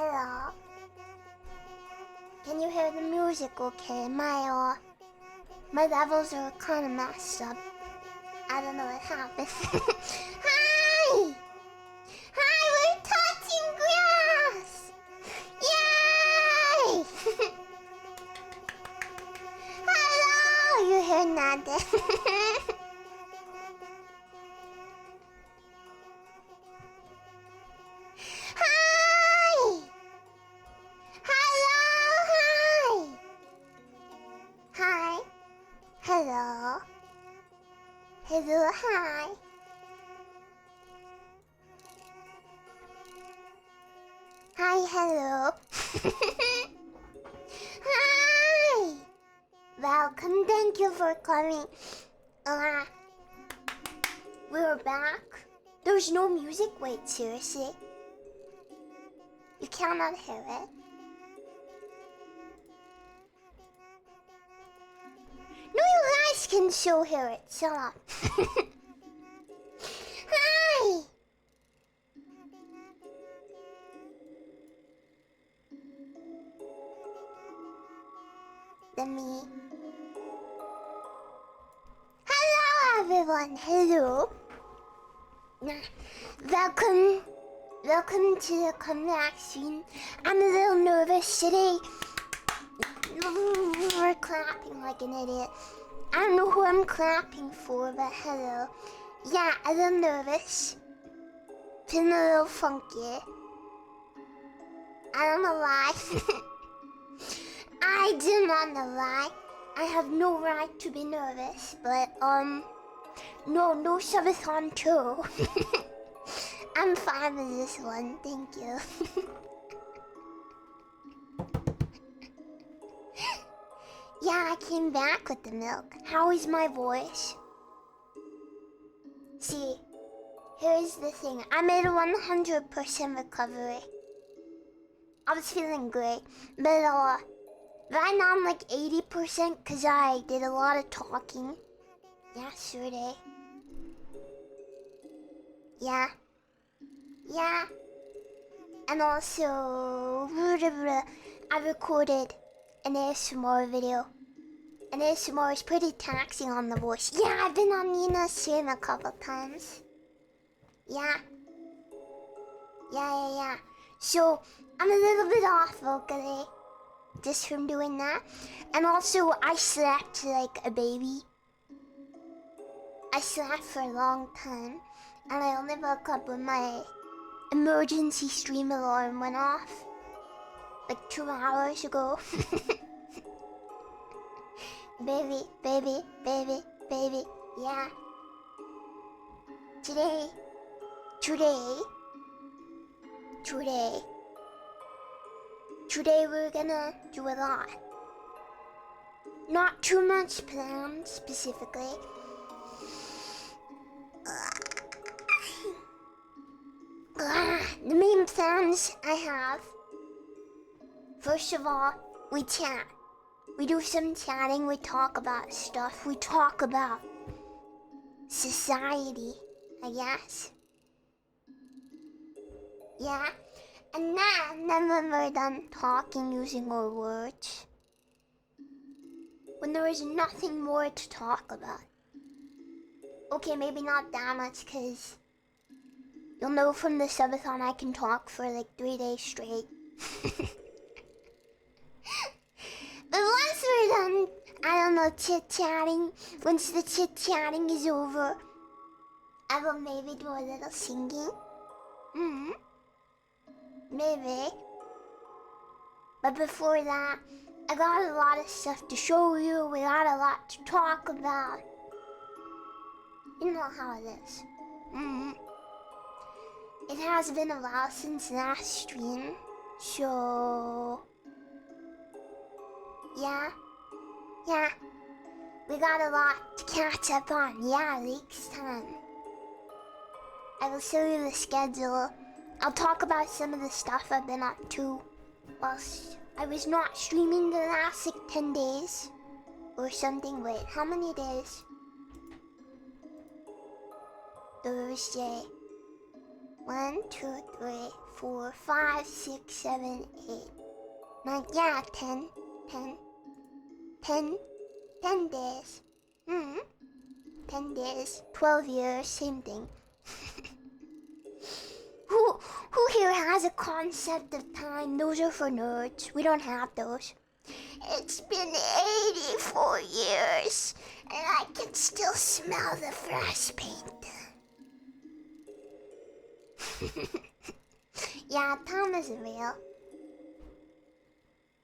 Hello. Can you hear the music okay? My levels are kind of messed up. I don't know what happened. Hi! Hi, we're touching grass! Yay! Hello! You hear nothing. Hi! Hello! Hi! Hi! Hello! Hello, hi! Hi, hello! Hi! Welcome, thank you for coming. We're back. There's no music, wait, seriously? You cannot hear it? No, you guys can still hear it, shut up. Hi! Me. Hello everyone, hello. Welcome to the comeback scene. I'm a little nervous today. We're clapping like an idiot. I don't know who I'm clapping for, but hello. Yeah, a little nervous. Feeling a little funky. I don't know why. I do not know why. I have no right to be nervous, but no Sabathon too. I'm fine with this one, thank you. Yeah, I came back with the milk. How is my voice? See, here's the thing. I made a 100% recovery. I was feeling great, but right now I'm like 80% because I did a lot of talking yesterday. Yeah. And also, I recorded an ASMR video. And ASMR is pretty taxing on the voice. Yeah, I've been on Nina's stream a couple times. Yeah. So, I'm a little bit off vocally. Just from doing that. And also, I slept like a baby. I slept for a long time. And I only woke up when my emergency stream alarm went off. Like 2 hours ago. Baby, yeah. Today we're gonna do a lot. Not too much planned specifically. The main plans I have. First of all, we chat. We do some chatting, we talk about stuff. We talk about society, I guess. Yeah. And then when we're done talking using our words, when there is nothing more to talk about. Okay, maybe not that much, because you'll know from the Sabathon I can talk for like 3 days straight. But once we're done, I don't know, chit-chatting, once the chit-chatting is over, I will maybe do a little singing. Maybe. But before that, I got a lot of stuff to show you. We got a lot to talk about. You know how it is. It has been a while since last stream, so yeah. We got a lot to catch up on. Yeah, next time. I will show you the schedule. I'll talk about some of the stuff I've been up to whilst I was not streaming the last like 10 days or something. Wait, how many days? Thursday, 1, 2, 3, 4, 5, 6, 7, 8, 9. Yeah, 10. 10 days. 10 days. 12 years. Same thing. Who here has a concept of time? Those are for nerds. We don't have those. It's been 84 years, and I can still smell the fresh paint. Yeah, time isn't real.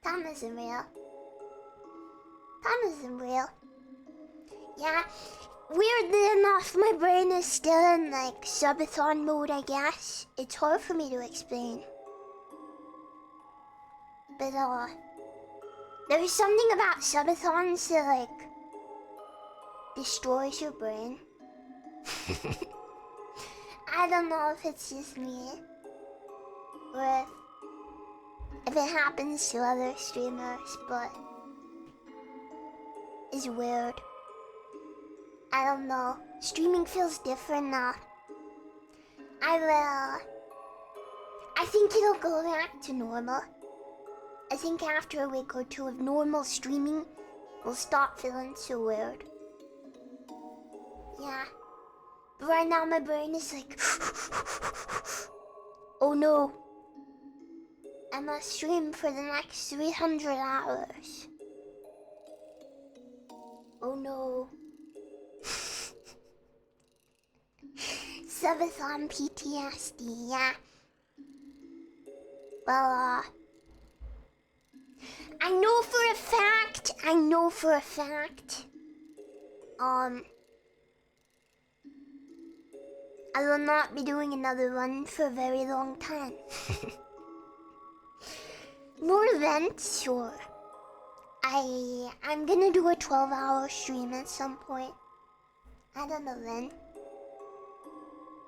Time isn't real. Time isn't real. Yeah, weirdly enough, my brain is still in like Sabathon mode, I guess. It's hard for me to explain. But there's something about Sabathons that like destroys your brain. I don't know if it's just me or if it happens to other streamers, but it's weird. I don't know. Streaming feels different now. I think it'll go back to normal. I think after a week or two of normal streaming, we'll stop feeling so weird. Yeah. But right now my brain is like, oh no. I must stream for the next 300 hours. Oh no. Sabathon PTSD, yeah. Well, I know for a fact, I will not be doing another one for a very long time. More events, sure. I'm gonna do a 12-hour stream at some point. I don't know when.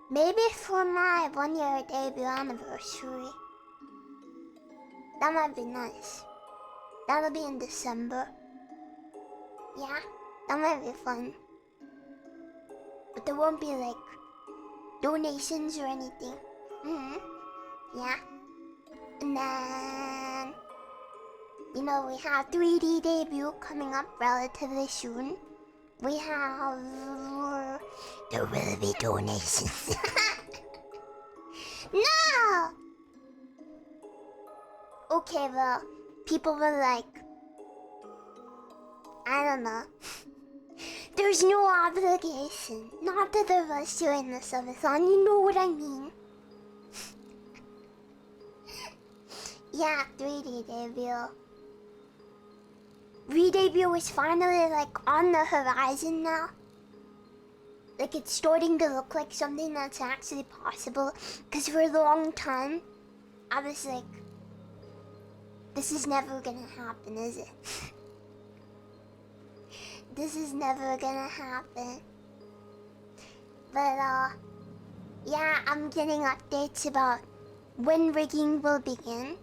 Maybe for my 1-year debut anniversary. That might be nice. That'll be in December. Yeah, that might be fun. But there won't be like donations or anything. Yeah. And then, you know, we have 3D debut coming up relatively soon. We have... There will be donations. No! Okay, well, people were like... I don't know. There's no obligation. Not that there was during the subathon, you know what I mean. Yeah, 3D debut. Re-debut is finally like on the horizon now. Like it's starting to look like something that's actually possible. Cause for a long time, I was like, this is never gonna happen, is it? This is never gonna happen. But yeah, I'm getting updates about when rigging will begin.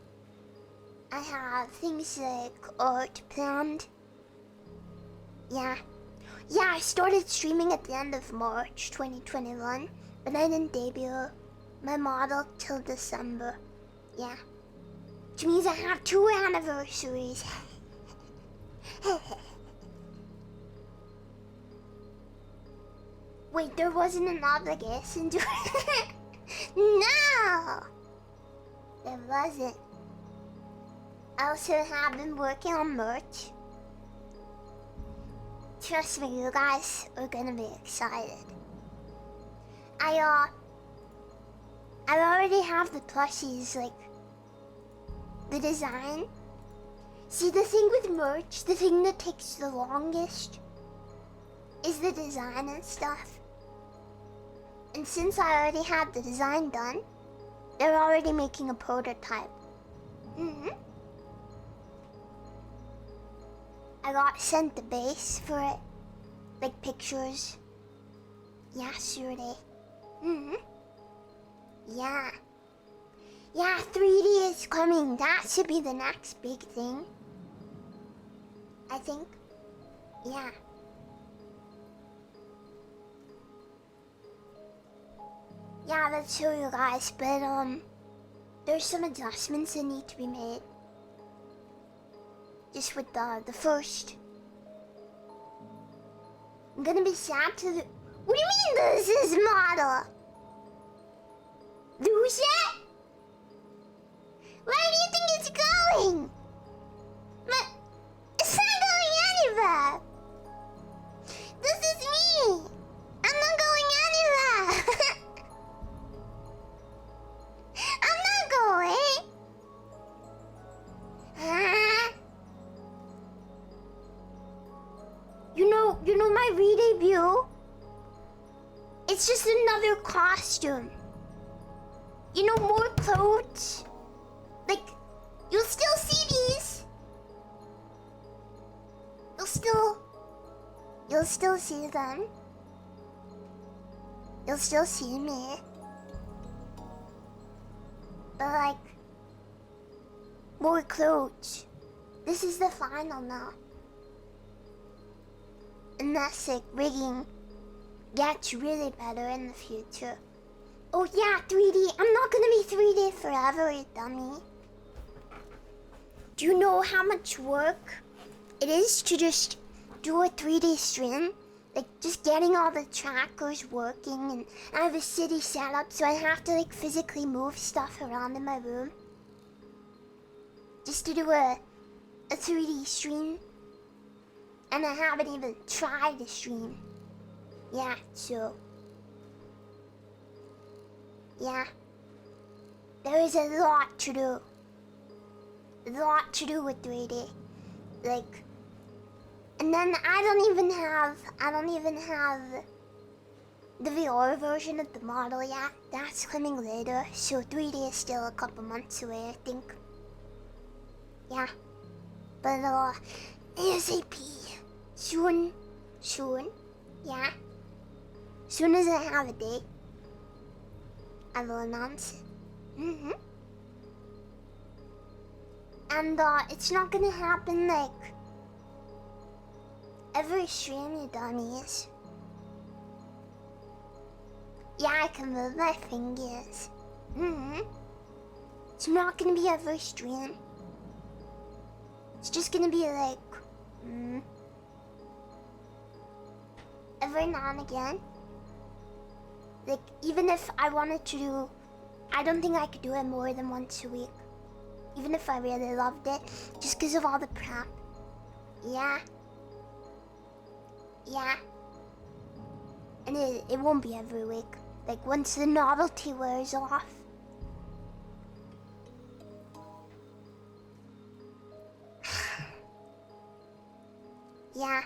I have things like art planned. Yeah. Yeah, I started streaming at the end of March 2021, but I didn't debut my model till December. Yeah. Which means I have 2 anniversaries. Wait, there wasn't an obligation to... No! There wasn't. I also have been working on merch. Trust me, you guys are gonna be excited. I already have the plushies, like, the design. See, the thing with merch, the thing that takes the longest is the design and stuff. And since I already had the design done, they're already making a prototype. I got sent the base for it. Like pictures. Yesterday. Yeah. Yeah, 3D is coming. That should be the next big thing. I think. Yeah. Yeah, let's show you guys, but there's some adjustments that need to be made. Just with the first. I'm gonna be sad to the... What do you mean this is model? Lose it? Where do you think it's going? But it's not going anywhere. This is me. I'm not going anywhere. I'm not going. You know my re-debut? It's just another costume. You know, more clothes. Like, you'll still see these. You'll still see them. You'll still see me. But like, more clothes. This is the final now. Unless like rigging gets really better in the future. Oh yeah, 3D. I'm not gonna be 3D forever, you dummy. Do you know how much work it is to just do a 3D stream? Like just getting all the trackers working, and I have a city set up, so I have to like physically move stuff around in my room. Just to do a 3D stream. And I haven't even tried to stream. Yeah, so... Yeah. There is a lot to do. A lot to do with 3D. Like... And then I don't even have the VR version of the model yet. That's coming later, so 3D is still a couple months away, I think. Yeah. But, ASAP. Soon, yeah. Soon as I have a date, I will announce it. And it's not gonna happen like every stream, you dummies. Yeah, I can move my fingers. It's not gonna be every stream. It's just gonna be like, every now and again. Like, even if I wanted to do... I don't think I could do it more than once a week. Even if I really loved it. Just because of all the prep. Yeah. Yeah. And it won't be every week. Like, once the novelty wears off. Yeah.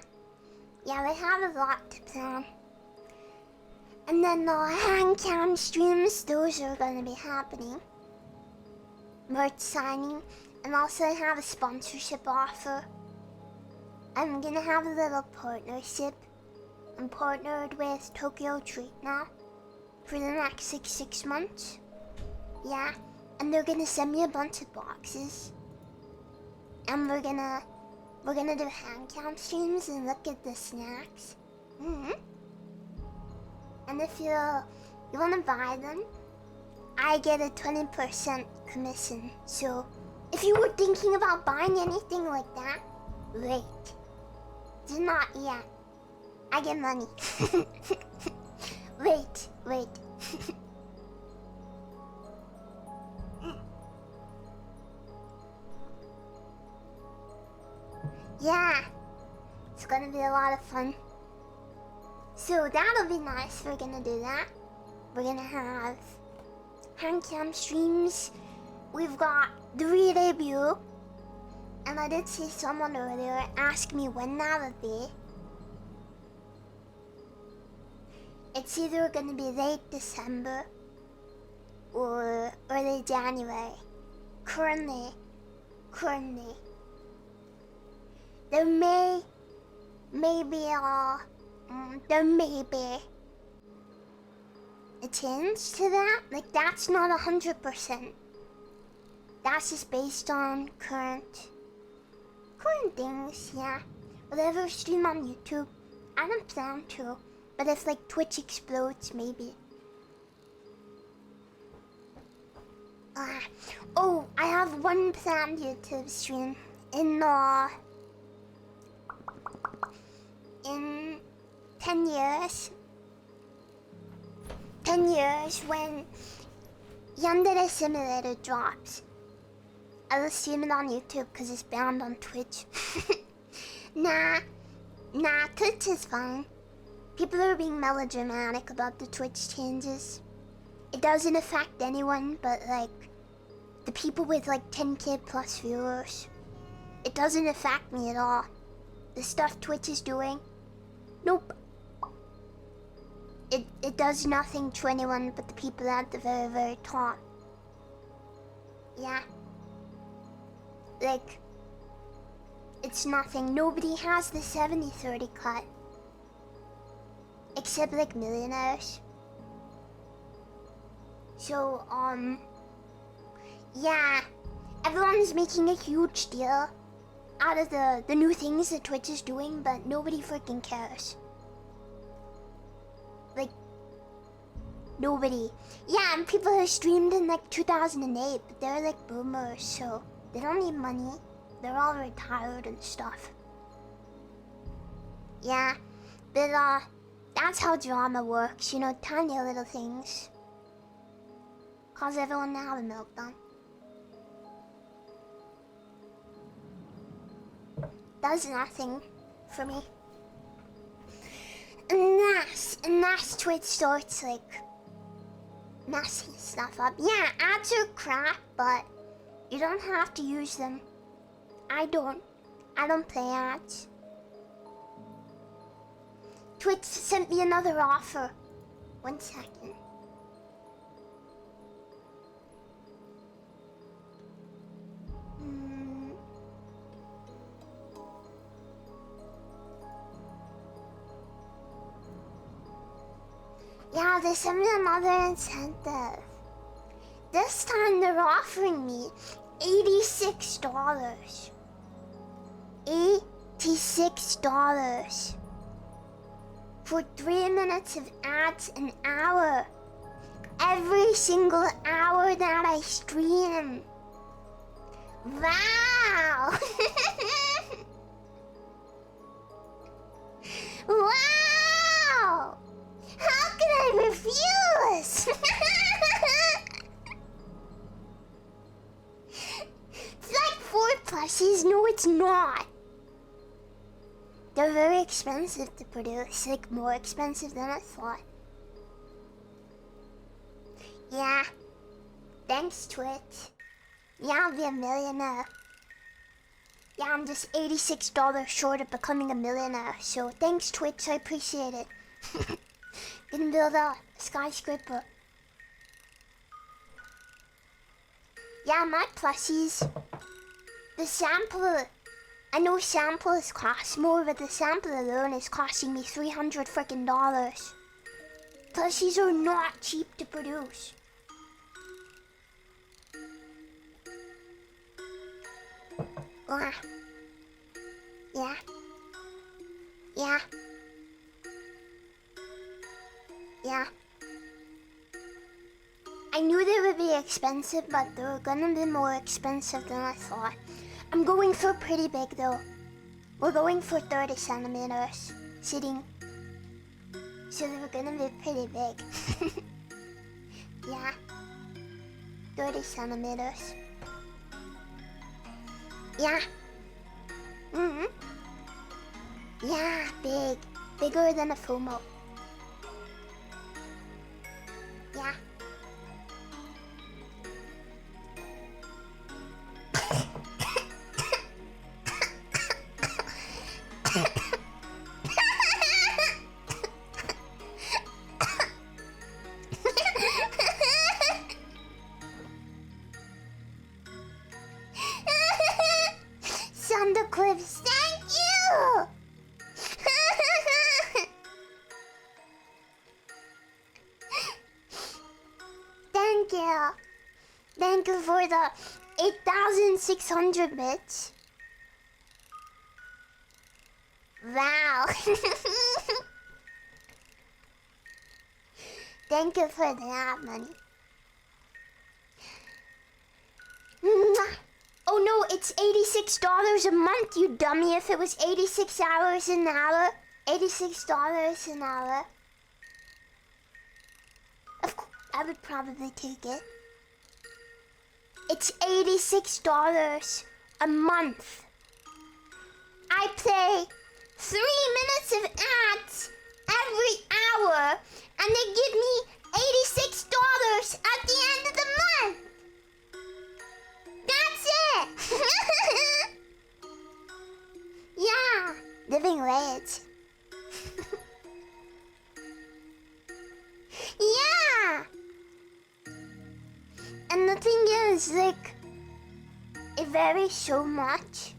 Yeah, we have a lot to plan. And then the hand cam streams, those are gonna be happening. Merch signing, and also I have a sponsorship offer. I'm gonna have a little partnership. I'm partnered with Tokyo Treat now for the next 6 months. Yeah, and they're gonna send me a bunch of boxes. And we're gonna do hand cam streams and look at the snacks. And if you wanna buy them, I get a 20% commission. So if you were thinking about buying anything like that, wait. Do not yet. I get money. Wait. Yeah, it's gonna be a lot of fun. So that'll be nice. We're gonna do that. We're gonna have hand cam streams. We've got the re-debut. And I did see someone earlier ask me when that would be. It's either gonna be late December or early January. Currently. There may be a change to that. Like, that's not 100%. That's just based on current things, yeah. Whatever stream on YouTube, I don't plan to. But if like Twitch explodes, maybe. Oh, I have one planned YouTube stream in 10 years. 10 years when Yandere Simulator drops. I will stream it on YouTube because it's banned on Twitch. Nah, Twitch is fine. People are being melodramatic about the Twitch changes. It doesn't affect anyone but like the people with like 10k plus viewers. It doesn't affect me at all. The stuff Twitch is doing, nope. It does nothing to anyone but the people at the very, very top. Yeah. Like, it's nothing. Nobody has the 70-30 cut. Except like millionaires. So, yeah. Everyone's making a huge deal out of the new things that Twitch is doing, but nobody freaking cares. Like, nobody. Yeah, and people who streamed in like 2008, but they're like boomers, so they don't need money. They're all retired and stuff. Yeah, but that's how drama works, you know, tiny little things. Cause everyone to have a meltdown. Does nothing for me. Unless Twitch starts like messing stuff up. Yeah, ads are crap, but you don't have to use them. I don't play ads. Twitch sent me another offer. 1 second. Yeah, they sent me another incentive. This time they're offering me $86. $86 for 3 minutes of ads an hour. Every single hour that I stream. Wow! Wow! How can I refuse? It's like 4 plushies. No, it's not. They're very expensive to produce, like more expensive than I thought. Yeah. Thanks, Twitch. Yeah, I'll be a millionaire. Yeah, I'm just $86 short of becoming a millionaire, so thanks, Twitch, I appreciate it. Gonna build a skyscraper. Yeah, my plushies. The sample, I know samples cost more, but the sample alone is costing me $300 freaking dollars. Plushies are not cheap to produce. Yeah. Yeah. Yeah. I knew they would be expensive, but they were gonna be more expensive than I thought. I'm going for pretty big though. We're going for 30 centimeters sitting. So they were gonna be pretty big. Yeah. 30 centimeters. Yeah. Yeah, big. Bigger than a FOMO. Yeah. Thunder clips, thank you! Thank you. Thank you for the 8,600 bits. Wow. Thank you for that money. It's $86 a month, you dummy. If it was 86 hours an hour, $86 an hour. Of course, I would probably take it. It's $86 a month. I play 3 minutes of ads every hour, and they give me $86 at the end of the month. That's it. Yeah, living large. Yeah. And the thing is, like, it varies so much.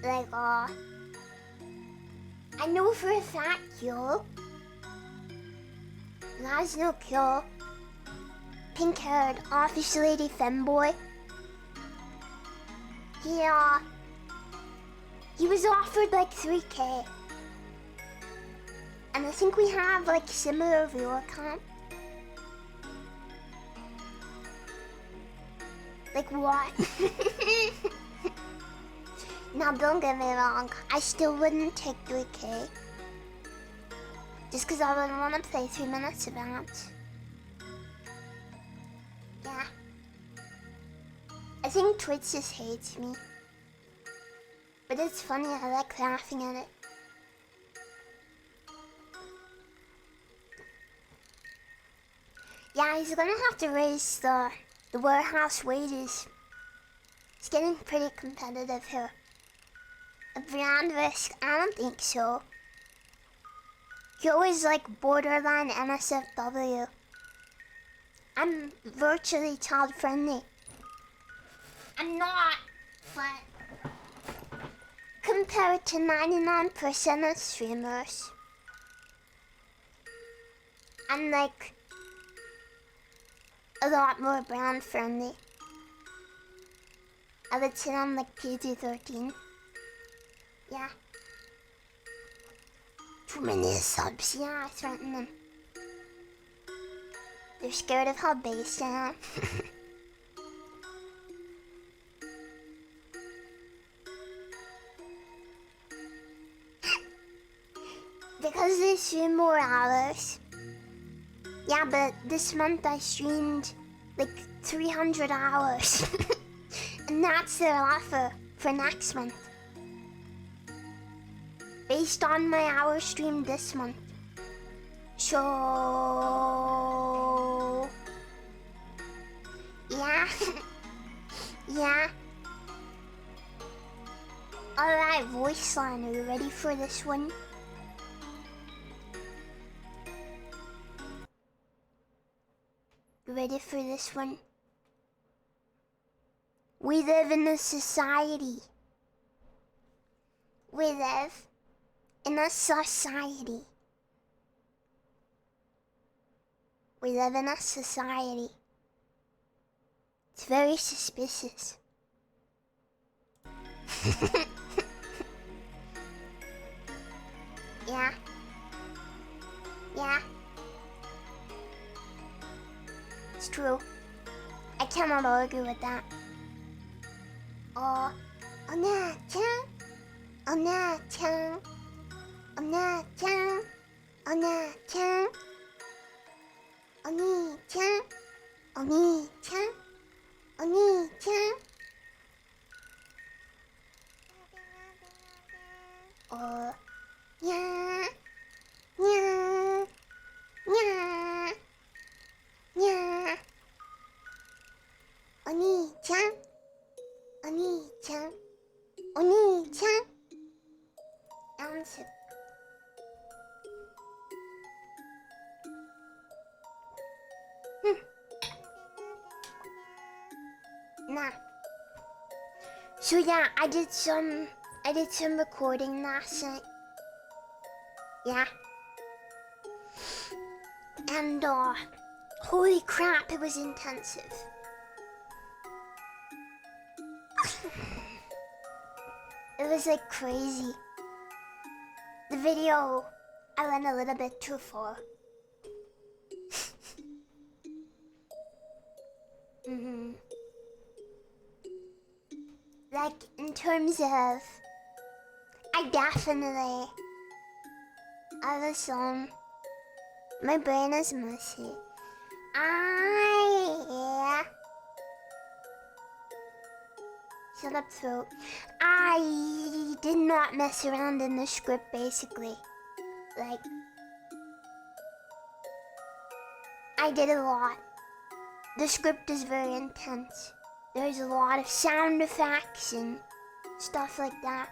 Like, I know for a fact, yo, there's no cure. Pink-haired office lady femboy. He was offered like 3K. And I think we have like similar viewer count. Like what? Now don't get me wrong, I still wouldn't take 3K. Just cause I wouldn't want to play 3 minutes of ads. Yeah. I think Twitch just hates me. But it's funny, I like laughing at it. Yeah, he's gonna have to raise the warehouse wages. It's getting pretty competitive here. A brand risk? I don't think so. He always like borderline NSFW. I'm virtually child friendly. I'm not, but compared to 99% of streamers, I'm like a lot more brand friendly. I would say I'm like PG-13. Yeah. Too many subs. Yeah, I threaten them. They're scared of how based I am. Because they stream more hours. Yeah, but this month I streamed like 300 hours. And that's their offer for next month. Based on my hours streamed this month. So... yeah. Yeah. Alright, voice line, are you ready for this one? Ready for this one? We live in a society. We live in a society. We live in a society. It's very suspicious. Yeah. Yeah. It's true. I cannot argue with that. Oh, Ona-chan, Ona-chan, Ona-chan, Ona-chan, Oni-chan, Oni-chan, Oni-chan. Oh, yeah, yeah, yeah, yeah. Oni-chan, Oni-chan, Oni-chan. Answer. Nah. So yeah, I did some recording last night. Yeah. And holy crap, it was intensive. It was like crazy. The video, I went a little bit too far. like, in terms of, I was, my brain is mushy. Shut up, throat. I did not mess around in the script, basically. Like, I did a lot. The script is very intense. There's a lot of sound effects and stuff like that.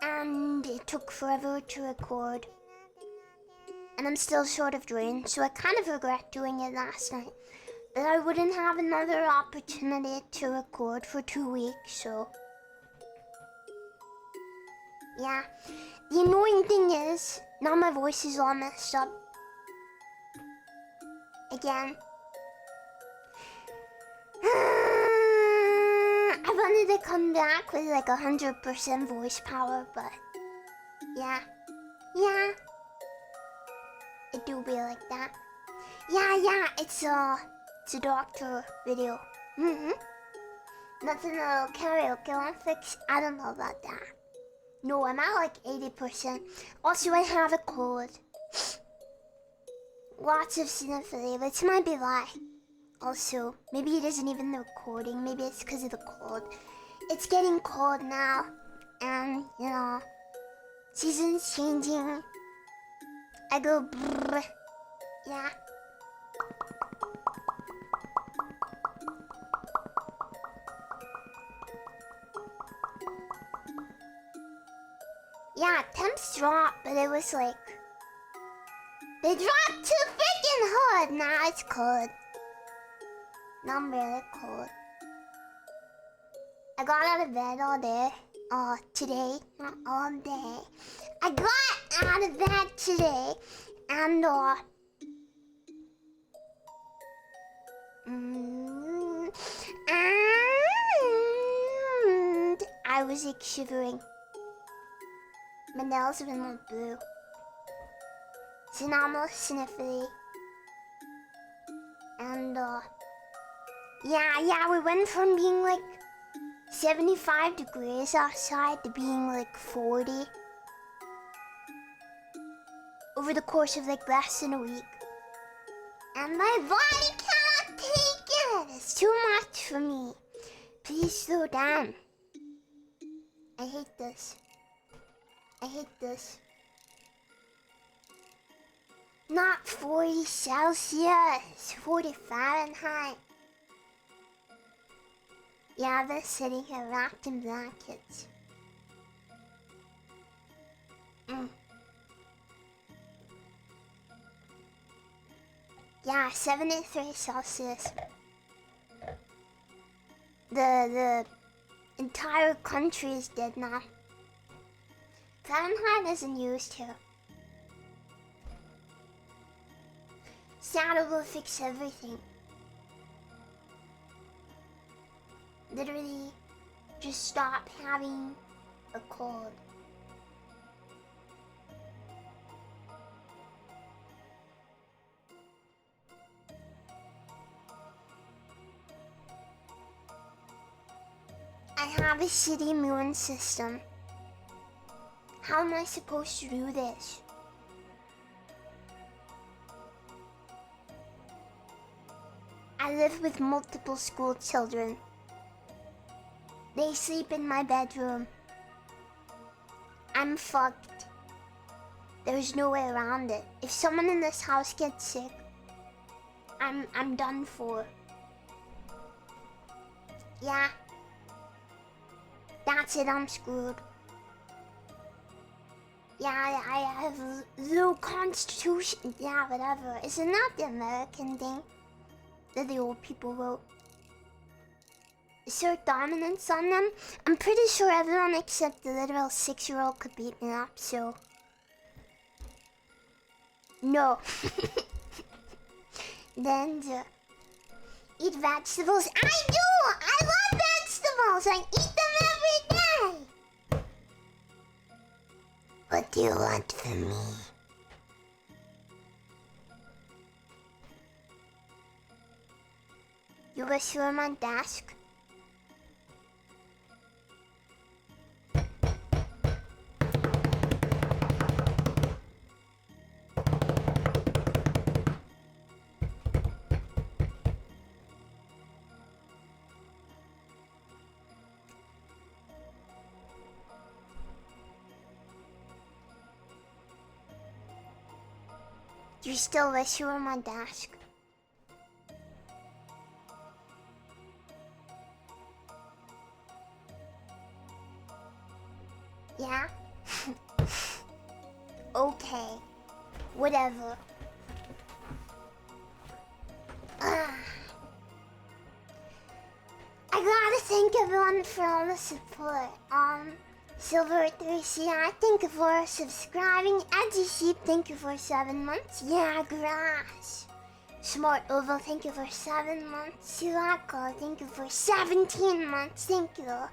And it took forever to record. And I'm still sort of drained, so I kind of regret doing it last night. But I wouldn't have another opportunity to record for 2 weeks, so... Yeah. The annoying thing is, now my voice is all messed up. Again. I wanted to come back with like 100% voice power, but... Yeah. Yeah. It do be like that. Yeah, it's a doctor video. Nothing a karaoke won't fix. I don't know about that. No, I'm at like 80%. Also, I have a cold. Lots of sniffly, which might be why. Also, maybe it isn't even the recording. Maybe it's because of the cold. It's getting cold now. And, you know, season's changing. I go brrr. Yeah. Yeah, temps dropped, but it was like... They dropped too freaking hard! Now it's cold. Now I'm really cold. I got out of bed all day. Today. Not all day. I got out of bed today. And, and I was like shivering. My nails have been all blue. So now I'm all sniffly. And, yeah, we went from being like 75 degrees outside to being like 40. Over the course of like less than a week. And my body cannot take it! It's too much for me. Please slow down. I hate this. I hate this. Not 40 Celsius, 40 Fahrenheit. Yeah, I've been sitting here wrapped in blankets. Yeah, 73 Celsius. The entire country is dead now. Fahrenheit isn't used here. Shadow will fix everything. Literally, just stop having a cold. I have a shitty immune system. How am I supposed to do this? I live with multiple school children. They sleep in my bedroom. I'm fucked. There's no way around it. If someone in this house gets sick, I'm done for. Yeah. That's it, I'm screwed. Yeah, I have low constitution. Yeah, whatever. Isn't that the American thing that the old people wrote? Assert dominance on them? I'm pretty sure everyone except the literal 6-year-old could beat me up, so... No. Then, eat vegetables. I do! I love vegetables! I eat them every day! What do you want from me? You wish you were my desk? You still wish you were my desk. Yeah? Okay. Whatever. I gotta thank everyone for all the support. Silver3CI, thank you for subscribing. Edgy Sheep, thank you for 7 months. Yeah, Grass. Smart Oval, thank you for 7 months. Silako, thank you for 17 months. Thank you.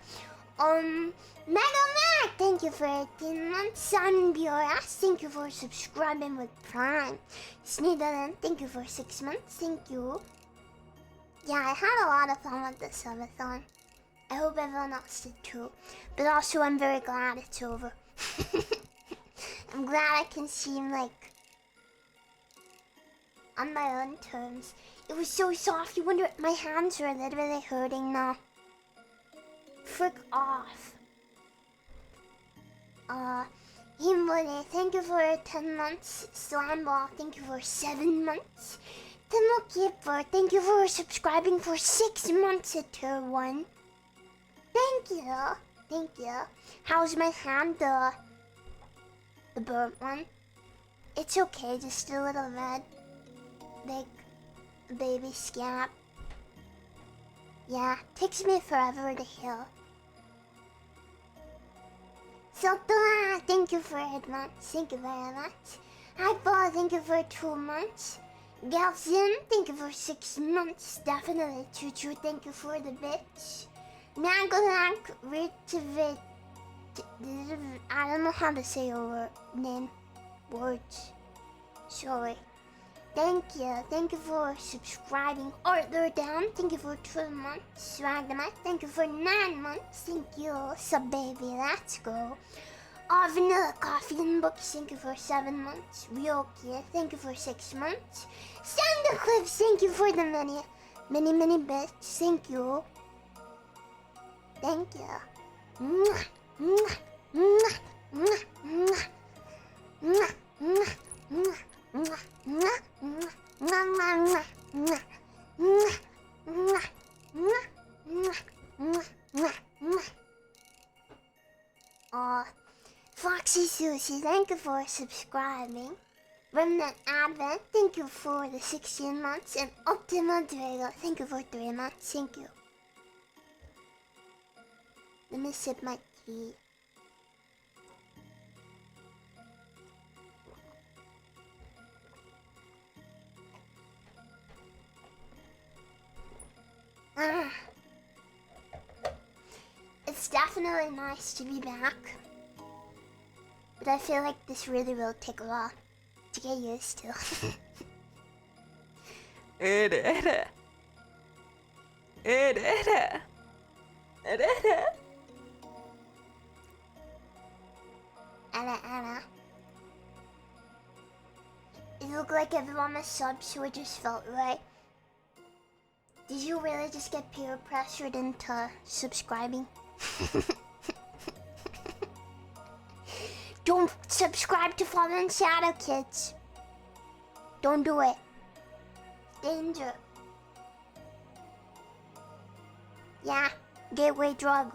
Mega Mac, thank you for 18 months. Sunbioras, thank you for subscribing with Prime. Sneedalen, thank you for 6 months. Thank you. Yeah, I had a lot of fun with the Sabathon. I hope everyone else did too. But also, I'm very glad it's over. I'm glad I can seem like on my own terms. It was so soft. You wonder, my hands are literally hurting now. Frick off. Himbole, thank you for 10 months. Slimeball, thank you for 7 months. Keeper, thank you for subscribing for 6 months at tier 1. Thank you. Thank you. How's my hand, the burnt one? It's okay, just a little red. Like baby scab. Yeah, takes me forever to heal. Sotola, thank you for 8 months. Thank you very much. Hypo, thank you for 2 months. Galzin, thank you for 6 months. Definitely. Choo-choo, thank you for the bits. Mangolank, Ritivit. I don't know how to say your name. Words. Sorry. Thank you. Thank you for subscribing. Arthur Down, thank you for 12 months. Swagama, thank you for 9 months. Thank you. Sub baby, let's go. Vanilla Coffee and Books, thank you for 7 months. Ryoki, thank you for 6 months. Santa Clips, thank you for the many bits. Thank you. Thank you. Mwah, mwah, mwah, mwah, mwah, mwah, mwah, mwah, mwah, mwah, mwah, mwah, mwah, mwah, mwah, mwah, mwah, mwah, mwah, mwah. Foxy Susie, thank you for subscribing. Remnant Advent, thank you for the 16 months. And Optima Drago, thank you for 3 months. Thank you. Let me sip my tea. It's definitely nice to be back. But I feel like this really will take a while to get used to. Anna. It looked like everyone was subs, so it just felt right. Did you really just get peer pressured into subscribing? Don't subscribe to fallenshadow, kids. Don't do it. Danger. Yeah, gateway drug.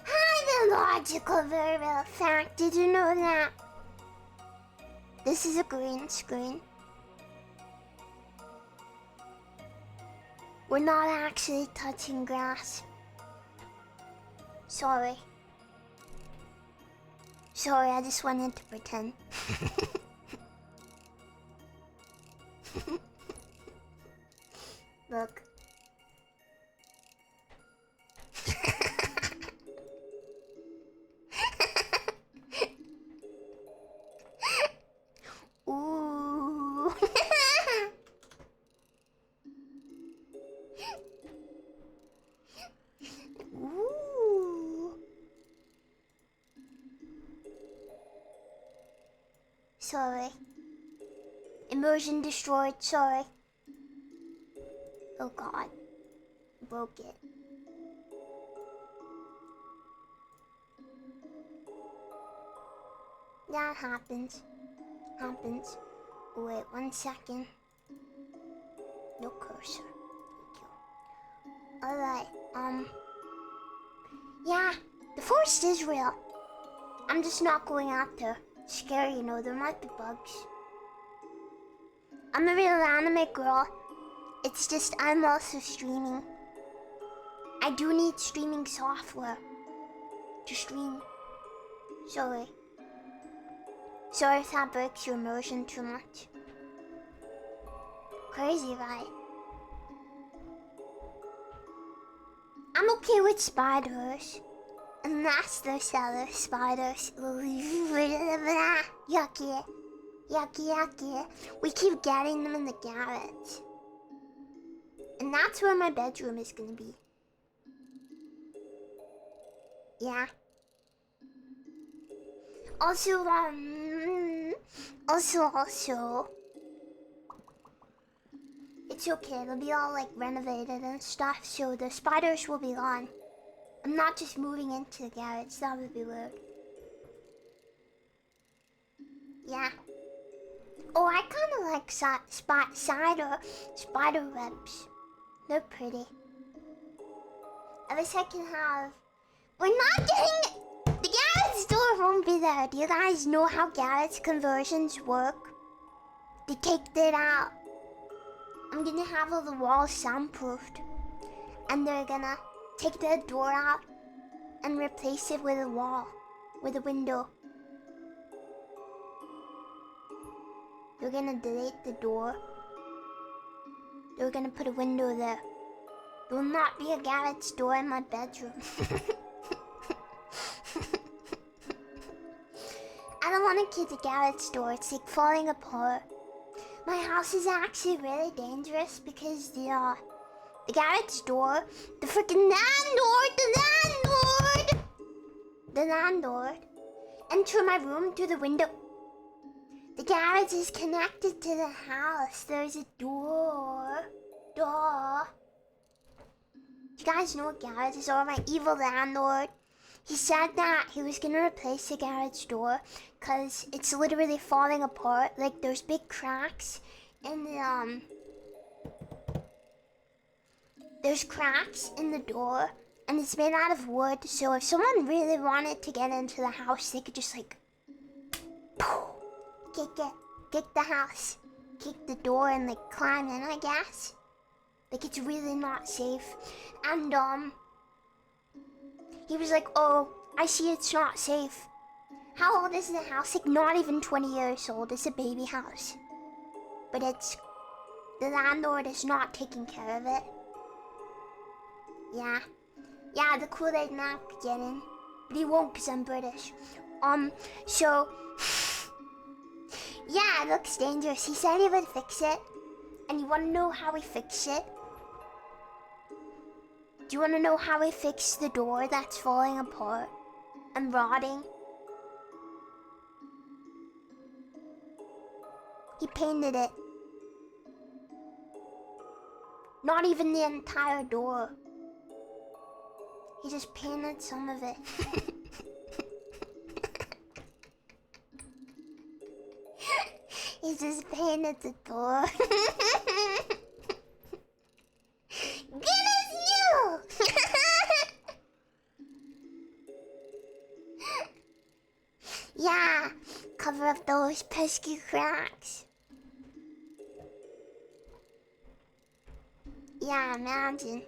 Hi, the logical variable fact. Did you know that? This is a green screen. We're not actually touching grass. Sorry. Sorry, I just wanted to pretend. Look. Ooh. Ooh. Sorry. Immersion destroyed, sorry. Oh god. Broke it. That happens. Happens. Wait 1 second. No cursor. Thank you. Alright, yeah, the forest is real. I'm just not going out there. It's scary, you know, there might be bugs. I'm a real anime girl. It's just I'm also streaming. I do need streaming software to stream. Sorry. Sorry if that breaks your immersion too much. Crazy, right? I'm okay with spiders. Unless they're cellar spiders. Yucky. Yucky, yucky. We keep getting them in the garret. And that's where my bedroom is gonna be. Yeah. Also, it's okay, it'll be all like renovated and stuff, so the spiders will be gone. I'm not just moving into the garage, that would be weird. Yeah. Oh, I kinda like spider webs. They're pretty. I wish I can have... We're not getting... The garage door won't be there. Do you guys know how garage conversions work? They kicked it out. I'm gonna have all the walls soundproofed. And they're gonna take the door out and replace it with a wall. With a window. They're gonna delete the door. They're gonna put a window there. There will not be a garage door in my bedroom. I don't want to keep the garage door, it's like falling apart. My house is actually really dangerous because the garage door, the freaking landlord entered my room through the window. The garage is connected to the house. There's a door. You guys know what garages are? My evil landlord. He said that he was gonna replace the garage door because it's literally falling apart. Like there's big cracks in the there's cracks in the door and it's made out of wood. So if someone really wanted to get into the house, they could just like kick the house, kick the door and like climb in, I guess. Like it's really not safe. And he was like, oh, I see it's not safe. How old is the house? Like not even 20 years old. It's a baby house. But the landlord is not taking care of it. Yeah. Yeah, the Kool-Aid man could get in. But he won't because I'm British. So... Yeah, it looks dangerous. He said he would fix it. And you want to know how he fixed it? Do you want to know how he fixed the door that's falling apart and rotting? He painted it. Not even the entire door. He just painted some of it. He just painted the door. Goodness you! Yeah, cover up those pesky cracks. Yeah, imagine.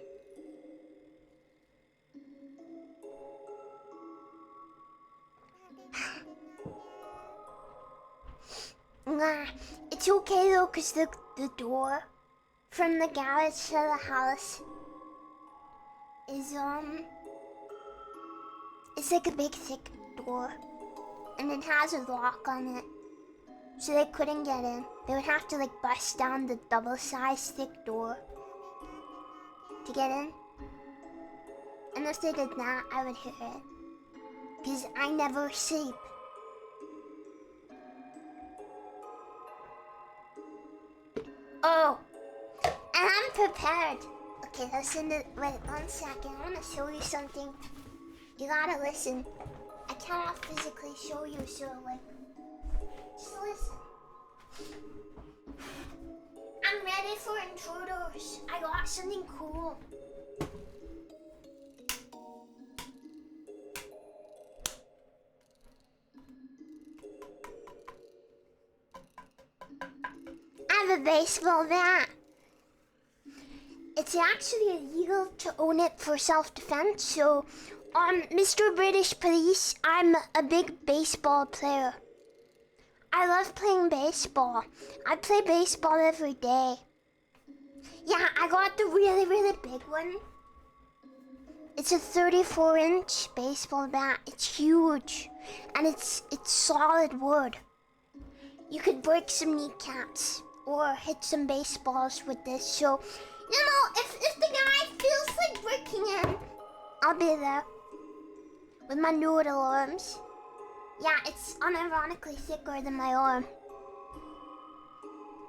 It's okay though, cause the door from the garage to the house is it's like a big thick door, and it has a lock on it, so they couldn't get in. They would have to like bust down the double-sized thick door to get in. And if they did that, I would hear it, cause I never sleep. Oh, and I'm prepared. Okay, listen to, wait 1 second. I want to show you something. You gotta listen. I cannot physically show you, so like, Just listen. I'm ready for intruders. I got something cool. I have a baseball bat. It's actually illegal to own it for self-defense, so, Mr. British Police, I'm a big baseball player. I love playing baseball. I play baseball every day. Yeah, I got the really, really big one. It's a 34-inch baseball bat. It's huge, and it's solid wood. You could break some kneecaps or hit some baseballs with this. So, you know, if the guy feels like breaking in, I'll be there with my noodle arms. Yeah, it's unironically thicker than my arm.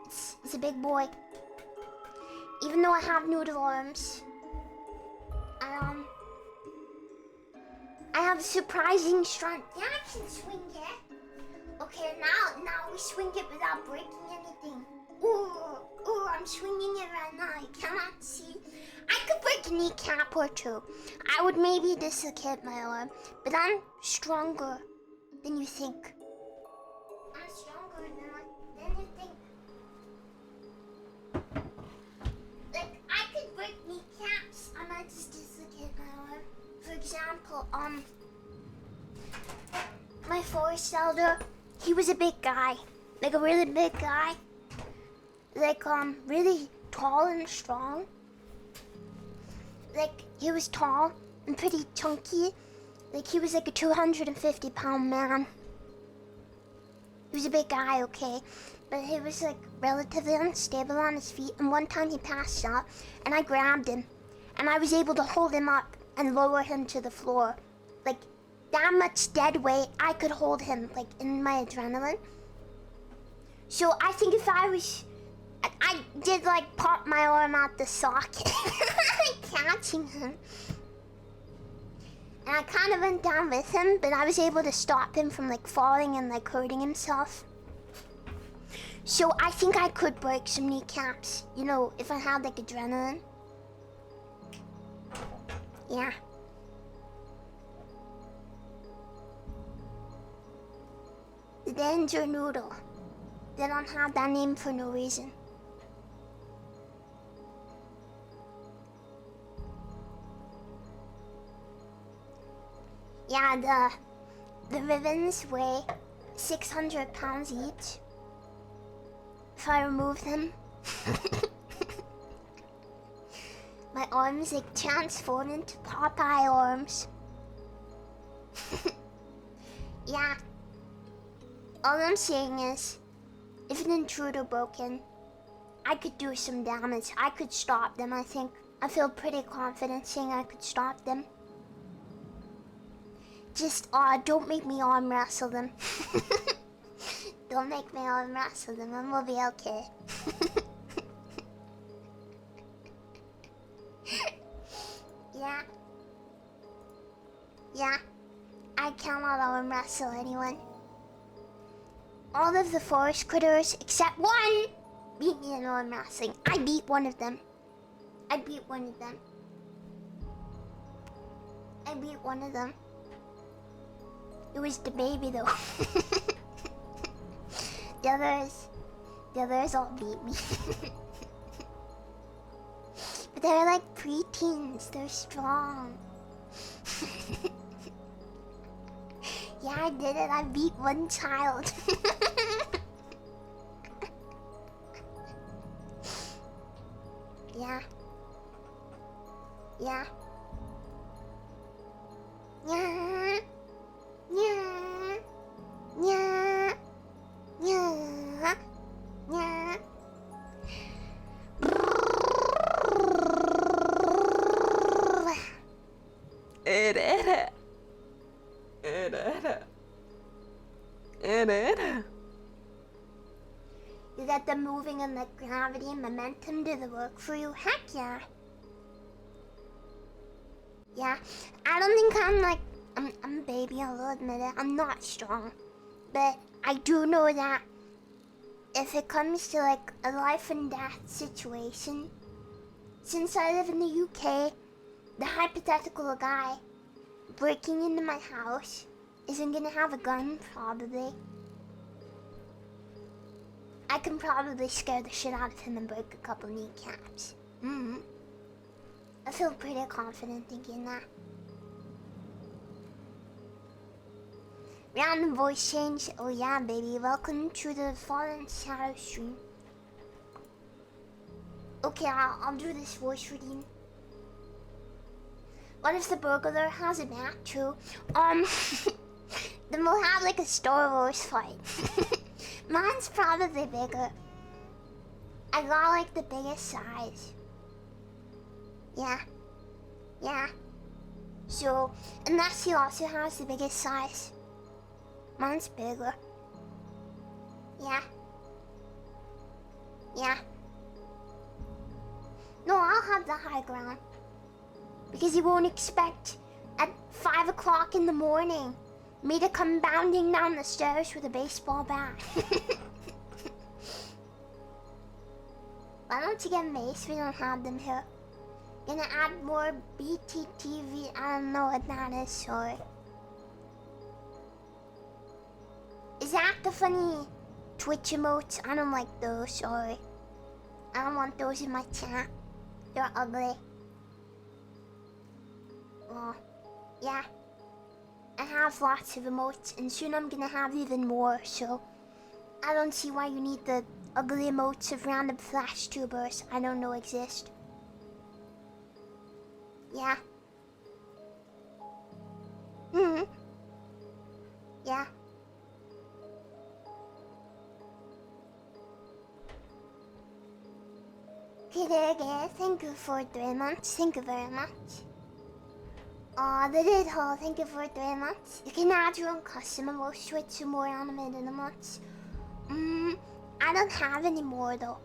It's a big boy. Even though I have noodle arms, I have surprising strength. Yeah, I can swing it. Okay, now we swing it without breaking anything. Ooh, I'm swinging it right now. You cannot see. I could break a kneecap or two. I would maybe dislocate my arm, but I'm stronger than you think. I'm stronger than you think. Like, I could break kneecaps. I might just dislocate my arm. For example, my forest elder, he was a big guy. Like a really big guy. Like, really tall and strong. Like, he was tall and pretty chunky. Like, he was like a 250-pound man. He was a big guy, okay? But he was, like, relatively unstable on his feet. And one time he passed out, and I grabbed him. And I was able to hold him up and lower him to the floor. Like, that much dead weight, I could hold him, like, in my adrenaline. So I think if I was... I did, like, pop my arm out the socket, catching him. And I kind of went down with him, but I was able to stop him from, like, falling and, like, hurting himself. So I think I could break some kneecaps, you know, if I had, like, adrenaline. Yeah. The danger noodle. They don't have that name for no reason. Yeah, the ribbons weigh 600 pounds each. If I remove them, my arms like transform into Popeye arms. Yeah. All I'm saying is, if an intruder broke in, I could do some damage. I could stop them, I think. I feel pretty confident saying I could stop them. Just, don't make me arm wrestle them. Don't make me arm wrestle them and we'll be okay. Yeah. Yeah. I cannot arm wrestle anyone. All of the forest critters, except one, beat me in arm wrestling. I beat one of them. I beat one of them. I beat one of them. It was the baby though. The others all beat me. But they're like preteens, they're strong. Yeah, I did it, I beat one child. Yeah. Yeah. Yeah. Yeah. Yeah. Yeah. Yeah. You let the moving and the gravity and momentum do the work for you? Heck yeah. Yeah, I don't think I'm like, I'm a baby, I'll admit it. I'm not strong. But I do know that if it comes to like a life and death situation, since I live in the UK, the hypothetical guy breaking into my house isn't gonna have a gun, probably. I can probably scare the shit out of him and break a couple kneecaps. I feel pretty confident thinking that. Random voice change. Oh yeah, baby. Welcome to the fallenshadow stream. Okay, I'll do this voice reading. What if the burglar has a bat too? Then we'll have like a Star Wars fight. Mine's probably bigger. I got like the biggest size. Yeah. So, unless he also has the biggest size. Mine's bigger. Yeah. No, I'll have the high ground. Because he won't expect at 5 o'clock in the morning me to come bounding down the stairs with a baseball bat. Why don't you get mace? We don't have them here. Gonna add more BTTV. I don't know what that is, sorry. Is that the funny Twitch emotes? I don't like those, sorry. I don't want those in my chat. They're ugly. Well, yeah. I have lots of emotes, and soon I'm gonna have even more, so I don't see why you need the ugly emotes of random flash tubers I don't know exist. Yeah. Yeah. Okay, there again. Thank you for 3 months. Thank you very much. Aw, the did hole. Thank you for 3 months. You can add your own custom emotes to it to more animated emotes. I don't have any more though.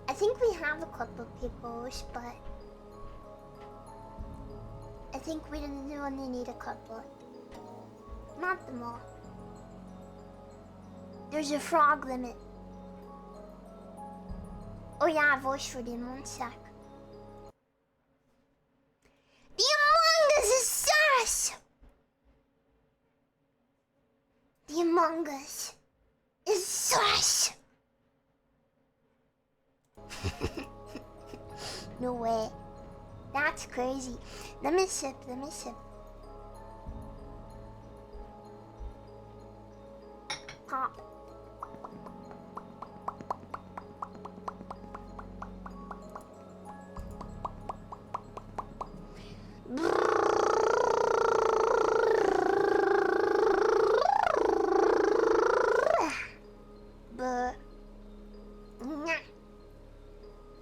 I think we have a couple of people's, but I think we only need a couple. Not them all. There's a frog limit. Oh yeah, voice reading, 1 sec. The Among Us is sus! The Among Us is sus! No way. That's crazy. Let me sip. Pop.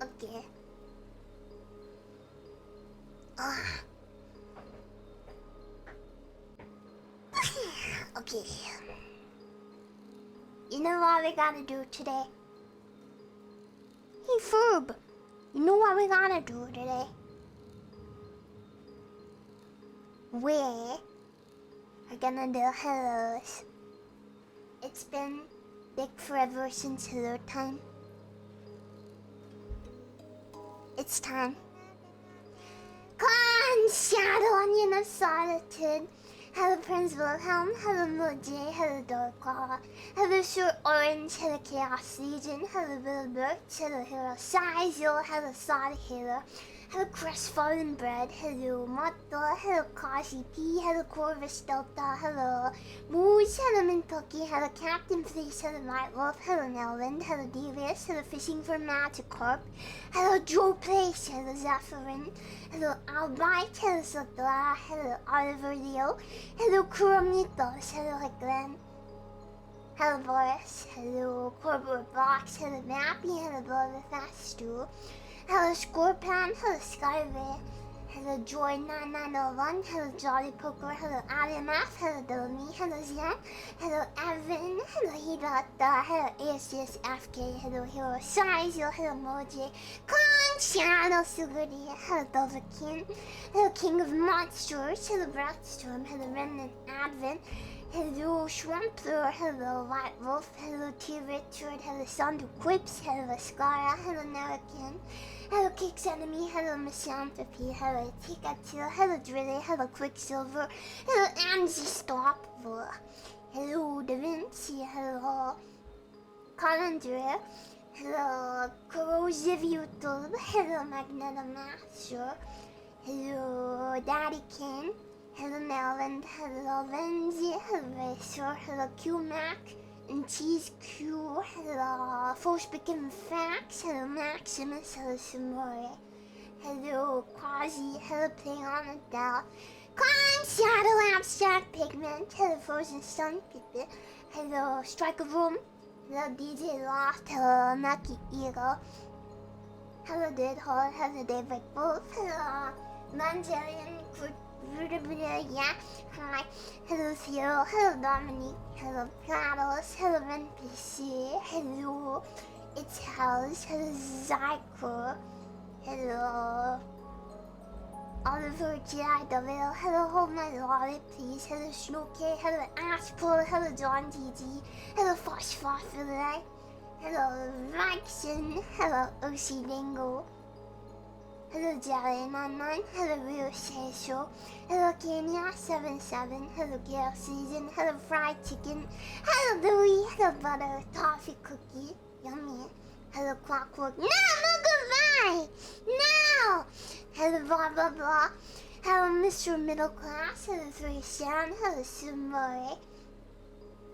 Okay. Okay. You know what we gotta do today? Hey Ferb, you know what we gotta do today? We are gonna do hellos. It's been big forever since hello time. It's time. Clan Shadow Onion of Solitude. Hello Prince Wilhelm, hello Moji, hello Darklaw, hello Sir Orange, hello Chaos Legion, hello Little Birch, hello Hero Sizil, hello Sonic Halo, hello Crestfallen Bread, hello Motto, hello Kashi P, hello Corvus Delta, hello Moose, hello Mintucky, hello Captain Fleece, hello Night Wolf, hello Nelvin, hello Devious, hello Fishing for Magikarp, hello Joe Place, hello Zephyrin, hello Albright, hello Sotla, hello Oliver Leo, hello Kuromitos, hello Glenn, hello Boris, hello Corporate Box, hello Mappy, hello Blood Fast Stew, hello Scorpion, hello Skyway, hello Joy 9901, hello Jolly Poker, hello IMF, hello Delamy, hello Zen, hello Evan, hello Hidata, hello ASSFK, hello Hero Sizel, hello Moji, Con Shadow Suguri, hello Dovakin, hello King of Monsters, hello Brightstorm, hello Remnant Advent, hello Shrumpler, hello White Wolf, hello T Richard, hello Sandu Quips, hello Scara, hello Narakin, hello Kicks Enemy, hello Misanthropy, hello Tikatil, hello Drilly, hello Quicksilver, hello Angie Stopper, hello Da Vinci, hello Calandria, hello Corrosive YouTube, hello Magnetomaster, hello Daddy King, hello Melvin, hello Lindsay, hello Racer, hello Q-Mac, and Cheese Q, hello Forspoken Facts, hello Maximus, hello Samore, hello Quasi, hello Playon Adele, Con Shadow Abstract Pigment, hello Frozen Sun Pigment, hello Striker Room, hello DJ Lost, hello Nucky Eagle, hello Deadhole, hello David Wolf, hello Manzarian, yeah, hi, hello Theo, hello Dominique, hello Platos, hello NPC, hello It's House, hello Zyko, hello Oliver G.I.W, hello Hold My Lolly Please, hello Snowcake, hello Ashpool, hello John GG, hello Fosh Fossilite, hello Vaxen, hello OC Dingo, hello Jelly99, hello Real Sesho, hello Kenya77, hello Gale Season, hello Fried Chicken, hello Louie, hello Butter, Toffee Cookie, yummy, hello Clockwork, no goodbye, no, hello blah blah blah, hello Mr. Middle Class, hello 3Sound, hello Sumore,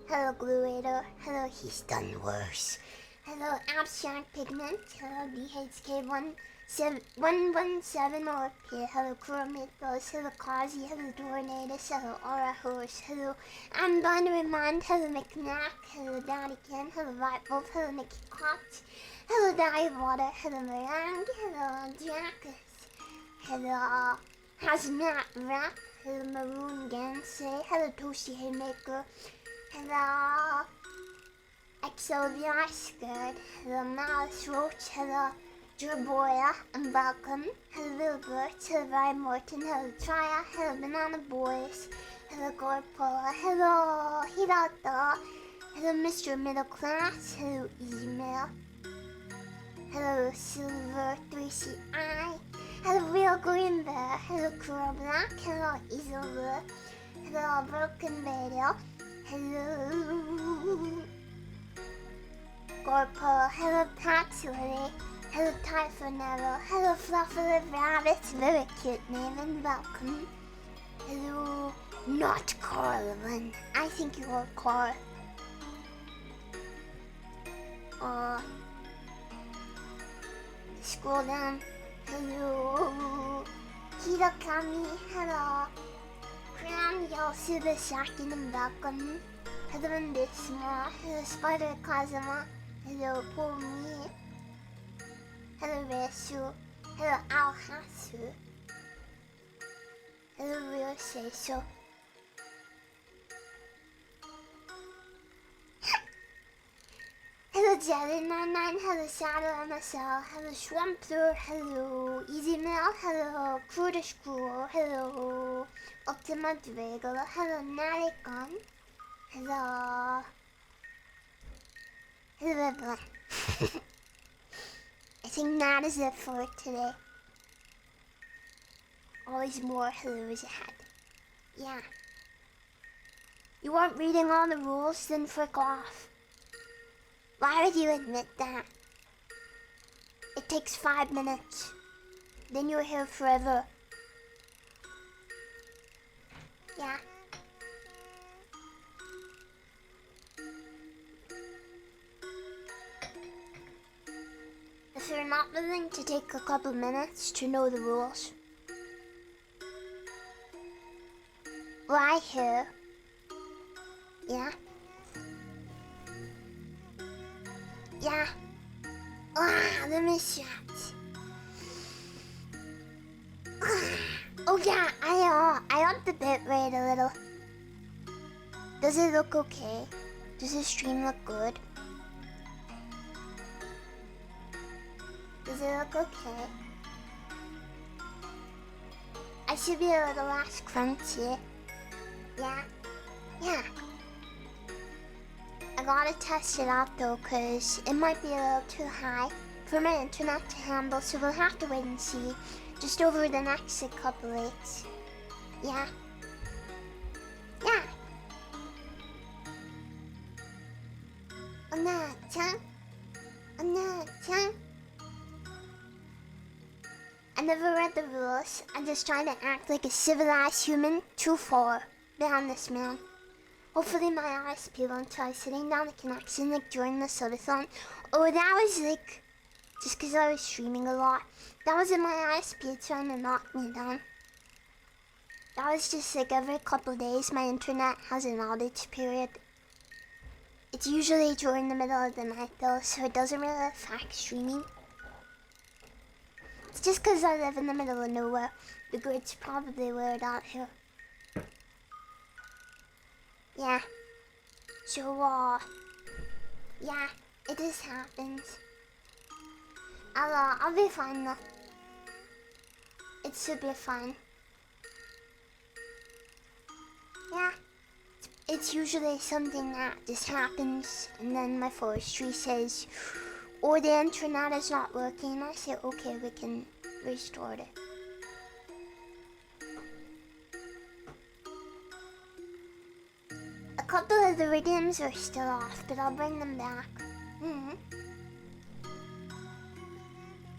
hello Gluator, hello He's Done Worse, hello Abstract Pigment, hello DHK1, 117 or P, hello Chromithos, hello Kazi, hello Tornadus, hello Aura Horse, hello I'm Binary Mind, hello McNack, hello Daddy Ken, hello White Wolf, hello Nicky Cox, hello Dive Water, hello Meringue, hello Jackus, hello Hazmat Rap, hello Maroon Gansay, hello Toshi Haymaker, hello Exodia Skirt, hello Malice Roach, hello Jerboya and welcome, hello Little Birds, hello Ryan Morton, hello Trya, hello Banana Boys, hello Gorpola, hello Hirata, hello Mr. Middle Class, hello Email, hello Silver 3CI, hello Real Green Bear, hello Kura Black, hello Isilver, hello Broken Radio, hello Gorpola, hello Paxility, hello Typhonero, hello Fluffy Rabbit, very cute name and welcome. Hello, not Carlin. I think you are Carl. Scroll down. Hello, Hirakami, hello. Crown Yosuba Shakin and welcome. Hello Indisma, hello Spider Kazuma, hello Poor Me. Hello Resu, hello Alhasu, hello Real Seisho, hello Jelly99, hello Shadow MSL, hello Schwampler, hello Easy Mail, hello Crudish Crew, hello Optima Drago, hello Naricon, hello everyone. I think that is it for today. Always more hellos ahead. Yeah. You weren't reading all the rules, then frick off. Why would you admit that? It takes 5 minutes. Then you're here forever. Yeah. If you're not willing to take a couple minutes to know the rules, lie here. Yeah? Yeah. Ah, let me shut. Oh yeah, I upped the bitrate a little. Does it look okay? Does the stream look good? Does it look okay? I should be a little less crunchy. Yeah? Yeah. I gotta test it out though, cause it might be a little too high for my internet to handle, so we'll have to wait and see. Just over the next couple weeks. Yeah. Yeah. I never read the rules. I'm just trying to act like a civilized human. 2-4. Behind this man. Hopefully my ISP won't try sitting down the connection like during the Sabathon. Oh, that was like just because I was streaming a lot. That wasn't my ISP trying to knock me down. That was just like every couple days my internet has an outage period. It's usually during the middle of the night though, so it doesn't really affect streaming. It's just because I live in the middle of nowhere. The grid's probably weird out here. Yeah. So, yeah, it just happens. I'll be fine though. It should be fine. Yeah. It's usually something that just happens, and then my forestry says, or the internet is not working. I say, okay, we can restore it. A couple of the rhythms are still off, but I'll bring them back.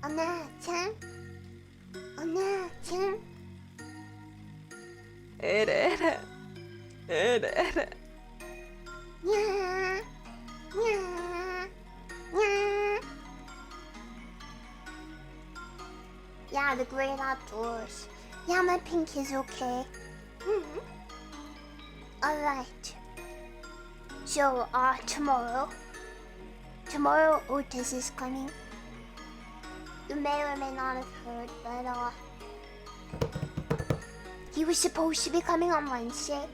Oh no, Tim? Oh no, Tim? Yeah. Yeah. Yeah. Yeah, the great outdoors. Yeah, my pink is okay. Alright. So, tomorrow Otis is coming. You may or may not have heard, but he was supposed to be coming on Wednesday.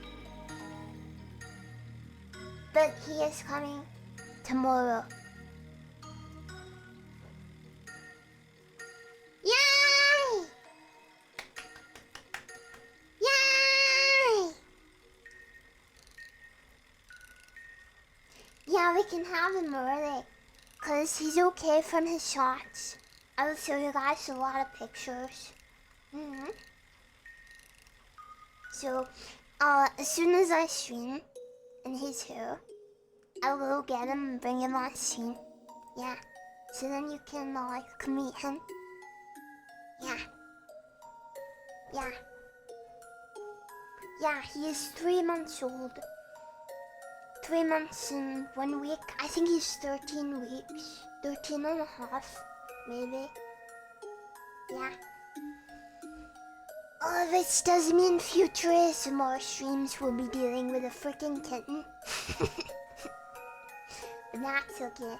But he is coming tomorrow. Yay! Yay! Yeah, we can have him early, cause he's okay from his shots. I will show you guys a lot of pictures. So, as soon as I stream and he's here, I'll go get him and bring him on stream. Yeah. So then you can meet him. Yeah. Yeah. Yeah, he is 3 months old. 3 months and 1 week. I think he's 13 weeks. 13 and a half, maybe. Yeah. All of which does mean future ASMR streams will be dealing with a freaking kitten. But that's okay.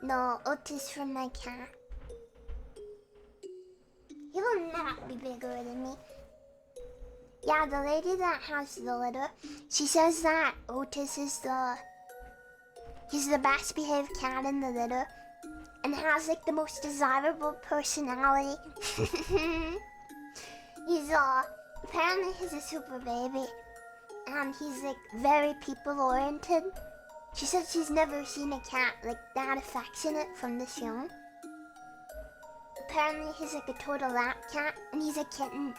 No, Otis from my cat. He will not be bigger than me. Yeah, the lady that has the litter, she says that Otis is he's the best behaved cat in the litter. And has like the most desirable personality. He's apparently he's a super baby. And he's like very people oriented. She said she's never seen a cat like that affectionate from this young. Apparently he's like a total lap cat and he's a kitten.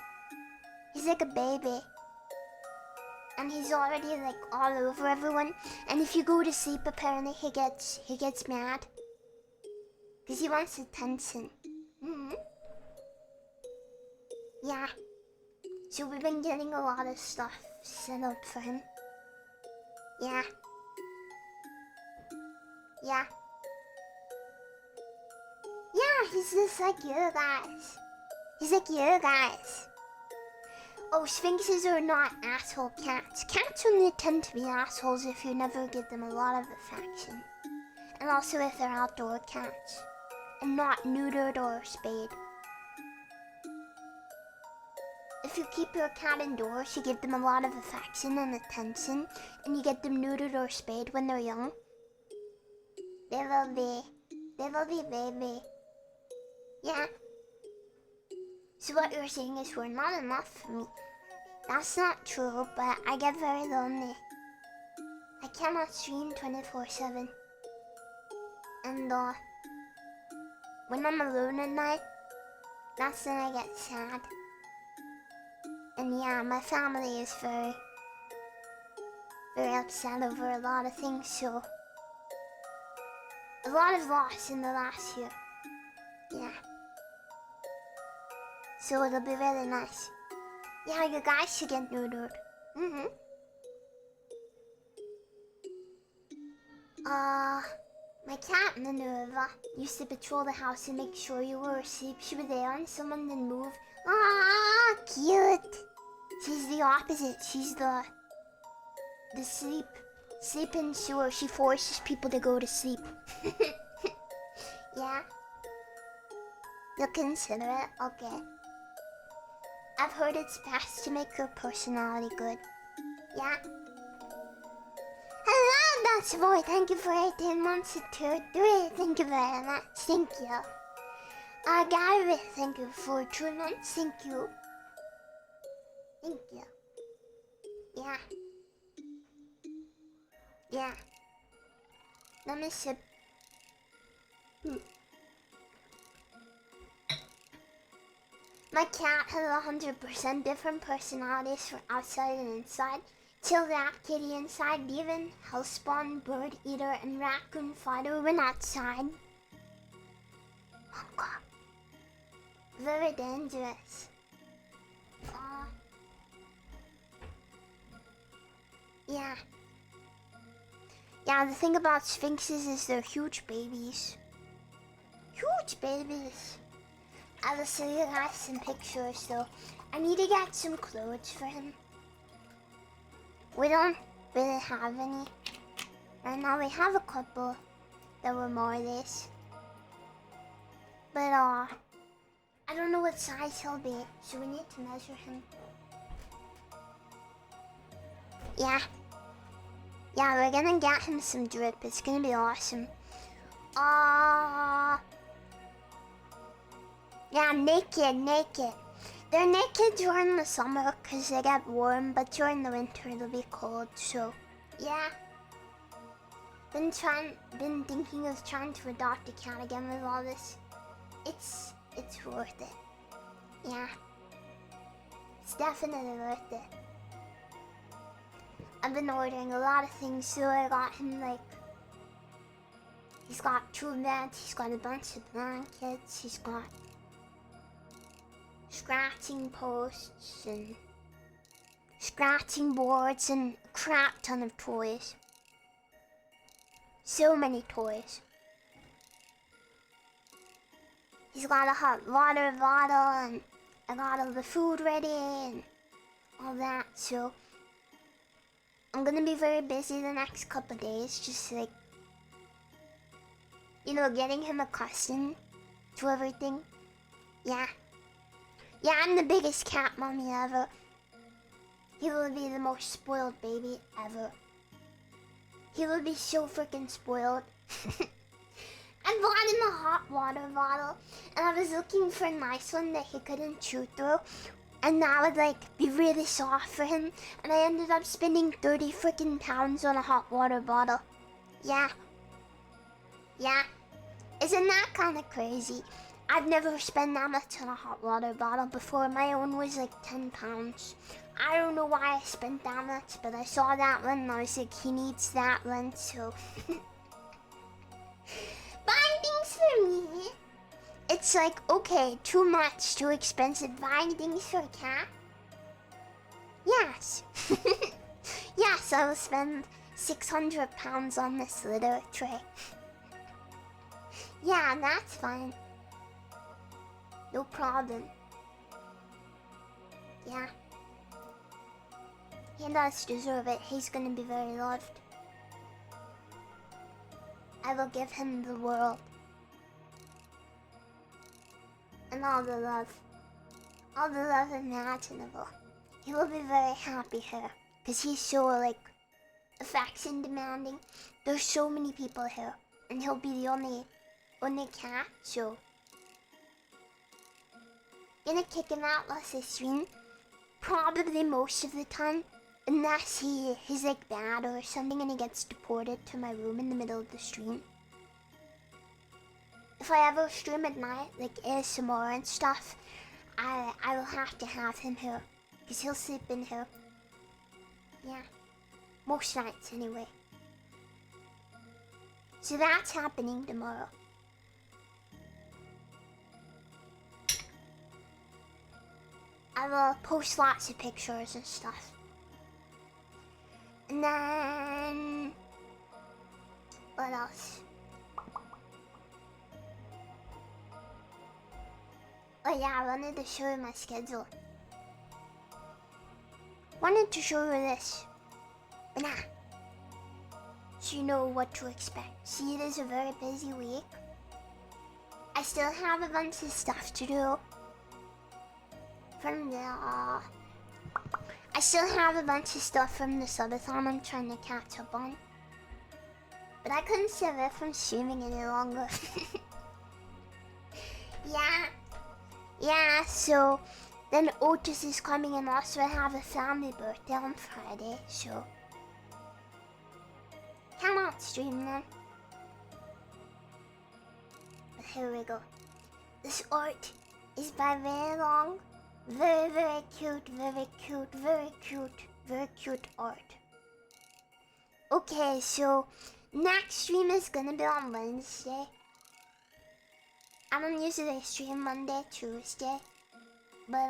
He's like a baby. And he's already like all over everyone. And if you go to sleep apparently he gets mad. Because he wants attention. Yeah. So we've been getting a lot of stuff set up for him. Yeah. Yeah. Yeah, he's just like you guys. He's like you guys. Oh, sphinxes are not asshole cats. Cats only tend to be assholes if you never give them a lot of affection. And also if they're outdoor cats. And not neutered or spayed. if you keep your cat indoors, you give them a lot of affection and attention, and you get them neutered or spayed when they're young. They will be baby. Yeah. So what you're saying is we're not enough for me. That's not true, but I get very lonely. I cannot stream 24/7. And when I'm alone at night, that's when I get sad. And yeah, my family is very, very upset over a lot of things, so a lot of loss in the last year. Yeah. So it'll be really nice. Yeah, you guys should get neutered. My cat Minerva used to patrol the house and make sure you were asleep. She would lay on someone then move. Ah, cute. She's the opposite. She's the sleep sewer. She forces people to go to sleep. Yeah. You'll consider it? Okay. I've heard it's best to make your personality good. Yeah. Hello, Dutch Boy. Thank you for 18 months and 2-3. Thank you very much. Thank you. Gary, thank you for 2 months. Thank you. Thank you. Yeah. Yeah. Let me sip. My cat has 100% different personalities for outside and inside. Chill rat, kitty inside, Devon, housespawn, bird eater, and raccoon fighter when outside. Oh god. Very dangerous. Yeah. Yeah, the thing about sphinxes is they're huge babies. Huge babies. I will show you guys some pictures, so I need to get some clothes for him. We don't really have any. Right now we have a couple that were more of this. But I don't know what size he'll be, so we need to measure him. Yeah. Yeah, we're gonna get him some drip. It's gonna be awesome. Yeah, naked. They're naked during the summer because they get warm, but during the winter it'll be cold, so yeah. Been thinking of trying to adopt a cat again with all this. It's worth it. Yeah. It's definitely worth it. I've been ordering a lot of things, so I got him he's got 2 beds, he's got a bunch of blankets, he's got scratching posts and scratching boards and a crap ton of toys. So many toys. He's got a hot water bottle and I got all the food ready and all that, so I'm gonna be very busy the next couple days, just getting him accustomed to everything. Yeah. Yeah, I'm the biggest cat mommy ever. He will be the most spoiled baby ever. He will be so freaking spoiled. I bought him a hot water bottle, and I was looking for a nice one that he couldn't chew through, and that would be really soft for him, and I ended up spending 30 freaking pounds on a hot water bottle. Yeah. Yeah. Isn't that kind of crazy? I've never spent that much on a hot water bottle before. My own was 10 pounds. I don't know why I spent that much, but I saw that one and I was like, he needs that one, so. Buying things for me. It's okay, too much, too expensive. Buying things for a cat? Yes. Yes, I will spend 600 pounds on this litter tray. Yeah, that's fine. No problem. Yeah. He does deserve it. He's gonna be very loved. I will give him the world. And all the love. all the love imaginable. He will be very happy here, because he's so, like, affection demanding. There's so many people here, and he'll be the only cat, so... Gonna kick him out less this stream, probably most of the time, unless he's like bad or something and he gets deported to my room in the middle of the stream. If I ever stream at night, like ASMR and stuff, I will have to have him here, because he'll sleep in here. Yeah, most nights anyway. So that's happening tomorrow. I will post lots of pictures and stuff. And then... what else? Oh yeah, I wanted to show you my schedule. Wanted to show you this. But nah. So you know what to expect. See, it is a very busy week. I still have a bunch of stuff to do. From the... I still have a bunch of stuff from the Sabathon I'm trying to catch up on. But I couldn't save it from streaming any longer. Yeah, so... Then Otis is coming and also I have a family birthday on Friday, so... Cannot stream then. But here we go. This art is by Very Long. Very, very cute, very cute, very cute, very cute art. Okay, so next stream is gonna be on Wednesday. I don't usually stream Monday, Tuesday, but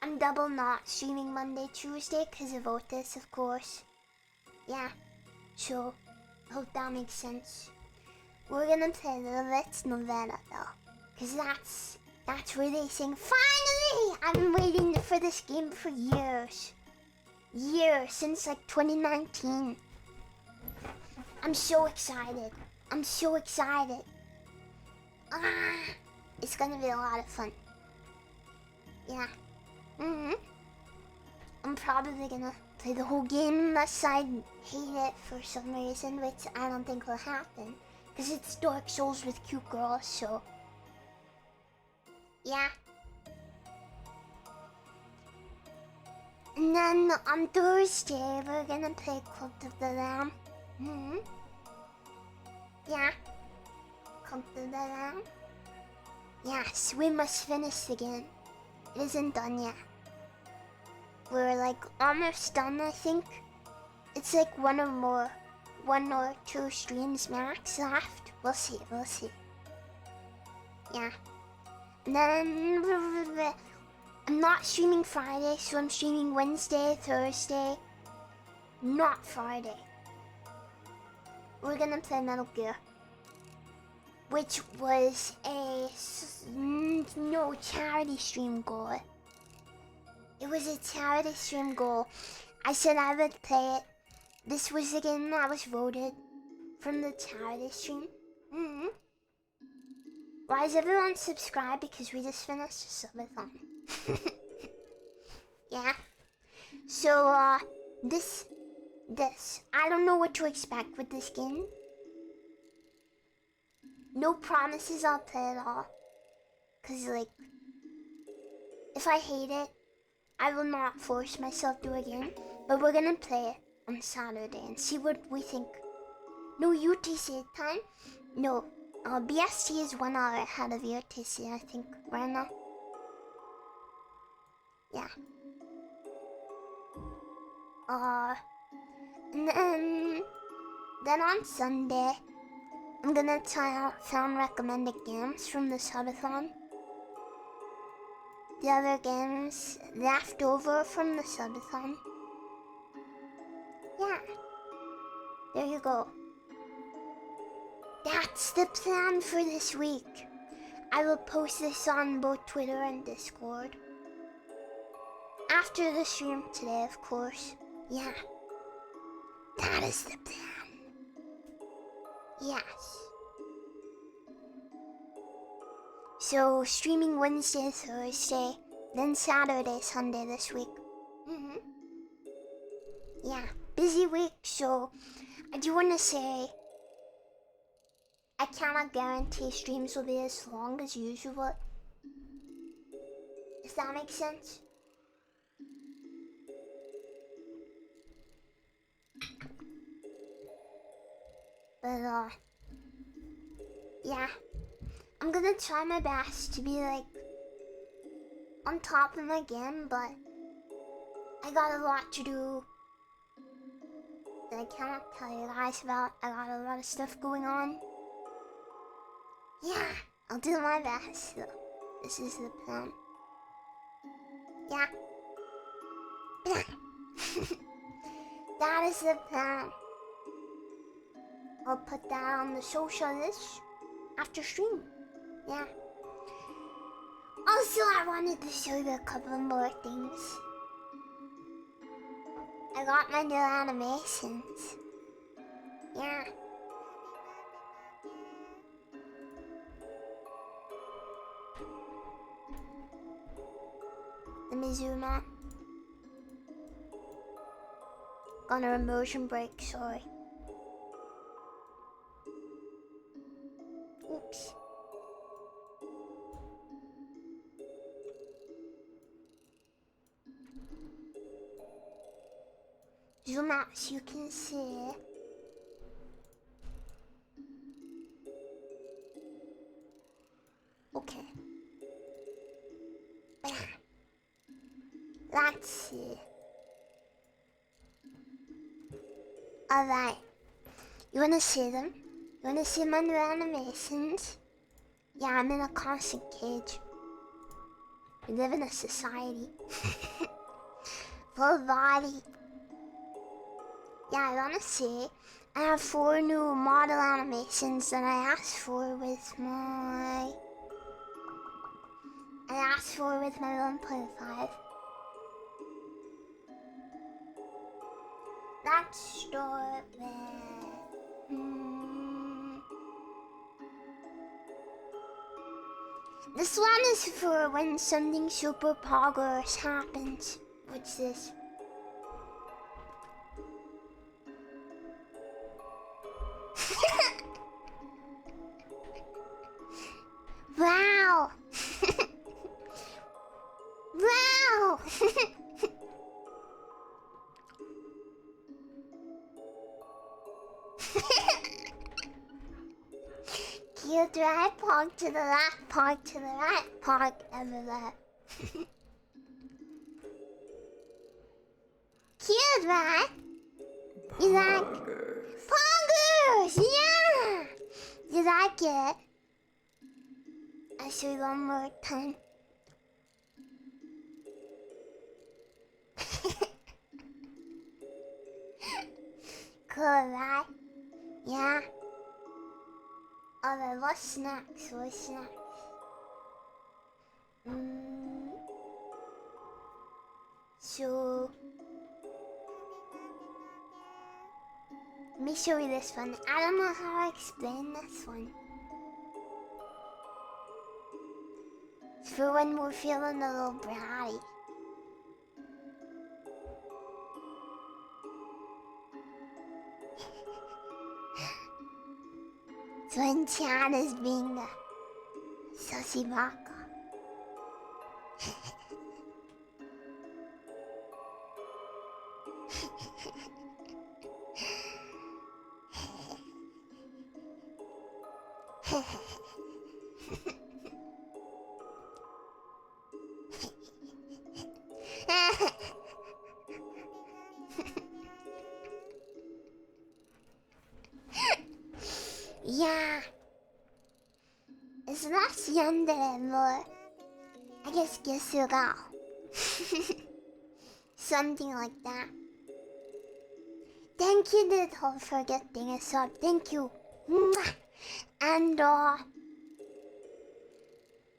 I'm double not streaming Monday, Tuesday because of Otis, of course. Yeah, so hope that makes sense. We're gonna play Little Bits Novella though, because that's releasing. Finally! I've been waiting for this game for years. Years, since like 2019. I'm so excited. I'm so excited. It's gonna be a lot of fun. Yeah. I'm probably gonna play the whole game unless I hate it for some reason, which I don't think will happen. Because it's Dark Souls with cute girls, so... yeah. And then on Thursday, we're gonna play Cult of the Lamb. Yeah. Cult of the Lamb. Yes, we must finish the game. It isn't done yet. We're like almost done, I think. It's like one or two streams max left. We'll see, we'll see. Yeah. And then I'm not streaming Friday, so I'm streaming Wednesday, Thursday, not Friday. We're gonna play Metal Gear, which was a no charity stream goal. It was a charity stream goal. I said I would play it. This was the game that was voted from the charity stream. Why is everyone subscribed? Because we just finished a subathon. Yeah. So, this, I don't know what to expect with this game. No promises I'll play it all. Cause like, if I hate it, I will not force myself to again. But we're gonna play it on Saturday and see what we think. No UTC time? No. BST is 1 hour ahead of UTC, I think, right now. Yeah. And then on Sunday, I'm gonna try out fan recommended games from the subathon. The other games left over from the subathon. Yeah. There you go. That's the plan for this week. I will post this on both Twitter and Discord. After the stream today, of course. Yeah. That is the plan. Yes. So streaming Wednesday, Thursday, then Saturday, Sunday this week. Yeah, busy week, so I do want to say I cannot guarantee streams will be as long as usual. Does that make sense? But yeah, I'm gonna try my best to be like on top of my game, but I got a lot to do that I cannot tell you guys about. I got a lot of stuff going on. Yeah, I'll do my best. So, this is the plan. Yeah. That is the plan. I'll put that on the social list after stream. Yeah. Also, I wanted to show you a couple more things. I got my new animations. Yeah. Let me zoom out. Got an immersion break, sorry. Oops. Zoom out so you can see. Okay. Let's see. Alright. You wanna see them? You wanna see my new animations? Yeah, I'm in a constant cage. We live in a society. Full body. Yeah, I wanna see. I have 4 new model animations that I asked for with my... I asked for with my 1.5. Let's start with... This one is for when something super poggers happens. What's this? Wow! Wow! Cute, right? Pog to the left, pog to the right, pog everywhere. Cute, right? You like poggers? Yeah! You like it? I'll show you one more time. Cool, right? Yeah. Alright, what's next? What's next? So... let me show you this one. I don't know how I explain this one. It's for when we're feeling a little bratty. So when Chan is being a sussy baka. Yeah. It's not yandere anymore. I guess Gesuga. Something like that. Thank you, Little, for getting a sub. Thank you. Mwah. And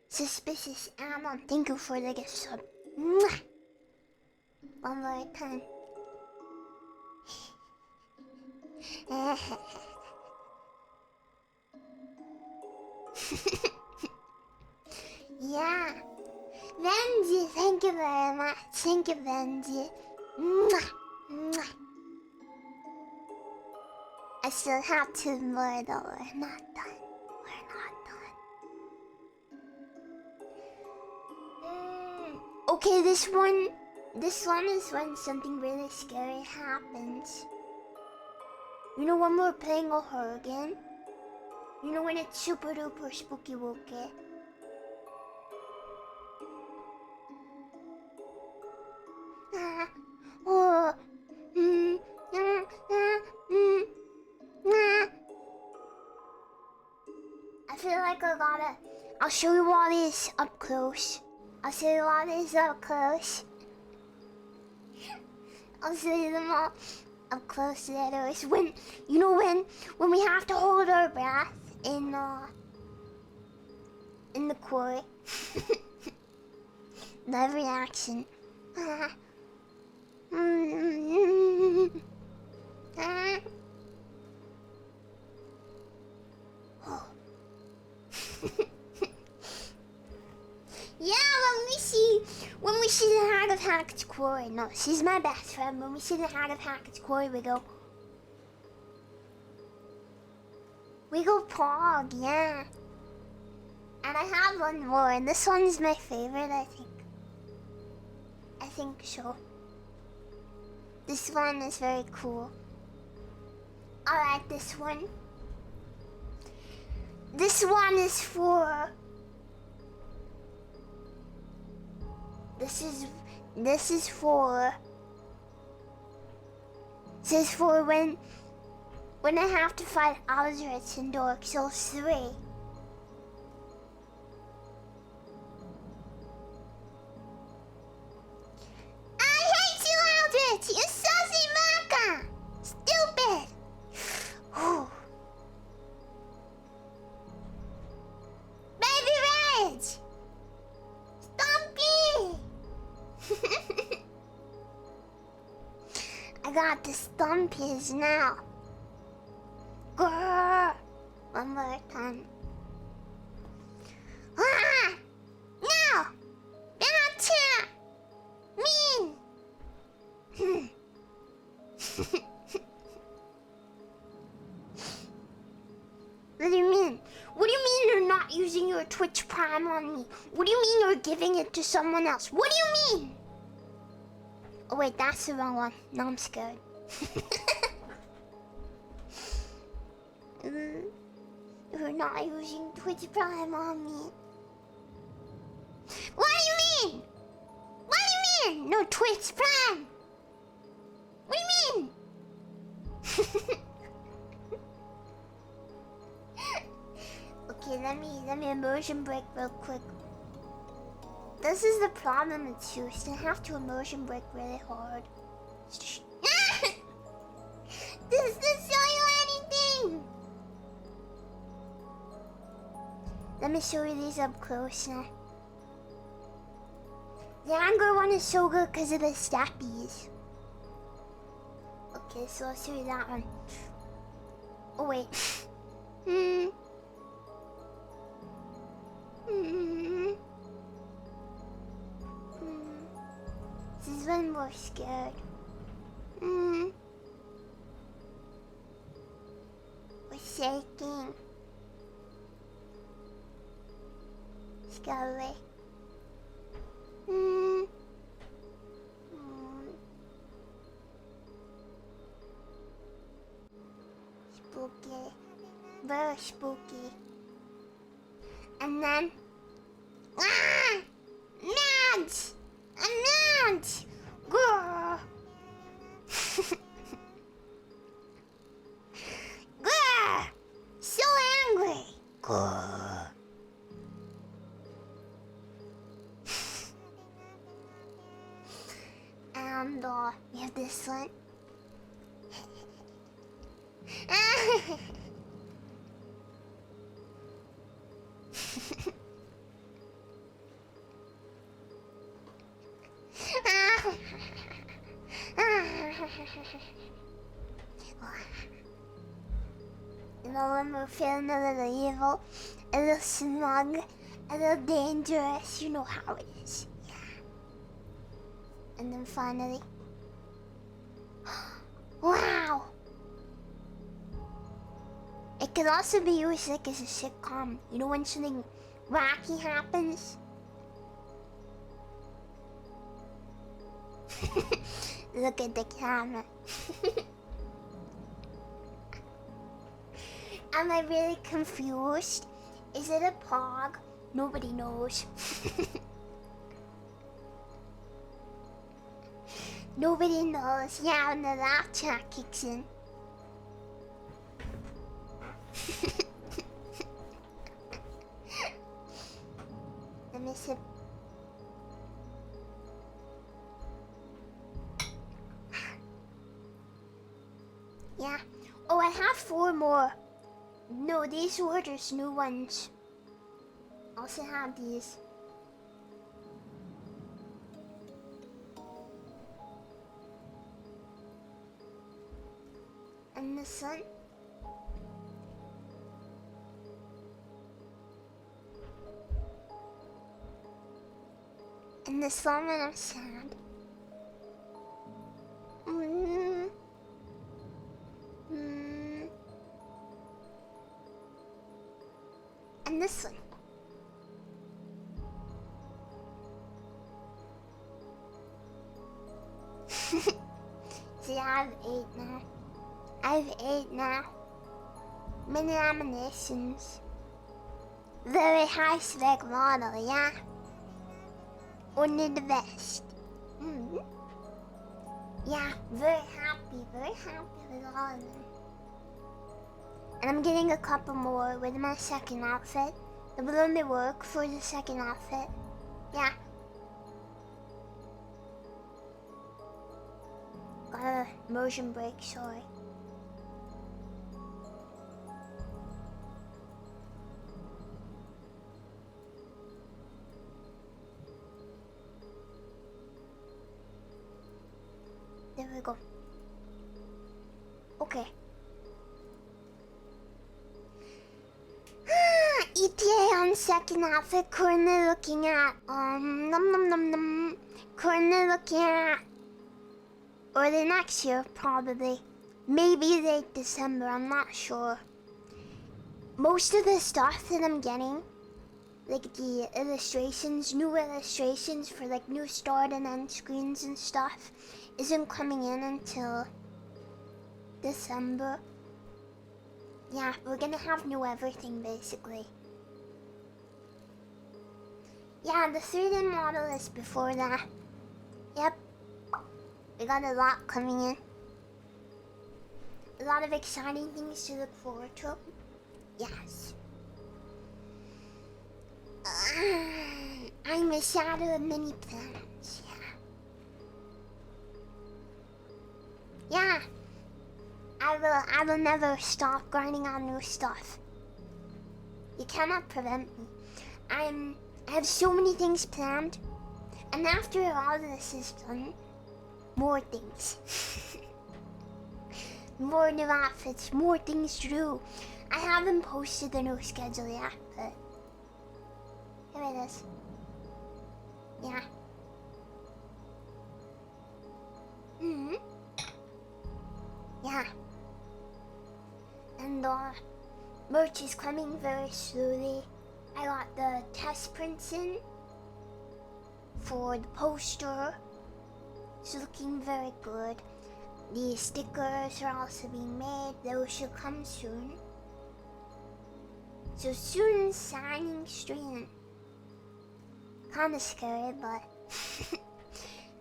Suspicious Ammon, thank you for the gift sub. Mwah. One more time. Thank you very much. Thank you, Benji. Mwah. Mwah. I still have 2 more though. We're not done. We're not done. Okay, this one is when something really scary happens. You know when we're playing a horror game? You know when it's super duper spooky wooky? Oh, I feel like I'll show you all these up close. I'll show you all these up close. I'll show you them all up close letters. When we have to hold our breath in the core. Live reaction. Yeah, when we see the Hag of Hackett's Quarry. No, she's my best friend. When we see the Hag of Hackett's Quarry, we go Pog, yeah. And I have one more, and this one's my favorite, I think. I think so. This one is very cool. I like this one. This one is for... This is for when I have to fight Aldrich in Dark Souls 3. I hate you, Aldrich! You sussy maca! Stupid! Whew. Baby Rage! Stumpy! I got the Stumpies now. Grrr. One more time. Ah! No! Gotcha! Mean! What do you mean? What do you mean you're not using your Twitch Prime on me? What do you mean you're giving it to someone else? What do you mean? Oh wait, that's the wrong one. Now I'm scared. You're not using Twitch Prime on me. What do you mean? What do you mean? No Twitch Prime. What do you mean? Okay, let me immersion break real quick. This is the problem with Houston. I have to immersion break really hard. This doesn't show you anything. Let me show you these up close now. The anger one is so good because of the stappies. Okay, so I'll show you that one. Oh wait. This is one more scared. We're shaking. Scary. Spooky. Very spooky. And then... Ah! Nads! Nads! Grrr! Grrr! So angry! Grrr! And we have this one. You know, when we're feeling a little evil, a little smug, a little dangerous, you know how it is. And then finally... Wow! It could also be used like as a sitcom. You know when something wacky happens? Look at the camera. Am I really confused? Is it a pog? Nobody knows. Nobody knows. Yeah, when the laugh track kicks in. Let me sip. Yeah. Oh, I have 4 more. No, these were just new ones. I also have these. And this one. And this one when I'm sad. And this one. See, I have 8 now. I have 8 now. Many nominations. Very high spec model, yeah. Only the best. Yeah, very happy with all of them. And I'm getting a couple more with my second outfit. It will only work for the second outfit. Yeah. Got a motion break, sorry. There we go. Okay. ETA on second outfit. Currently looking at currently looking at early next year, probably. Maybe late December, I'm not sure. Most of the stuff that I'm getting, like the illustrations, new illustrations for like new start and end screens and stuff, isn't coming in until December. Yeah, we're gonna have new everything basically. Yeah, the 3D model is before that. Yep. We got a lot coming in. A lot of exciting things to look forward to. Yes. I'm a shadow of many planets, yeah. Yeah. I will never stop grinding on new stuff. You cannot prevent me. I have so many things planned. And after all this is done, more things. More new outfits, more things to do. I haven't posted the new schedule yet, but here it is. Yeah. Yeah. And merch is coming very slowly. I got the test prints in for the poster. It's looking very good. The stickers are also being made. Those should come soon. So soon signing stream. Kinda scary, but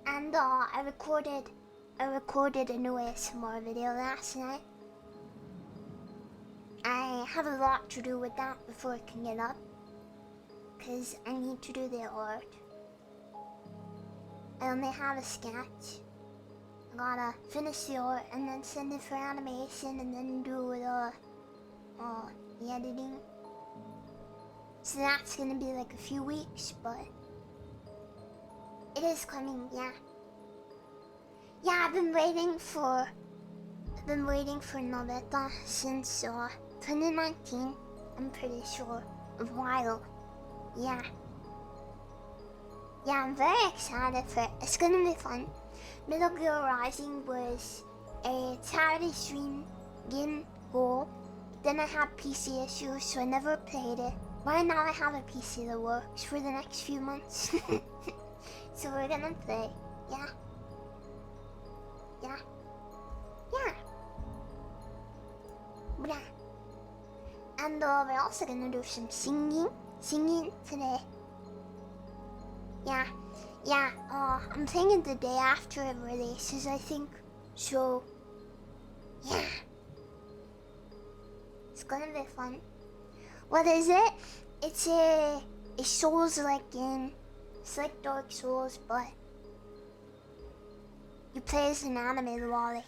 and I recorded a new ASMR video last night. I have a lot to do with that before I can get up, cause I need to do the art. I only have a sketch. I gotta finish the art and then send it for animation and then do the editing. So that's gonna be like a few weeks, but it is coming, yeah. Yeah, I've been waiting for Novetta since 2019, I'm pretty sure. A while. Yeah. Yeah, I'm very excited for it. It's gonna be fun. Middle Gear Rising was a charity stream game goal. Then I had PC issues, so I never played it. Right now I have a PC that works for the next few months. So we're gonna play. Yeah. Yeah. Yeah. Yeah. And we're also gonna do some singing today. Yeah, yeah, I'm thinking the day after it releases, I think. So, yeah. It's gonna be fun. What is it? It's a Souls-like game. It's like Dark Souls, but you play as an animated lolly.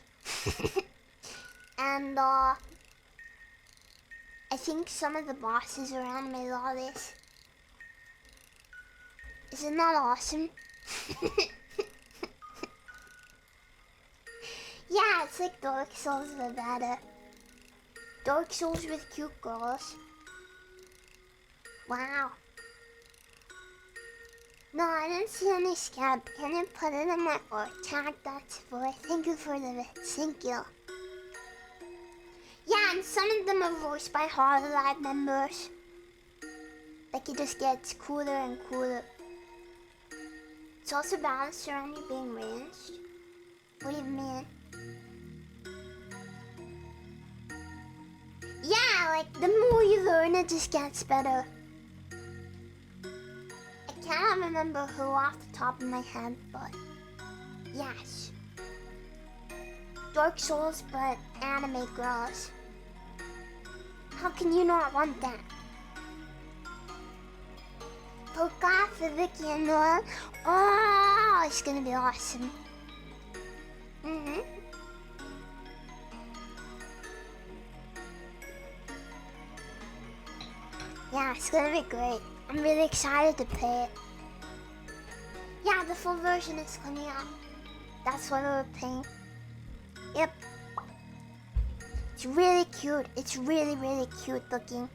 And, I think some of the bosses are animated lollies. Isn't that awesome? Yeah, it's like Dark Souls but better. Dark Souls with cute girls. Wow. No, I didn't see any scab. Can you put it in my art tag? That's boy. Thank you for the bits. Thank you. Yeah, and some of them are voiced by Hololive members. Like it just gets cooler and cooler. It's also balanced around you being ranged. What do you mean? Yeah, like the more you learn, it just gets better. I cannot remember who off the top of my head, but yes. Dark Souls, but anime girls. How can you not want that? Polka for Vicky and Noel. Oh, it's gonna be awesome. Yeah, it's gonna be great. I'm really excited to play it. Yeah, the full version is coming out. That's what we're playing. Yep. It's really cute. It's really, really cute looking.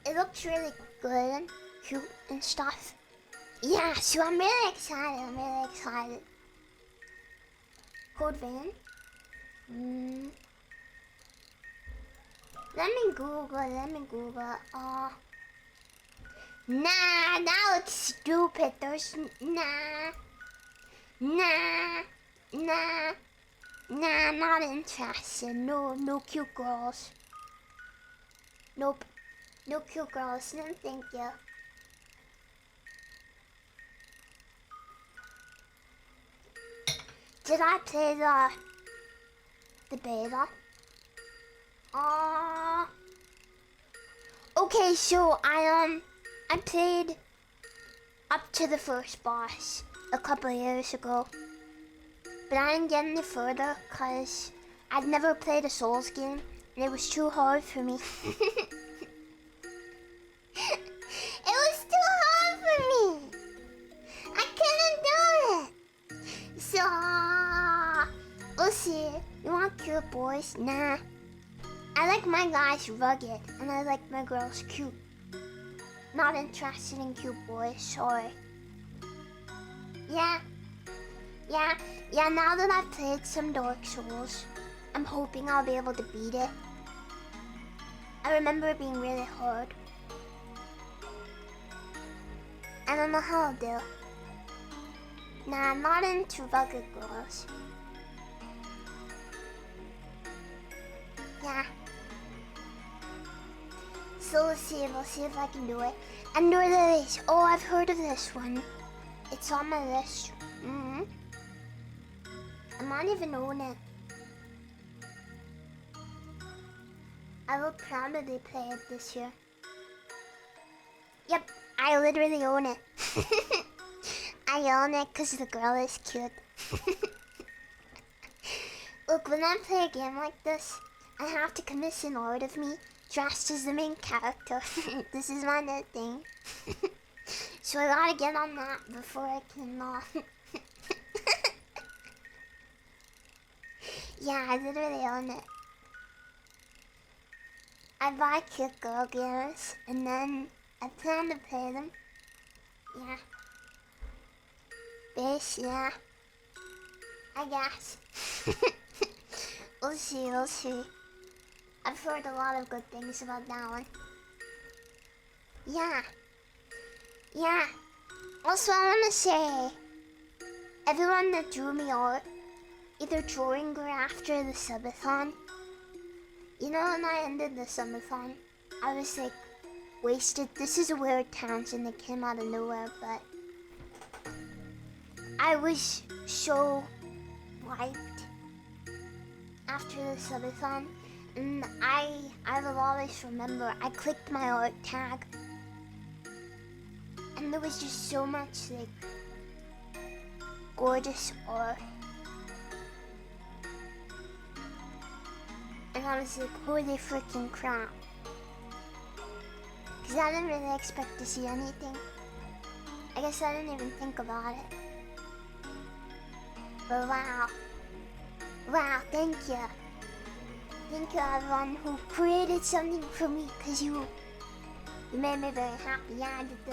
It looks really good and cute and stuff. Yeah, so I'm really excited. I'm really excited. Code Van. Let me Google. Nah, that looks stupid. There's nah, not interested. No cute girls. Nope. No cute girls. No, thank you. Did I play the beta? Okay, so I played up to the first boss a couple of years ago. But I didn't get any further because I'd never played a Souls game and it was too hard for me. It was too hard for me. I couldn't do it. So, we'll see. You want cute boys? Nah. I like my guys rugged and I like my girls cute. Not interested in cute boys, sorry. Yeah, now that I've played some Dark Souls, I'm hoping I'll be able to beat it. I remember it being really hard. I don't know how I'll do. Nah, I'm not into rugged girls. Yeah. So we'll see if I can do it. And there is. Oh, I've heard of this one. It's on my list. I might even own it. I will probably play it this year. Yep, I literally own it. I own it because the girl is cute. Look, when I play a game like this, I have to commission art of me dressed as the main character. This is my new thing. So I gotta get on that before I can Yeah, I literally own it. I buy cute girl games and then I plan to play them. Yeah. Base, yeah. I guess. We'll see, we'll see. I've heard a lot of good things about that one. Yeah. Yeah. Also, I want to say, everyone that drew me art, either during or after the Sabathon, you know, when I ended the Sabathon, I was like, wasted. This is a weird tangent that came out of nowhere, but I was so wiped after the subathon, and I will always remember I clicked my art tag, and there was just so much like gorgeous art, and I was like, holy freaking crap, because I didn't really expect to see anything. I guess I didn't even think about it. But wow. Wow, thank you. Thank you everyone who created something for me, because you made me very happy. Yeah, I did the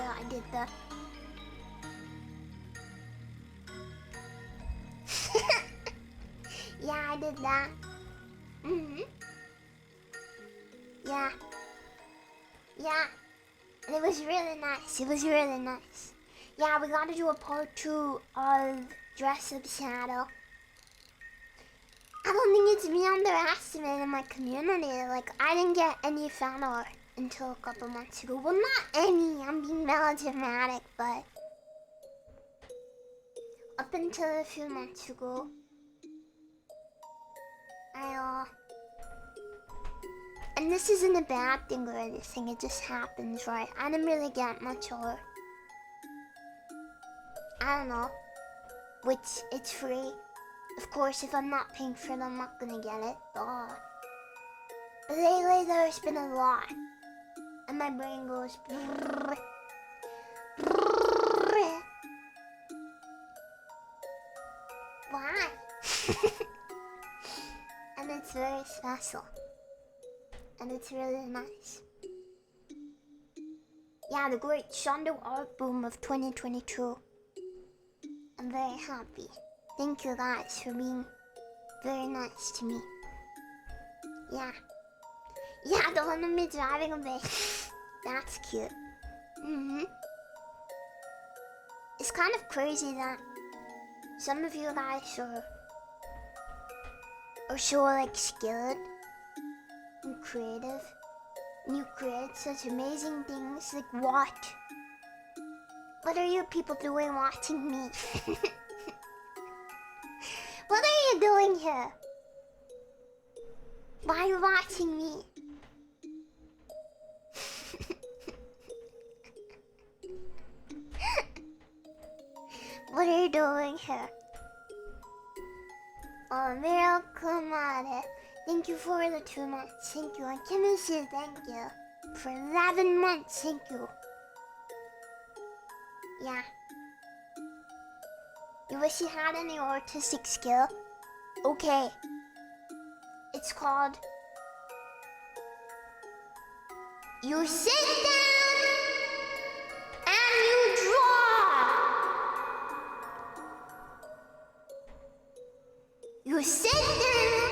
yeah, I did that. Yeah. Yeah. And it was really nice. It was really nice. Yeah, we gotta do a part 2 of Dress Up Shadow. I don't think it's me underestimating my community. Like, I didn't get any fan art until a couple months ago. Well, not any, I'm being melodramatic, but up until a few months ago, and this isn't a bad thing or anything, it just happens, right? I didn't really get much art. I don't know, which it's free. Of course, if I'm not paying for it, I'm not gonna get it. But lately, there's been a lot. And my brain goes brrr, brrr. Why? And it's very special. And it's really nice. Yeah, the great Shondo art boom of 2022. I'm very happy. Thank you guys for being very nice to me. Yeah. Yeah, the one of me driving a bit. That's cute. It's kind of crazy that some of you guys are so like skilled and creative. And you create such amazing things. Like what? What are you people doing watching me? What are you doing here? Why are you watching me? What are you doing here? Oh, Miracle Mare. Thank you for the 2 months. Thank you. And Kimisi, thank you. For 11 months. Thank you. Yeah. You wish you had any artistic skill? Okay. It's called... You sit down and you draw. You sit down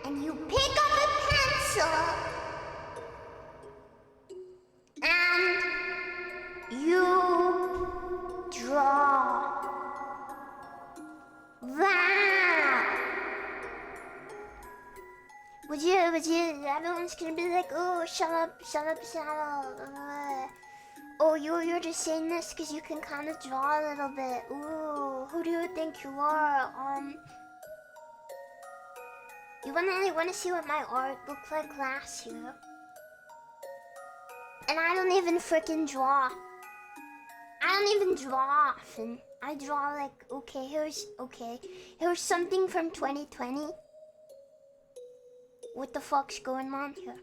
and you pick up a pencil and you draw. Wow. Would you, everyone's gonna be like, oh, shut up, oh, you're just saying this because you can kind of draw a little bit. Ooh, who do you think you are? You want to see what my art looked like last year? And I don't even freaking draw. I don't even draw often. I draw like, okay, here's something from 2020. What the fuck's going on here?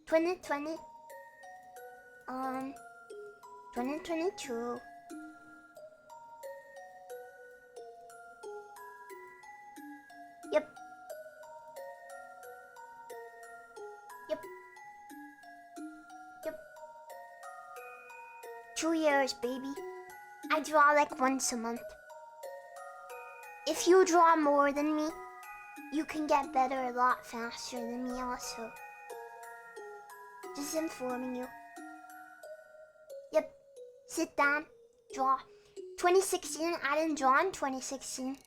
2020. 2022. Yep. Yep. Yep. 2 years, baby. I draw like once a month. If you draw more than me, you can get better a lot faster than me also. Just informing you. Yep. Sit down. Draw. 2016, I didn't draw in 2016.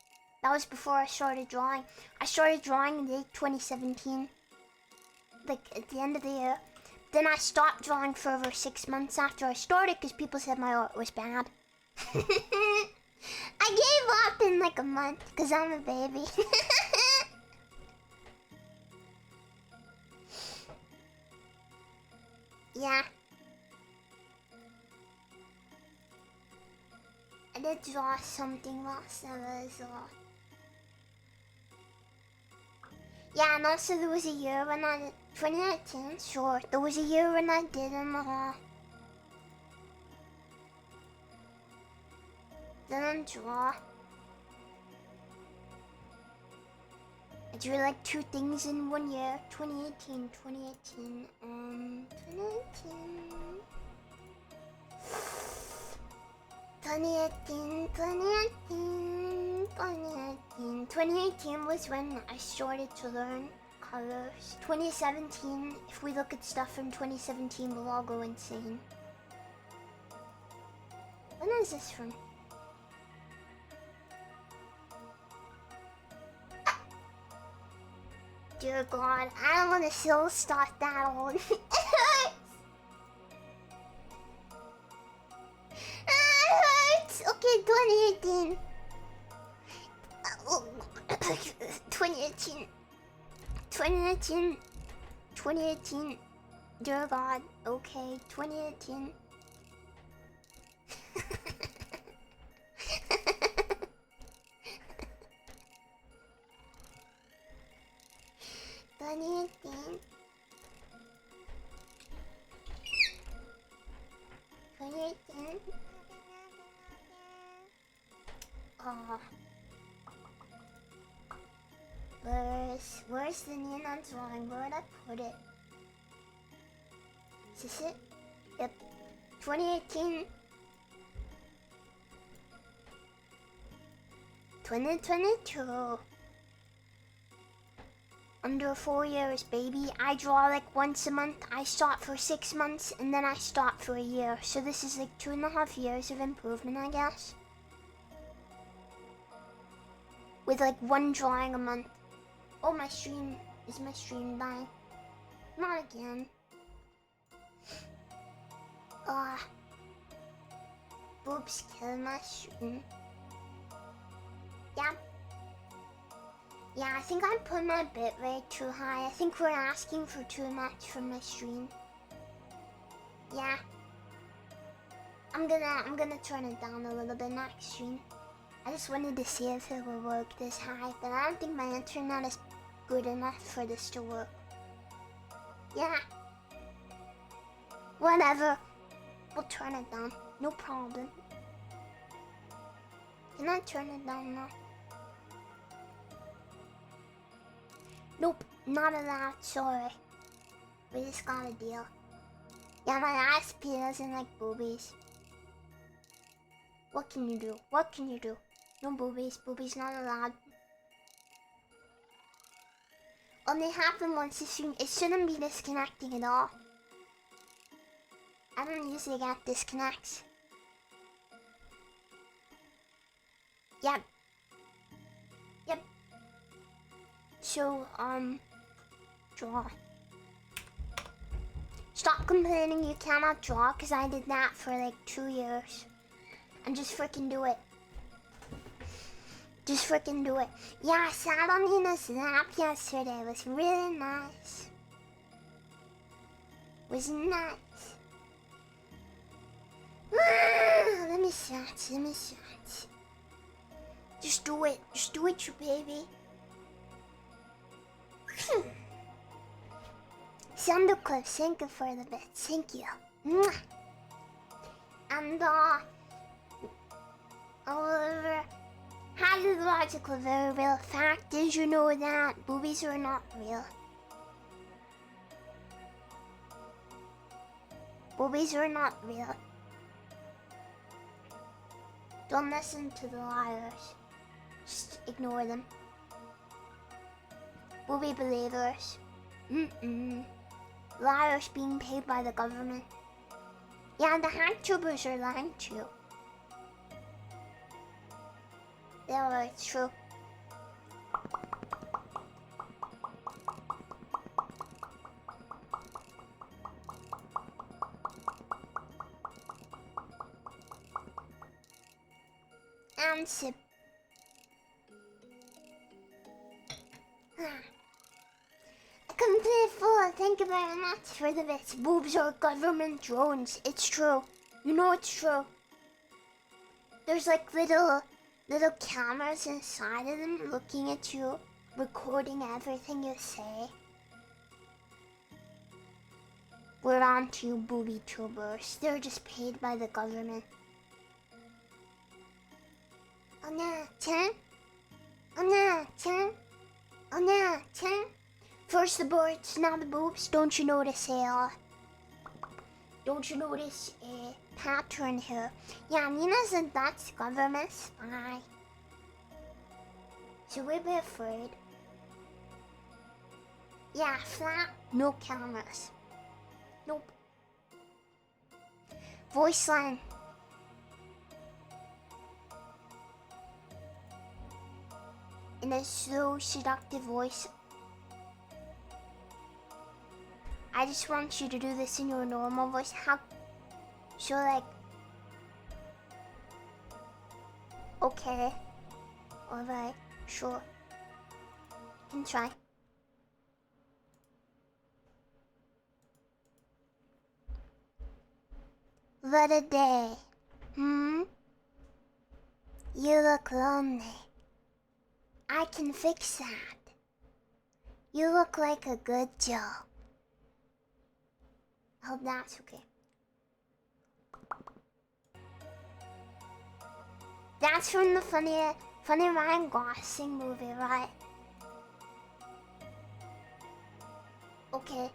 That was before I started drawing. I started drawing in late 2017. Like at the end of the year. Then I stopped drawing for over 6 months after I started because people said my art was bad. I gave up in like a month because I'm a baby. Yeah. I did draw something last time as well. Yeah, and also there was a year when I did 2019, sure. There was a year when I didn't draw. I drew like 2 things in 1 year. 2018. 2018. 2018 was when I started to learn colors. 2017, if we look at stuff from 2017, we'll all go insane. When is this from? Dear God, I don't want to still start that old. It hurts! It hurts! Okay, 2018. 2018. 2018. 2018. Dear God, okay, 2018. Where's the neon drawing? Where'd I put it? Is this it? Yep. 2018. 2022. Under 4 years, baby. I draw like once a month. I stop for 6 months and then I stop for a year. So this is like 2.5 years of improvement, I guess. With like 1 drawing a month. Oh, my stream. Is my stream dying? Not again. Boobs kill my stream. Yeah. Yeah, I think I put my bitrate too high. I think we're asking for too much from my stream. Yeah. I'm gonna turn it down a little bit next stream. I just wanted to see if it would work this high, but I don't think my internet is good enough for this to work. Yeah. Whatever. We'll turn it down. No problem. Can I turn it down now? Nope, not allowed, sorry. We just got a deal. Yeah, my ISP doesn't like boobies. What can you do? What can you do? No boobies, boobies not allowed. Only happen once a stream. It shouldn't be disconnecting at all. I don't usually get disconnects. Yep. Yep. So, draw. Stop complaining you cannot draw, because I did that for like 2 years. And just freaking do it. Just freaking do it. Yeah, I sat on Nina's lap yesterday. It was really nice. It was nice. Let me stretch, let me stretch. Just do it. Just do it, you baby. Shondo Club, thank you for the bit. Thank you. Mwah. And, Oliver, hydrological, very real. Fact is, you know that boobies are not real. Boobies are not real. Don't listen to the liars. Just ignore them. Booby believers. Liars being paid by the government. Yeah, the hack-tubers are lying too. Yeah, it's true. And sip. Complete full. Thank you very much for the bits. Boobs are government drones. It's true. You know it's true. There's like little cameras inside of them looking at you, recording everything you say. We're on to you, booby tubers. They're just paid by the government. Oh no, Chen? Oh no, Chen? Oh no, Chen? First the boards, now the boobs. Don't you notice don't you notice a pattern here? Yeah, Nina said that's government spy. Should we be afraid? Yeah, flat, no cameras. Nope. Voice line. In a slow, seductive voice. I just want you to do this in your normal voice. So like... Okay. Alright, sure. You can try. What a day. You look lonely. I can fix that. You look like a good Joe. I hope that's okay. That's from the funny Ryan Gosling movie, right? Okay.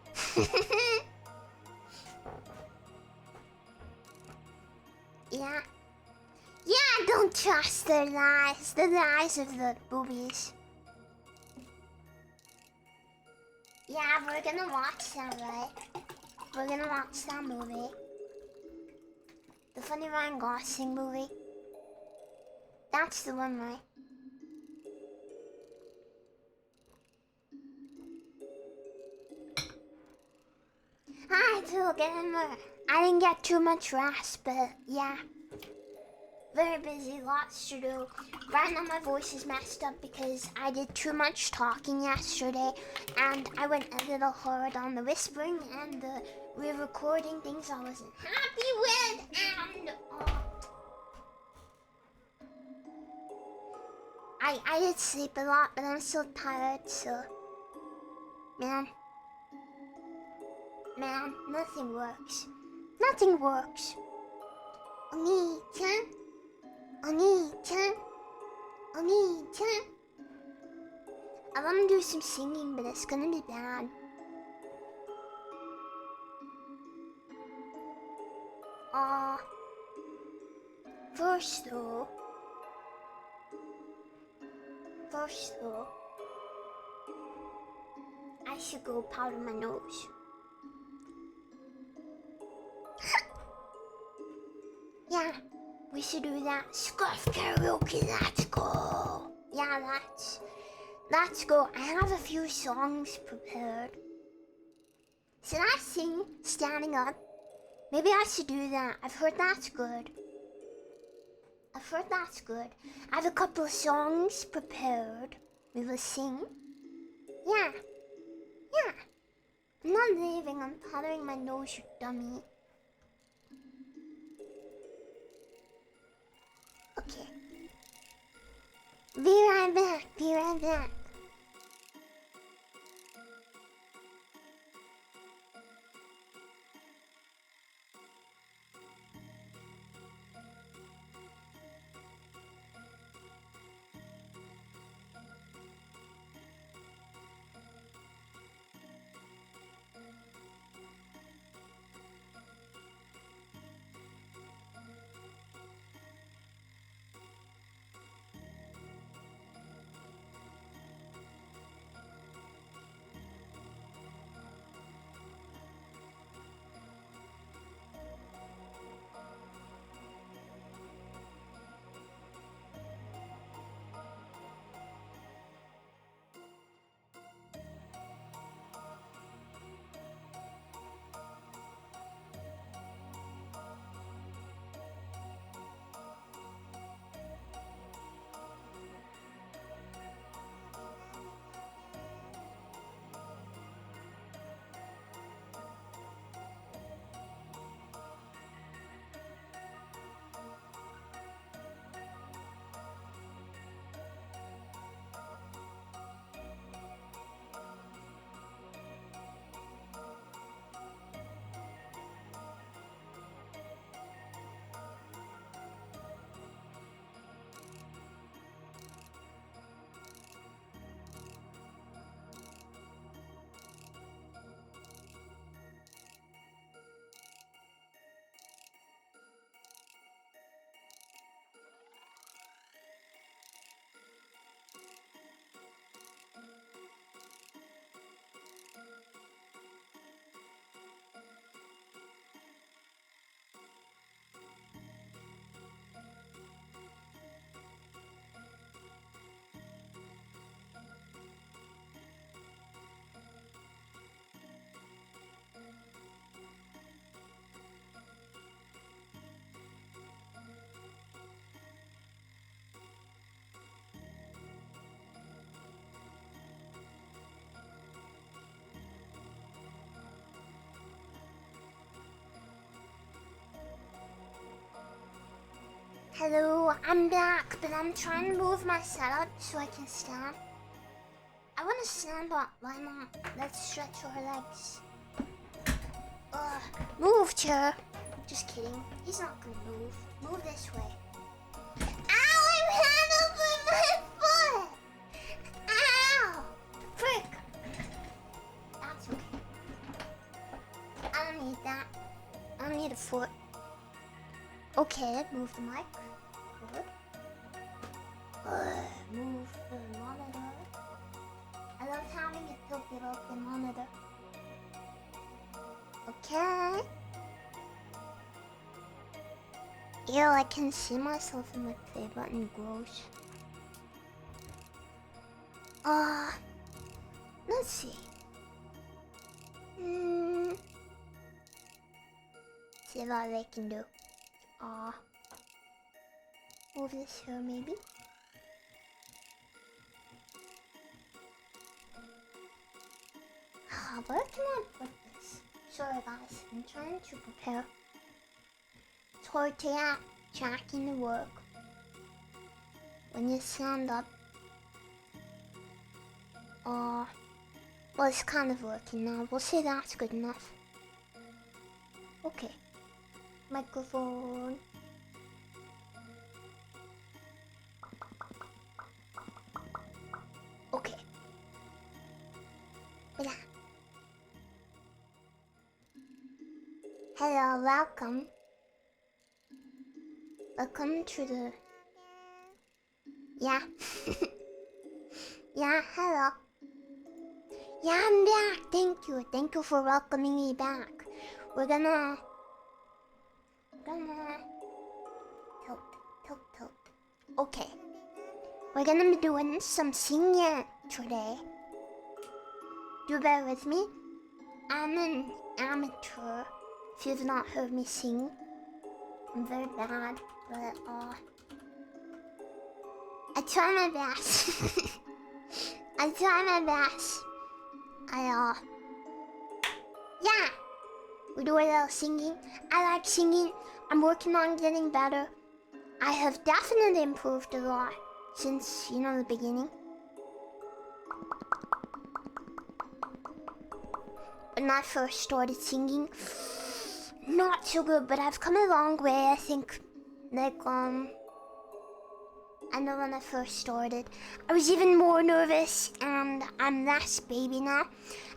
Yeah. Yeah, don't trust their lies. The lies of the boobies. Yeah, we're gonna watch that, right? We're gonna watch that movie. The funny Ryan Gosling movie. That's the one, right? Hi, Phil Gamer. I didn't get too much rest, but yeah. Very busy, lots to do. Right now my voice is messed up because I did too much talking yesterday and I went a little hard on the whispering and the re-recording things I wasn't happy with and I did sleep a lot but I'm still tired, so man, nothing works. Nothing works. Oni-chan? Oni-chan? Oni-chan? I want to do some singing, but it's gonna be bad. First though, I should go powder my nose. Yeah, we should do that. Scuffed karaoke, let's go. Yeah, let's go. I have a few songs prepared. Should I sing standing up? Maybe I should do that. I've heard that's good. I have a couple of songs prepared. We will sing. Yeah. I'm not leaving. I'm powdering my nose, you dummy. Okay. Be right back. Hello, I'm back, but I'm trying to move my setup so I can stand. I want to stand up. Why not? Let's stretch our legs. Move, chair. Just kidding. He's not gonna move. Move this way. Ow! I'm hand over my foot! Ow! Frick! That's okay. I don't need that. I don't need a foot. Okay, move the mic. Good. Move the monitor. I love having it tilted off the monitor. Okay. Ew, I can see myself in my play button. Gross. Let's see. See what I can do. Move this here maybe. Where can I put this? Sorry guys, I'm trying to prepare. It's hard to get tracking to work when you stand up. Well, it's kind of working now. We'll say that's good enough. Okay. Microphone. Okay. Yeah. Hello, welcome. Welcome to the... Yeah. Yeah, hello. Yeah, I'm back. Thank you. Thank you for welcoming me back. We're gonna... Tilt. Okay. We're gonna be doing some singing today. Do bear with me. I'm an amateur. If you've not heard me sing, I'm very bad, but I try my best. I try my best. Yeah. We do a little singing. I like singing. I'm working on getting better. I have definitely improved a lot since, the beginning. When I first started singing, not so good, but I've come a long way, I think. I know when I first started, I was even more nervous, and I'm less baby now.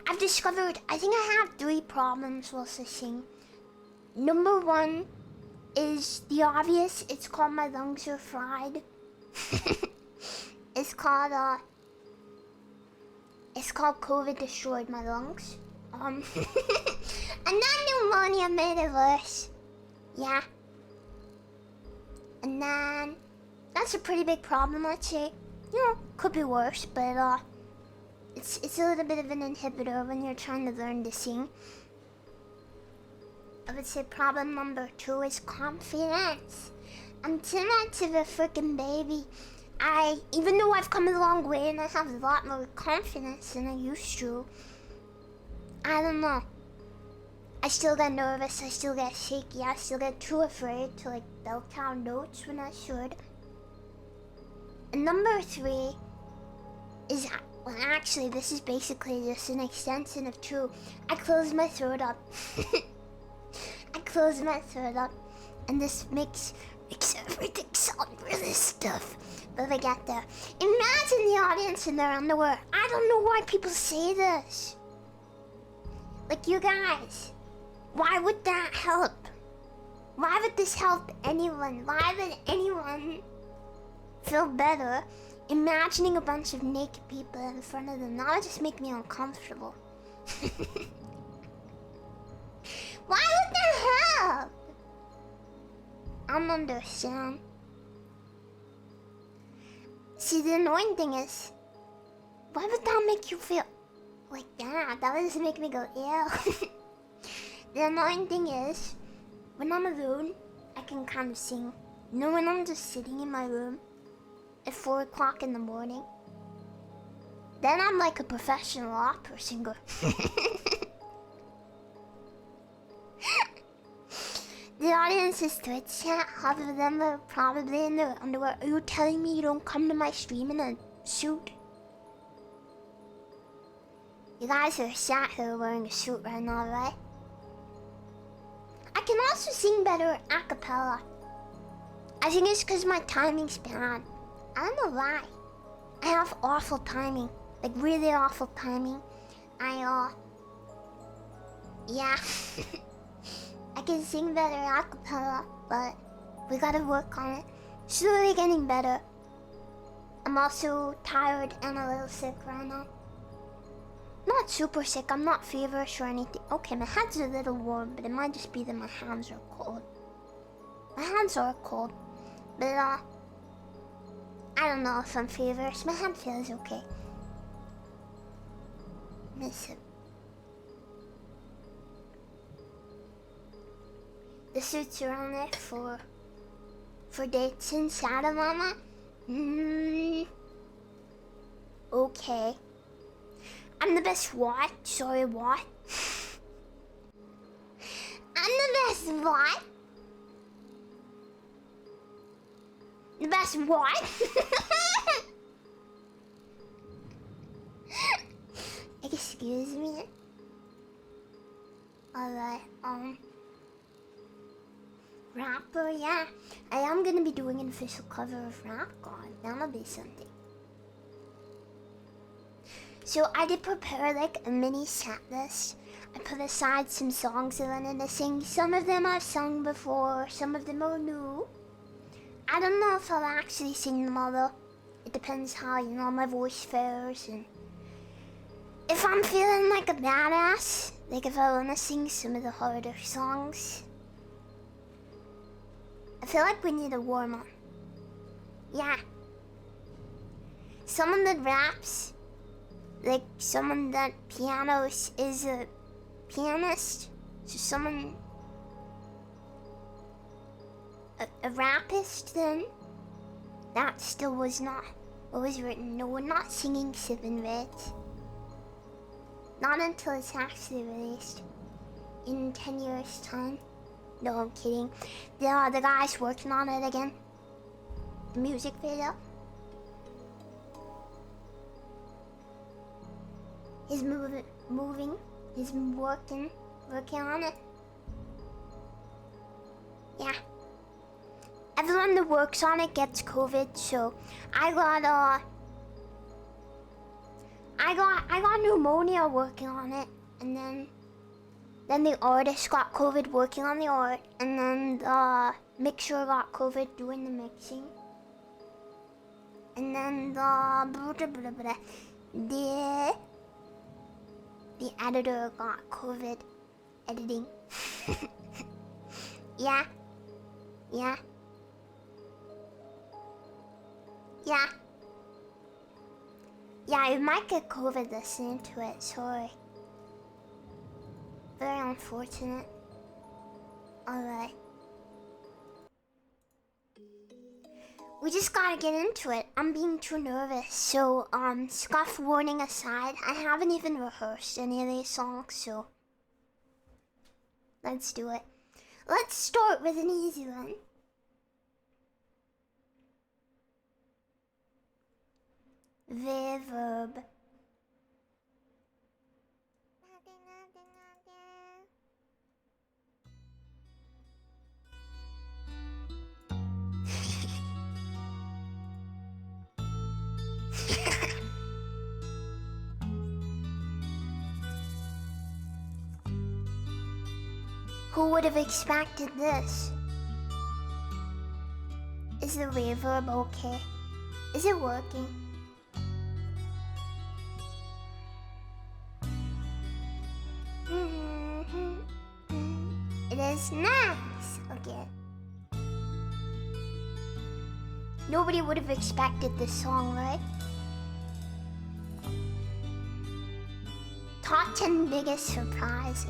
I've discovered, I think I have 3 problems whilst I sing. Number 1 is the obvious. It's called my lungs are fried. It's called COVID destroyed my lungs. And then pneumonia made it worse. Yeah. And then that's a pretty big problem, I'd say. Could be worse, but it's a little bit of an inhibitor when you're trying to learn to sing. I would say problem number 2 is confidence. I'm too much of a freaking baby. Even though I've come a long way and I have a lot more confidence than I used to, I don't know. I still get nervous, I still get shaky, I still get too afraid to belt out notes when I should. And number 3 is, well actually this is basically just an extension of 2. I close my throat up. I close my throat up, and this makes everything sound really stiff. But I get there. Imagine the audience in their underwear. I don't know why people say this. You guys, why would that help? Why would this help anyone? Why would anyone feel better imagining a bunch of naked people in front of them? That would just make me uncomfortable. Why would that help? I don't understand. See, the annoying thing is, why would that make you feel like that? That would just make me go, ew. The annoying thing is, when I'm alone, I can kind of sing. When I'm just sitting in my room at 4 o'clock in the morning, then I'm like a professional opera singer. The audience's Twitch chat, half of them are probably in their underwear. Are you telling me you don't come to my stream in a suit? You guys are sat here wearing a suit right now, right? I can also sing better a cappella. I think it's because my timing's bad. I don't know why. I have awful timing. Like really awful timing. Yeah. I can sing better a cappella, but we gotta work on it. Slowly getting better. I'm also tired and a little sick right now. Not super sick, I'm not feverish or anything. Okay, my hands are a little warm, but it might just be that my hands are cold. My hands are cold, but I don't know if I'm feverish. My hand feels okay. Miss it. The suits are on there for dates in Shadow Mama. Okay. I'm the best what? Sorry, what? I'm the best what? The best what? Excuse me. Alright, rapper, yeah. I am gonna be doing an official cover of Rap God. That'll be something. So I did prepare like a mini set list. I put aside some songs I wanted to sing. Some of them I've sung before, some of them are new. I don't know if I'll actually sing them all though. It depends how, you know, my voice fares and if I'm feeling like a badass, like if I want to sing some of the harder songs. I feel like we need a warm up. Yeah. Someone that raps, like someone that pianos is a pianist. So someone, a rapist then. That still was not what was written. No, we're not singing 7 Reds. Not until it's actually released. In 10 years time. No, I'm kidding. The guy's working on it again. The music video. He's moving. He's working on it. Yeah. Everyone that works on it gets COVID, so I got pneumonia working on it, and then the artist got COVID working on the art, and then the mixer got COVID doing the mixing, and then the editor got COVID editing. Yeah. Yeah, you might get COVID listening to it, sorry. Very unfortunate. Alright. We just gotta get into it. I'm being too nervous, so, scuff warning aside, I haven't even rehearsed any of these songs, so let's do it. Let's start with an easy one. Reverb. Who would have expected this? Is the reverb okay? Is it working? It is nice. Okay. Nobody would have expected this song, right? Top 10 biggest surprises.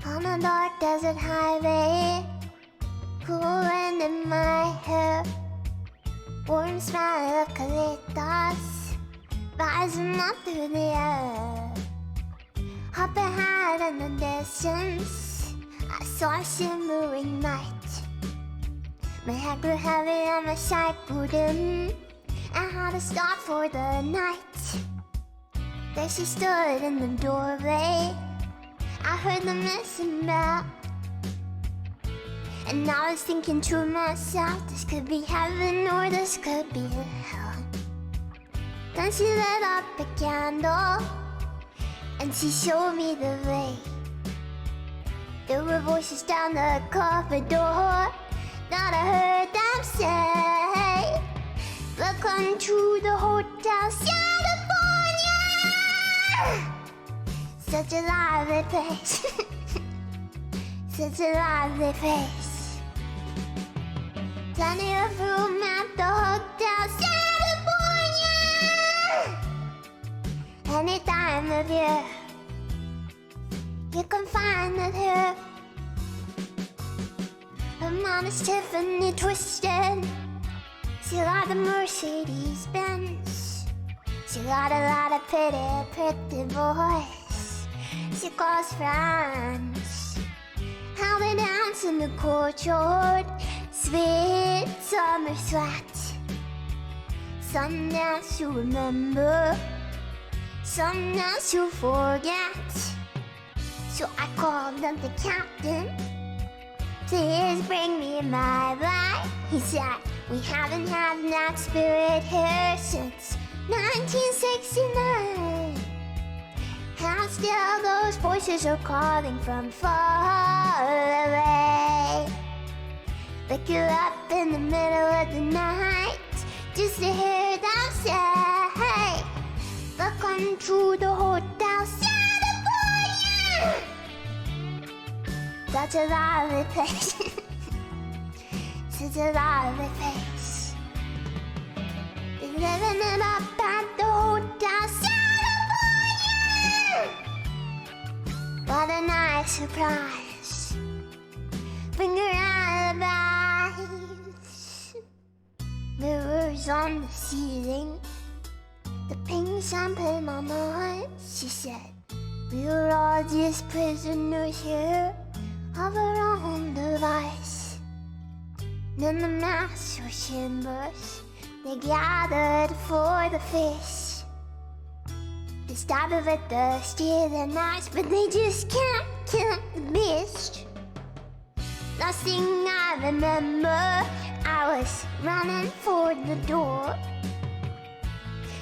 On a dark desert highway, cool wind in my hair, warm smell of eucalyptus, rising up through the air. Up ahead in the distance, I saw a shimmering light. My head grew heavy and my sight grew dim. I had to stop for the night. There she stood in the doorway. I heard the missing bell, and I was thinking to myself, this could be heaven or this could be hell. Then she lit up a candle and she showed me the way. There were voices down the corridor that I heard them say, welcome to the Hotel California. Such a lively place. Such a lively place. Plenty of room at the Hotel California. Any time of year, you can find it here. Her mom is Tiffany twisted. She got the Mercedes Benz. She got a lot of pretty boys. She calls friends. How they dance in the courtyard, sweet summer sweat. Some dance you remember, some dance you forget. So I called up the captain. Please bring me my ride. He said, we haven't had that spirit here since 1969. And still those voices are calling from far away. Wake you up in the middle of the night just to hear them say, welcome to the Hotel California. Such a lovely place. Such a lovely place. Living it up at the Hotel California. What a nice surprise. Bring your alibis. Mirrors on the ceiling. The pink champagne on my heart. She said, we were all just prisoners here of our own device. Then the master chambers, they gathered for the feast. They started with the steel and ice, but they just can't kill the beast. Last thing I remember, I was running for the door.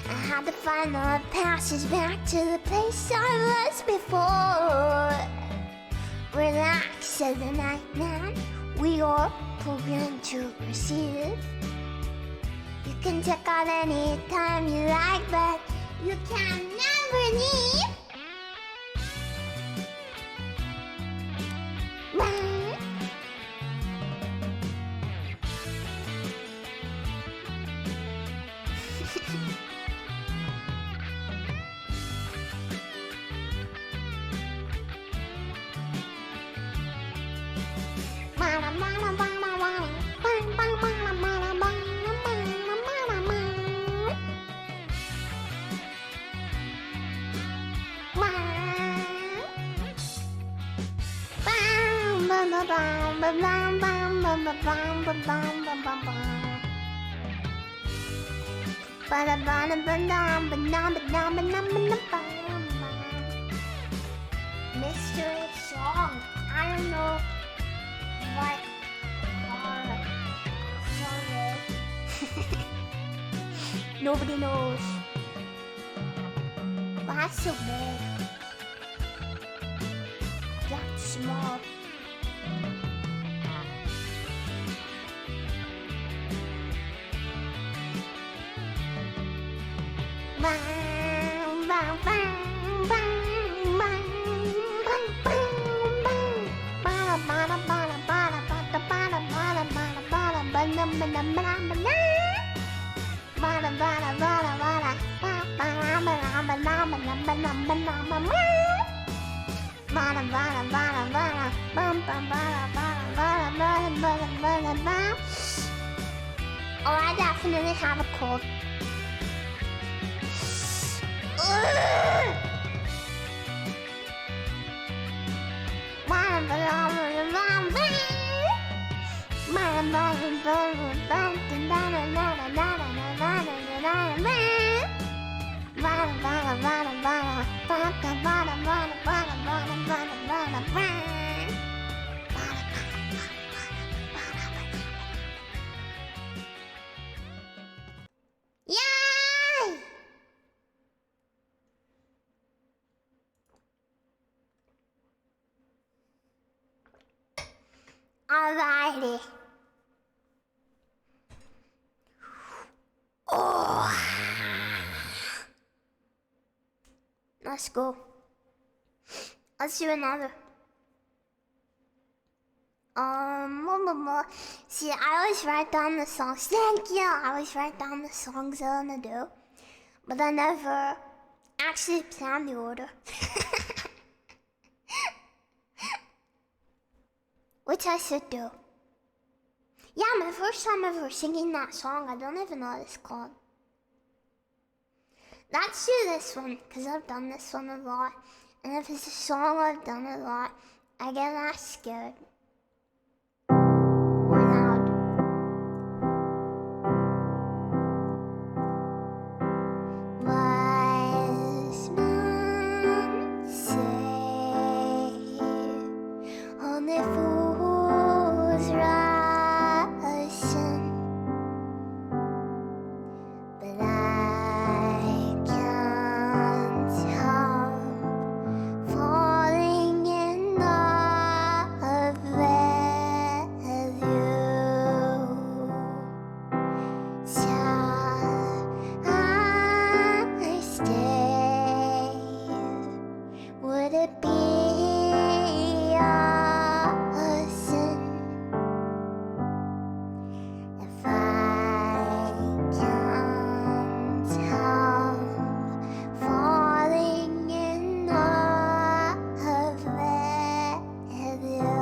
I had to find the passage back to the place I was before. Relax, said the night man. We are programmed to receive. You can check out any time you like, but you can never leave. Mystery song. I don't know what song is. Nobody knows. That's so big. That's small. Oh, I definitely have a cold. Yay! Alrighty. Oh. Let's go. Let's do another. See, I always write down the songs. Thank you. I always write down the songs I'm gonna do, but I never actually plan the order. Which I should do. Yeah, my first time ever singing that song. I don't even know what it's called. Let's do this one, because I've done this one a lot. And if it's a song I've done a lot, I get that scared. Or loud. Wise men say only fools rush in, but I can't help falling in love with you. Shall I stay? Would it be a sin if I can't help falling in love with you?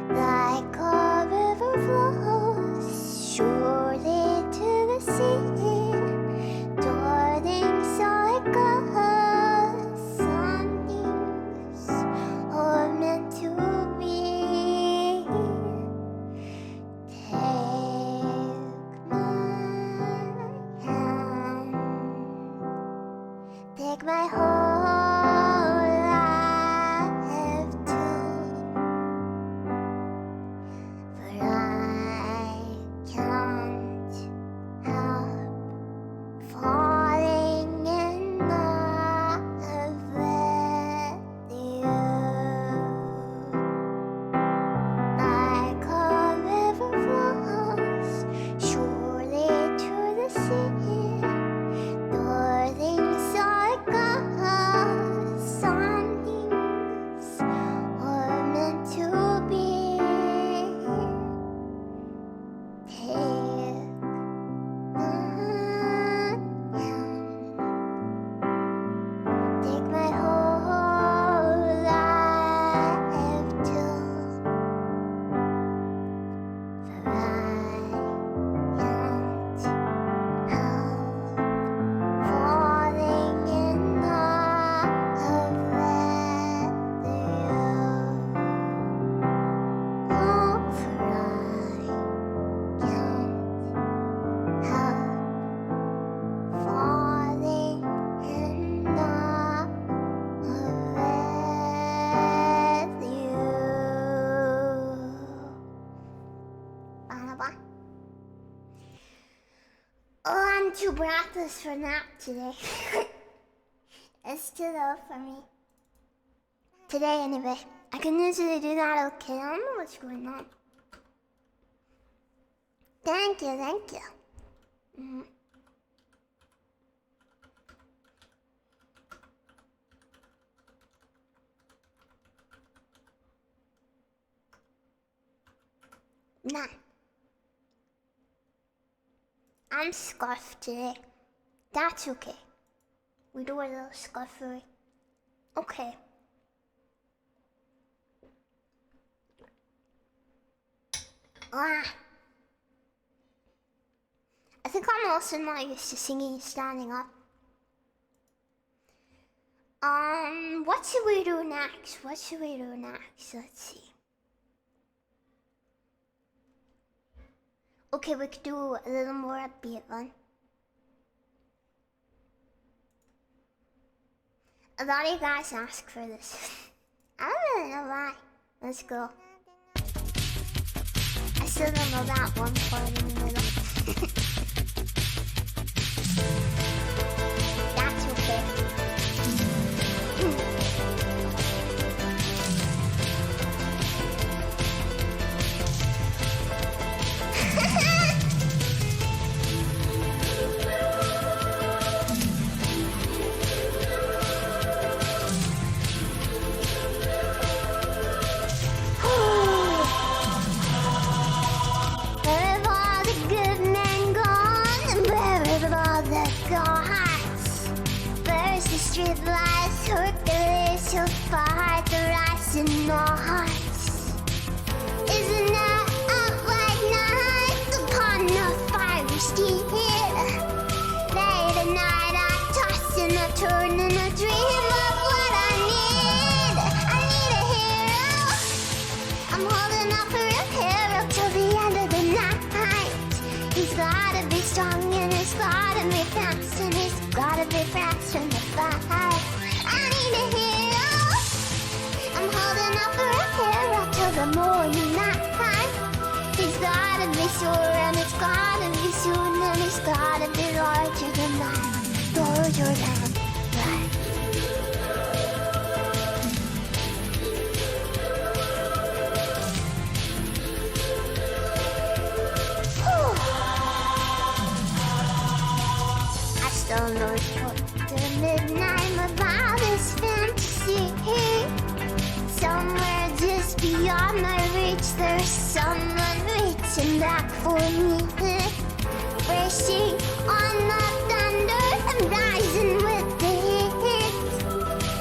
Like a river flows surely to the sea, darting so it goes. Some things are meant to be. Take my whole life too, for I can't help falling in love with you. Like a river flows surely to the sea, darting so it goes. Some things are meant to be. Take my hand, take my whole life too, for I can't help falling in love with you. Oh, for I can't help falling in love with you. Bye. Oh, I'm too breathless for nap today. It's too low for me. Today, anyway. I can usually do that okay. I don't know what's going on. Thank you. Nah. I'm scuffed today. That's okay. We do a little scuffery. Okay. I think I'm also not used to singing standing up. What should we do next? What should we do next? Let's see. Okay, we could do a little more upbeat one. A lot of you guys asked for this. I don't really know why. Let's go. I still don't know that one part in the middle. That's okay. Street lights, Hercules, so far the rise in our hearts. Isn't that up like night upon the fiery steed? Late at night I toss and I turn and I dream of what I need. I need a hero. I'm holding up for a hero till the end of the night. He's gotta be strong and he's gotta be fast and he's gotta be fast in the fight. I need a hero. I'm holding up for a hero till the morning light. He's gotta be sure and it's gotta be soon and it's gotta be larger than life, larger than life. I still know it's the midnight, my wildest fantasy. Somewhere just beyond my reach, there's someone reaching back for me. Racing on the thunder and rising with the heat.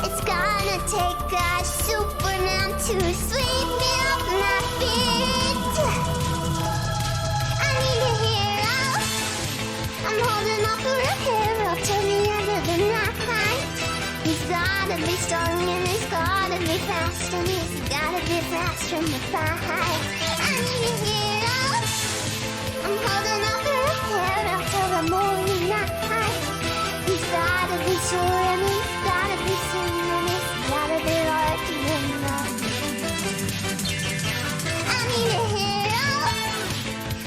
It's gonna take a Superman to sweep me off my feet. I need a hero. I'm holding up for a hero till the end of the night. He's gotta be strong and he's gotta be fast and he's gotta be fast in the fight. I need a hero. I'm holding up for a hero till the morning light. He's gotta be sure and he's gotta be soon and he's gotta be larger than life. I need a hero.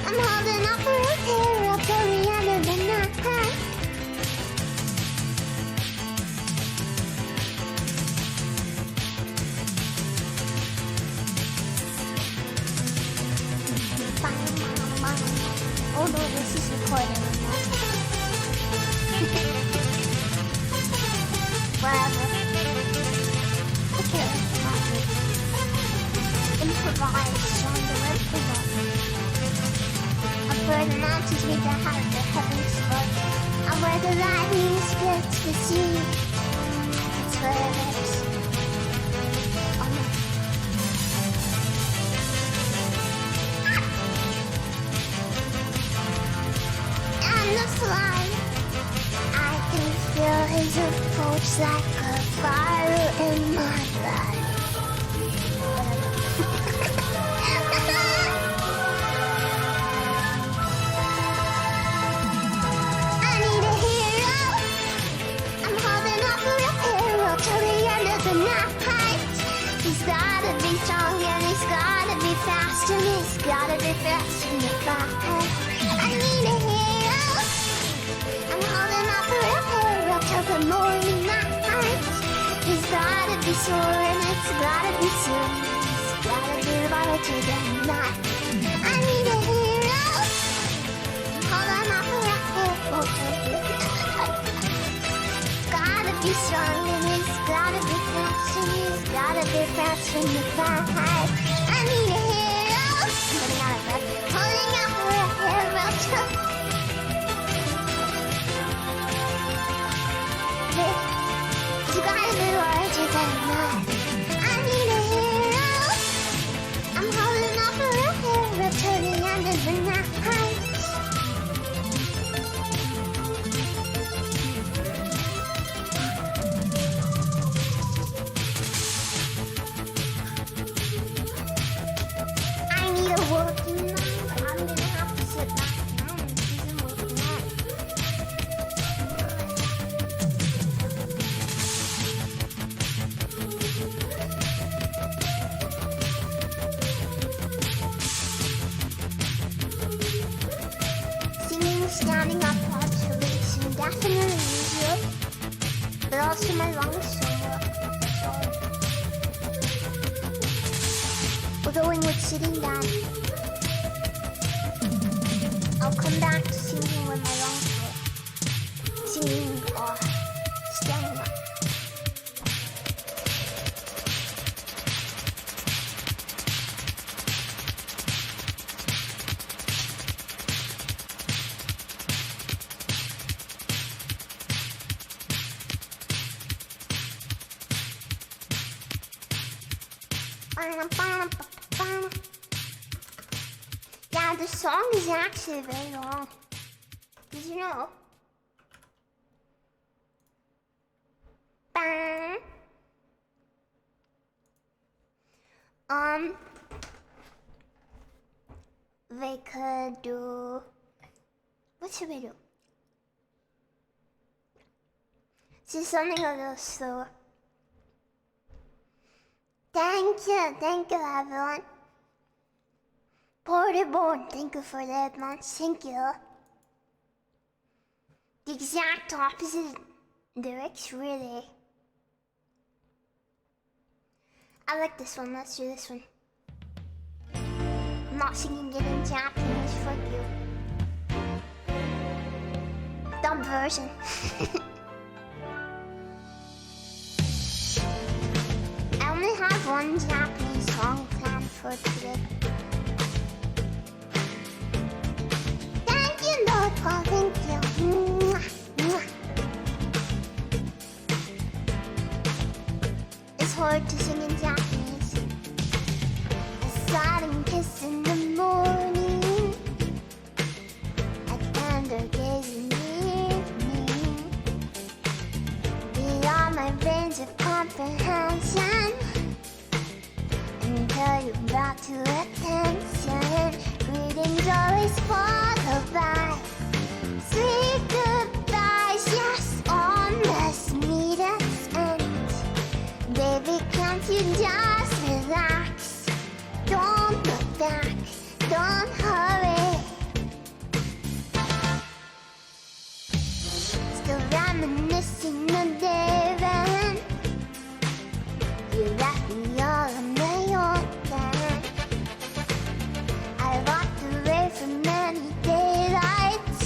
I'm holding up for a hero till the end of the night. Oh no, this is recording. Whatever. Okay, improvise, Shondo, improvise. A bird announces me to have the heavens above. And where the lightning splits the sea. It's where it is. Oh no. And the fly, I can feel his approach like a fire in my blood. I need a hero. I'm holding up for a hero till the end of the night. He's gotta be strong and he's gotta be fast and he's gotta be fast in the fight. I need a hero. I'm holding up for a hero till the morning light. He's gotta be sure and it's gotta be soon. He's gotta be larger than life. I need a hero. Holding up for a hero. Gotta be strong and he's gotta be fast and he's gotta be fast in the fight. I need a hero. Holding out of breath. Holding up for a hero till you gotta be larger than life. I need a hero. I'm holding up for a hero till the end of the night. standing up observation definitely easier, but also my lungs somewhat. We're going with sitting down. I'll come back to singing when my lungs are singing or standing up. Yeah, the song is actually very long. Did you know? We could do... What should we do? See, something a little slower. Thank you everyone. Portable, thank you for that much, thank you. The exact opposite lyrics, really. I like this one, let's do this one. I'm not singing it in Japanese, fuck you. Dumb version. I only have one Japanese song planned for today. Thank you, Loco, thank you. It's hard to sing in Japanese. A sudden kiss in the morning, a tender gaze in the evening, beyond my range of comprehension, until you brought to attention. Greetings always followed by sweet goodbyes. Yes, on this meeting's end. Baby, can't you just relax? Don't look back, don't hurry. Still reminiscing the day when you left me all on my own then. I walked away from many daylight.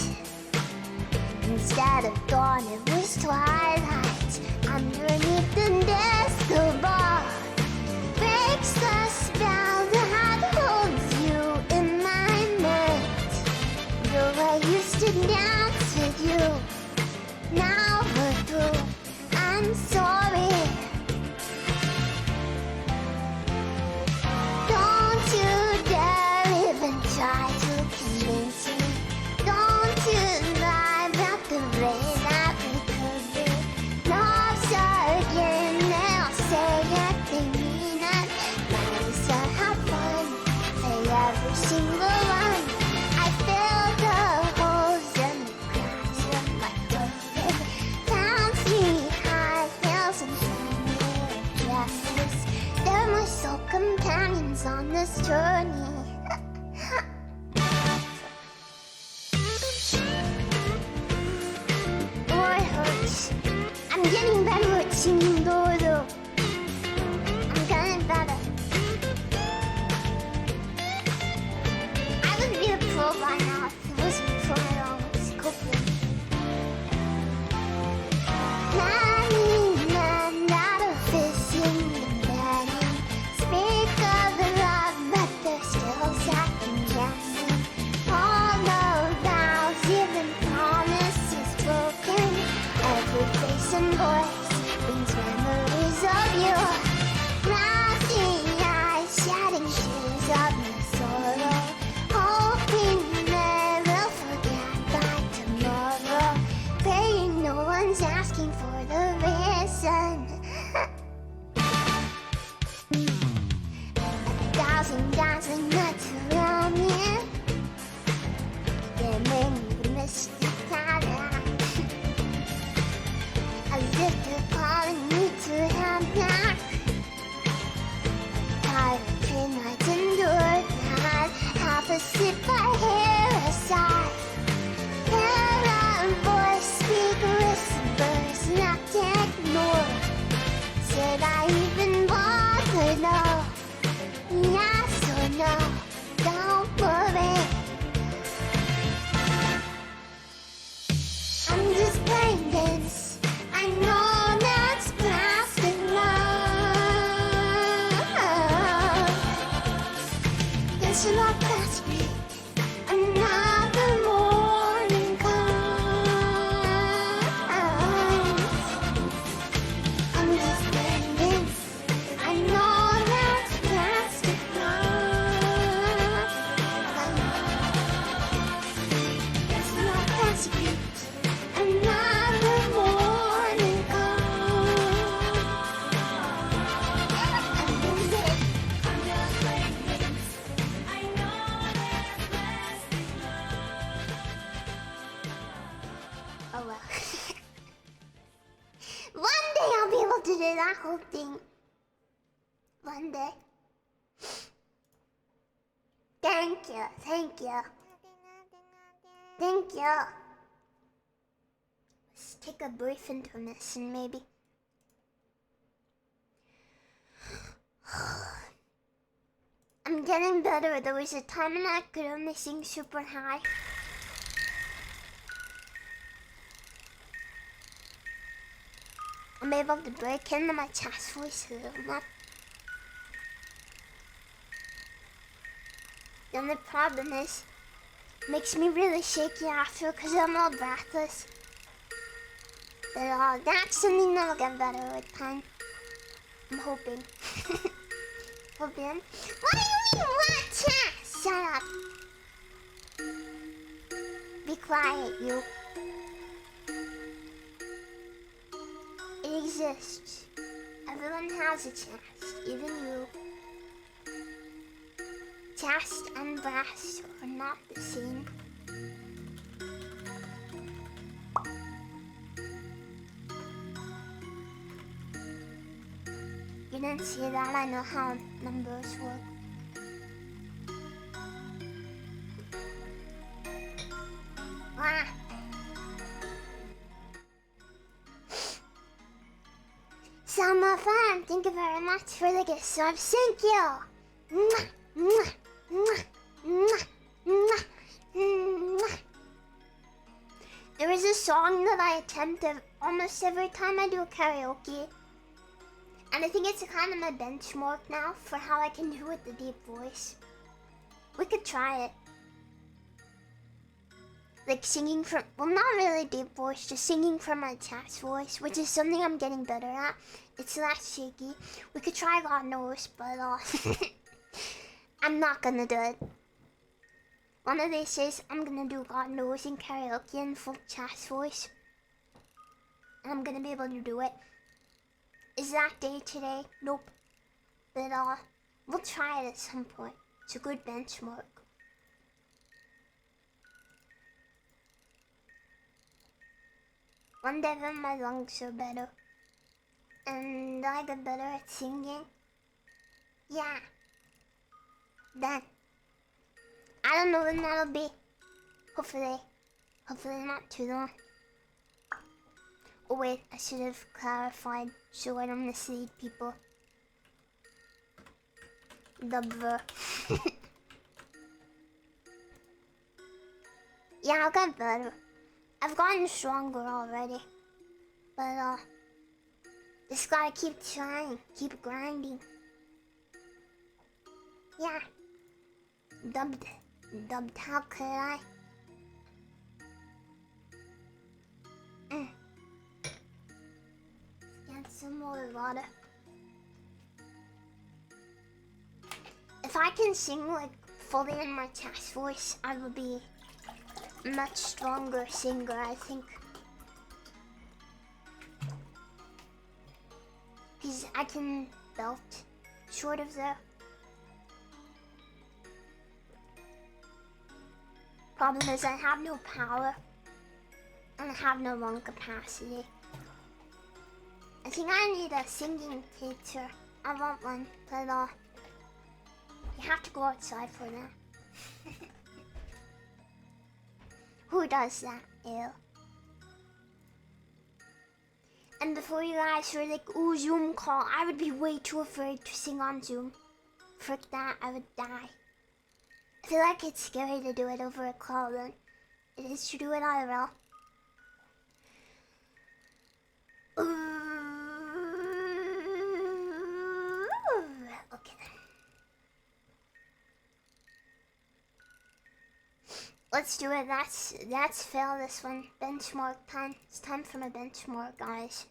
Instead of dawn, it was twilight. Underneath the disco ball breaks the spell that holds you in my mind. The way I used to dance with you, now we're through. I'm sorry. Don't you dare even try to convince me. Don't you lie about the way that we could be. Love's a game, they'll say it, they mean it. Might as well have fun, play every single one. I fill the holes and the cracks of my clothing. Fancy high heels and shiny dresses. They're my sole companions on this journey. Oh, it hurts. I'm getting better at singing though. I'm getting better. I would be a pro by now if it wasn't for my lungs coping. Many men out of fishing the bedding speak of the love, but they're still second guessing. All the vows, even promises broken. Every face and voice brings memories. say that whole thing one day. Thank you, thank you. Thank you. Let's take a brief intermission, maybe. I'm getting better. There was a time when I could only sing super high. I'm able to break into my chest voice a little more. The only problem is, it makes me really shaky after because I'm all breathless. But that's something that'll get better with time. I'm hoping. Hoping. What do you mean, what chest? Shut up. Be quiet, you. It exists. Everyone has a chest, even you. Chest and breast are not the same. You didn't see that? I know how numbers work. Ah. Sabathon, thank you very much for the gift subs. Thank you. Mwah, mwah, mwah, mwah, mwah, mwah. There is a song that I attempt almost every time I do karaoke. And I think it's kind of my benchmark now for how I can do with the deep voice. We could try it. Like singing from, well, not really deep voice, just singing from my chest voice, which is something I'm getting better at. It's less shaky. We could try God knows, but I'm not gonna do it. One of these days, I'm gonna do God knows in karaoke in full chest voice. And I'm gonna be able to do it. Is that day today? Nope. But we'll try it at some point. It's a good benchmark. One day when my lungs are better. And I get better at singing. Yeah. Then. I don't know when that'll be. Hopefully not too long. Oh wait, I should have clarified so I don't mislead people. Dubver. Yeah, I'll get better. I've gotten stronger already. But just gotta keep trying, keep grinding. Yeah. Dubbed, how could I? Get some more water. If I can sing like fully in my chest voice, I will be a much stronger singer, I think. Because I can belt, sort of though. Problem is I have no power. And I have no lung capacity. I think I need a singing teacher. I want one, but you have to go outside for that. Who does that? Ew. And before you guys were like, ooh, Zoom call, I would be way too afraid to sing on Zoom. Frick that, I would die. I feel like it's scary to do it over a call than it is to do it IRL. Okay then. Let's do it. That's fail this one. Benchmark time. It's time for my benchmark, guys.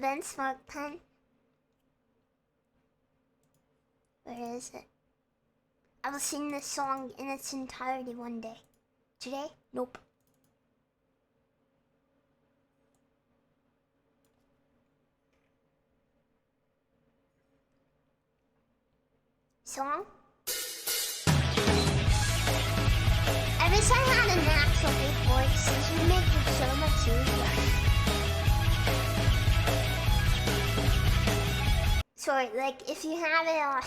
Benchmark time. Where is it? I will sing this song in its entirety one day. Today? Nope. Song? I wish I had a natural deep voice. This would make it so much easier. Sorry, like if you have it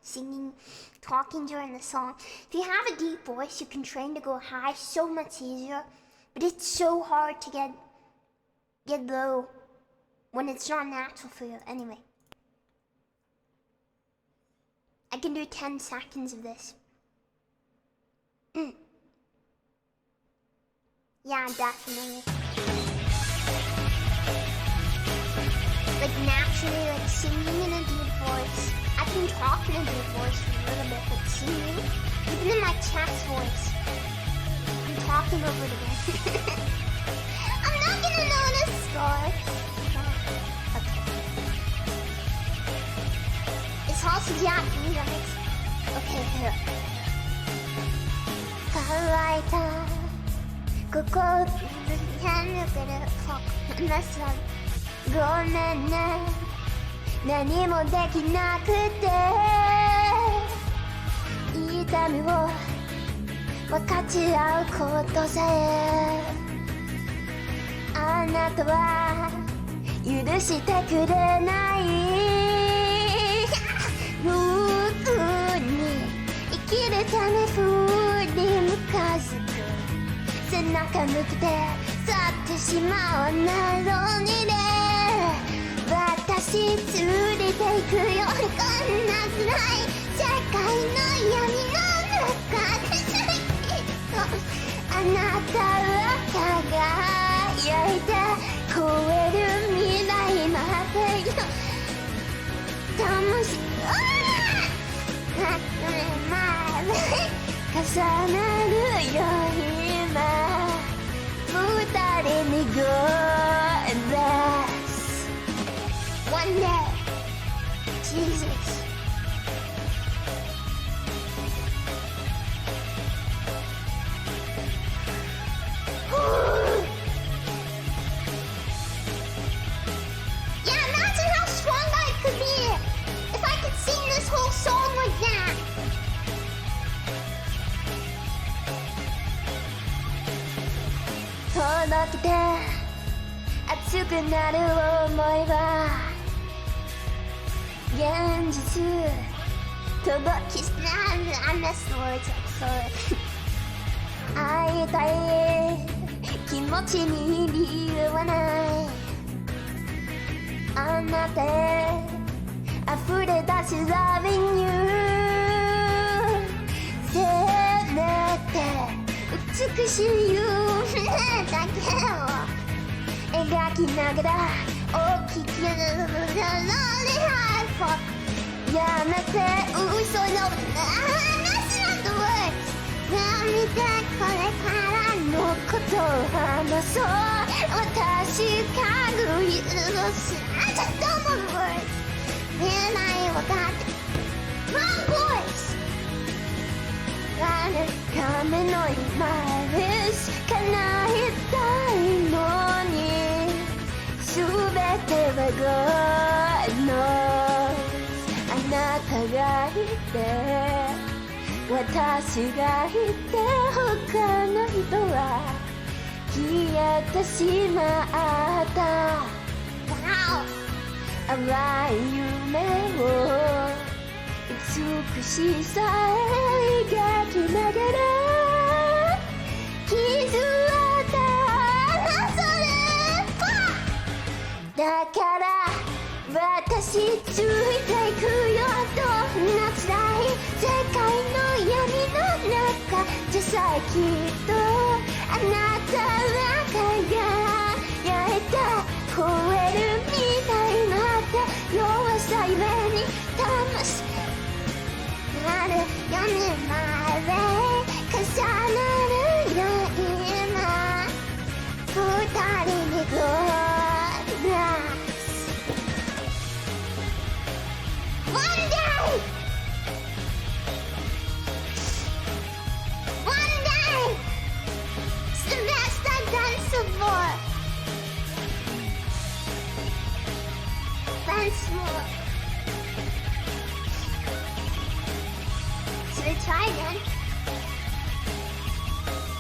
singing, talking during the song, if you have a deep voice, you can train to go high so much easier. But it's so hard to get low when it's not natural for you. Anyway, I can do 10 seconds of this. Yeah, definitely. Like naturally, like singing in a deep voice. I can talk in a deep voice for a little bit, but singing, even in my chest voice, I'm talking over the bed. I'm not gonna know the score. Okay. It's also Japanese, that makes... Okay, here. 乾いた心をやるけど話はごめんね何もできなくて痛みを分かち合うことさえあなたは許してくれない僕に生きるため振り向かず背中向けて去ってしまうなのにね私連れて行くよこんな辛い世界の闇の中であなたは輝いて超える未来までよ魂重なるよ今二人に goodness One day Jesus Yeah, imagine how strong I could be if I could sing this whole song like that.届けて熱くなる想いは現実届きしない I miss the words I'm sorry 会いたい気持ちに理由はないあなたへ溢れ出す Loving you せめて美しい夢だけを描きながら大きくなる Lonely Heart Fuck やめて嘘の話なんて words やめてこれからのことを話そう私が許す I just don't want words and I forgot wrong voice 誰か目の今です叶えたいのに全ては God knows あなたがいて私がいて他の人は消えてしまった淡い夢を美しさ描きながら傷はそれだから私ついていくよどんな辛い世界の闇の中でさえきっとあなたは輝いて超える未来まで弱さゆえに魂なる闇まで重なるよ今二人にゴーラス One day One day It's the best I've done so far Once more Should I try again?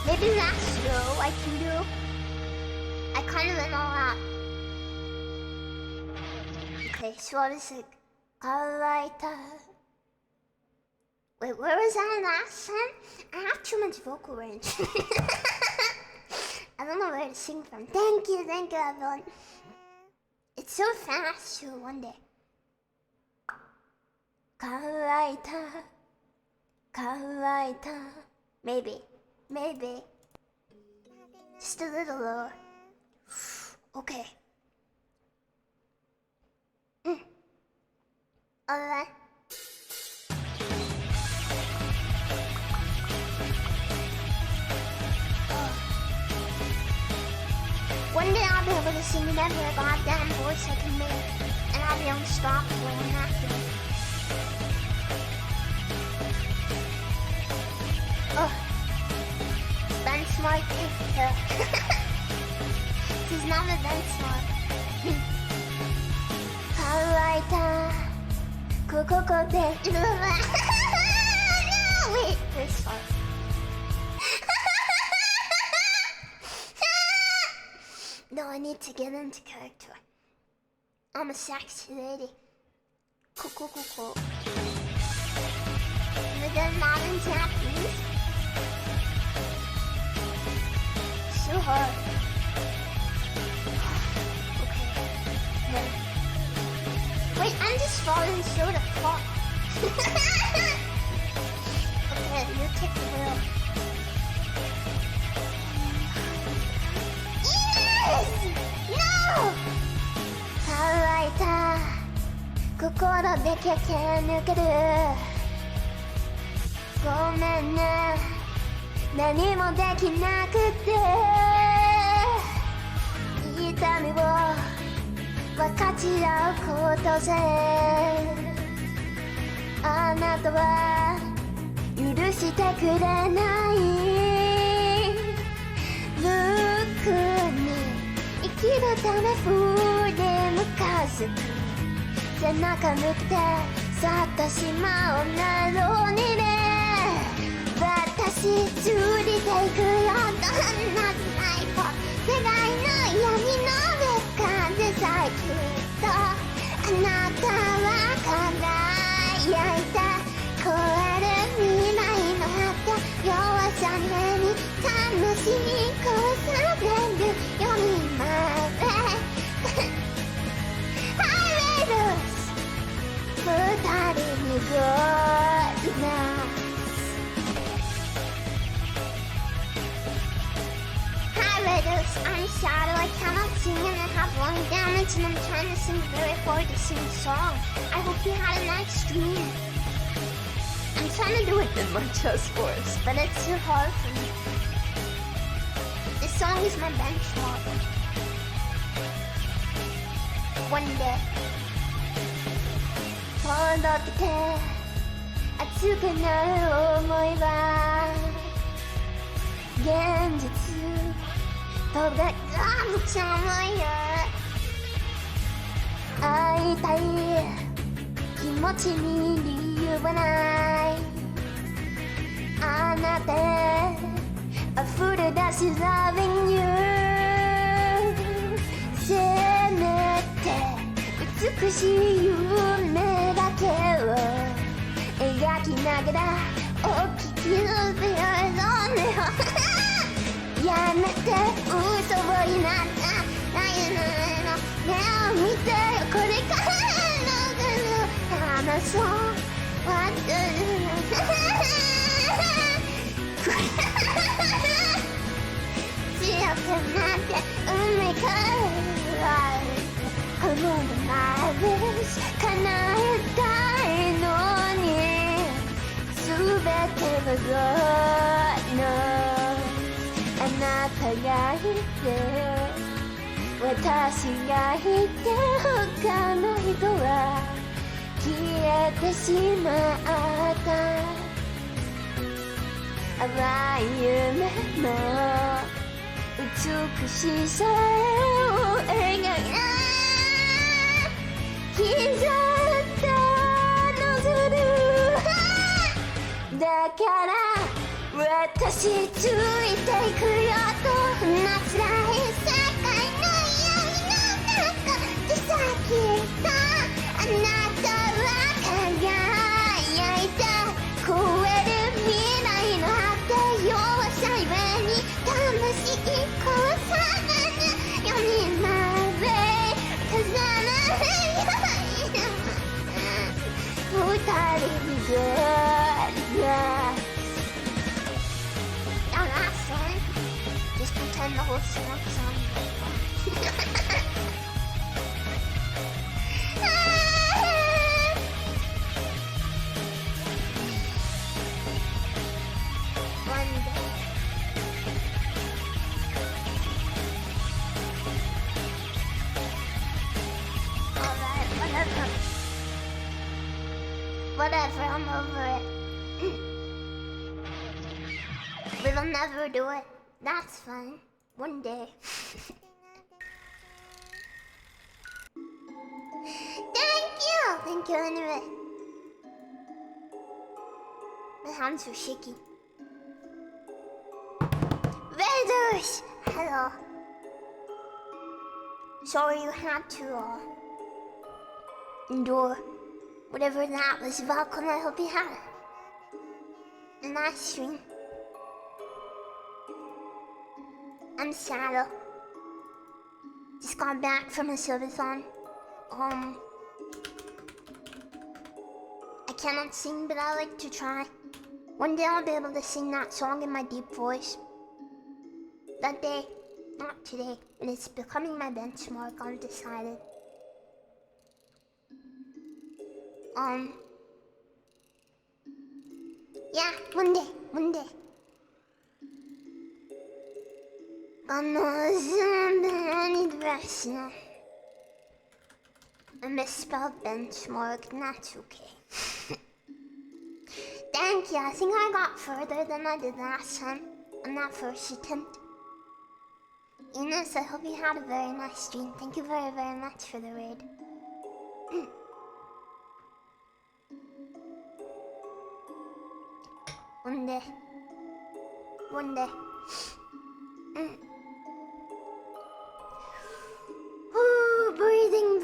Maybe last row I can do. I kind of went all out. Okay, so I was like 乾いた Wait, where was that last time? I have too much vocal range. I don't know where to sing from. Thank you, everyone. It's so fast too, one day. 乾いた 乾いた Maybe. Just a little lower. Okay. Alright. One day I'll be able to sing in every goddamn voice I can make, and I'll be unstoppable and happy. Benchmark This is not a benchmark. 乾いたここで No, wait, this one. No, I need to get into character. I'm a sexy lady. Cool. But they're not in Japanese. So hard. Okay. Wait, I'm just falling short of fuck. Okay, you take the wheel. Yes! No! 乾いた心で駆け抜けるごめんね何もできなくて痛みを分かち合うことであなたは許してくれない僕に生きるため振り向かず背中向けて去ってしまうなのにね私つりていくよどんなライフ世界の闇の中でさえきっとあなたは輝いた超える未来の果て弱さに楽しみ越されるより前ハイウェイルス二人にゴールなI'm shadow, I cannot sing and I have lung damage and I'm trying to sing very hard to sing a song. I hope you had a nice stream. I'm trying to do it in my chest voice, but it's too hard for me. This song is my benchmark. One day. 届けて熱くなる想いは現実飛べむちゃ重いよ会いたい気持ちに理由はないあなたへ溢れ出し Loving you せめて美しい夢だけを描きながら大きく伸びるのねやめて嘘を言いな目を見てよこれからの話そう強くなって海からこのままで叶えたいのに全てのあなたがいて私がいて他の人は消えてしまった淡い夢の美しさを描い刻んだノズルだから私ついていくよどんな辛い世界の闇の中でさきっとあなたは Yeah. Oh, that's fun. Just pretend the whole song's on. One day. Alright, whatever. Whatever, I'm over it. We'll never do it. That's fine. One day. Thank you! Thank you anyway. My hands are shaky. Raiders! Hello. Sorry you had to endure whatever that was. Welcome, I hope you had a nice stream. I'm Shadow. Just got back from a Sabathon. I cannot sing, but I like to try. One day I'll be able to sing that song in my deep voice. That day, not today, and it's becoming my benchmark, I've decided. Yeah, one day. I need rest now. I misspelled benchmark, and that's okay. Thank you, I think I got further than I did last time on that first attempt. Enos, I hope you had a very nice stream. Thank you very, very much for the raid. One day. Oh, breathing.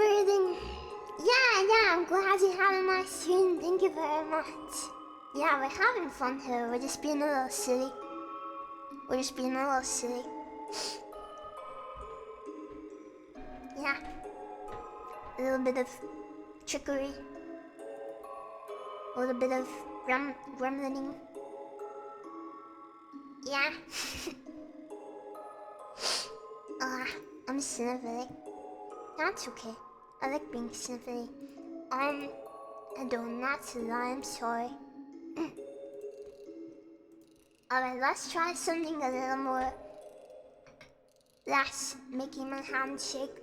Yeah, I'm glad you had a nice stream. Thank you very much. Yeah, we're having fun here. We're just being a little silly. Yeah. A little bit of trickery. A little bit of gremlining. Yeah. I'm sniffly. That's okay. I like being sniffly. I don't, that's a lie, I'm sorry. Alright, let's try something a little more less making my hand shake.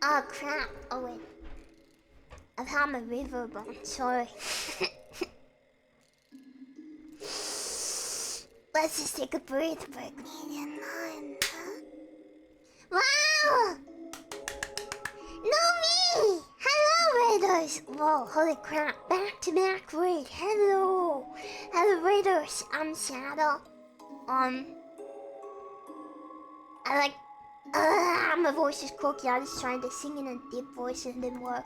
Oh crap, oh wait. I've had my reverb on, sorry. Let's just take a breath break. Wow! No me! Hello Raiders! Whoa, holy crap, back to back raid. Hello Raiders, I'm Shadow. My voice is croaky. I was trying to sing in a deep voice and it didn't work.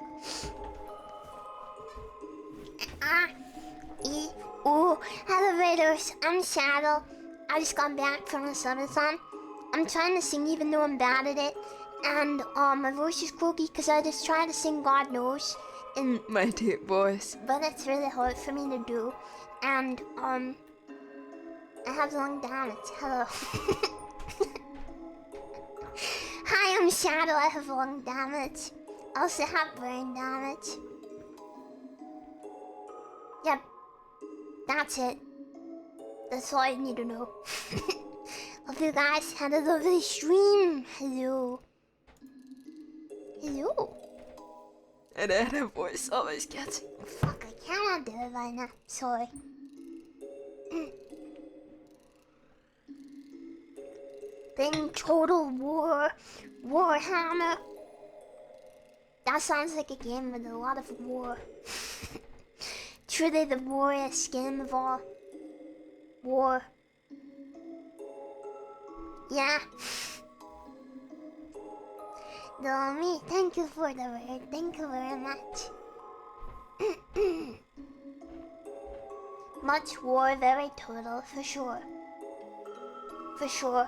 Hello Raiders, I'm Shadow. I just got back from a Sabathon. I'm trying to sing even though I'm bad at it. And my voice is croaky because I just try to sing God Knows in my deep voice. But it's really hard for me to do. And I have lung damage. Hello. Hi, I'm Shadow. I have lung damage. I also have brain damage. Yep. That's it. That's all you need to know. Hope you guys had a lovely stream. Hello. And I had a voice always gets. Fuck, I cannot do it right now. Sorry. Thing Total War. Warhammer. That sounds like a game with a lot of war. Truly the warriest game of all. War. Yeah. Domi, thank you for the word. Thank you very much. Much war, very total, for sure. For sure.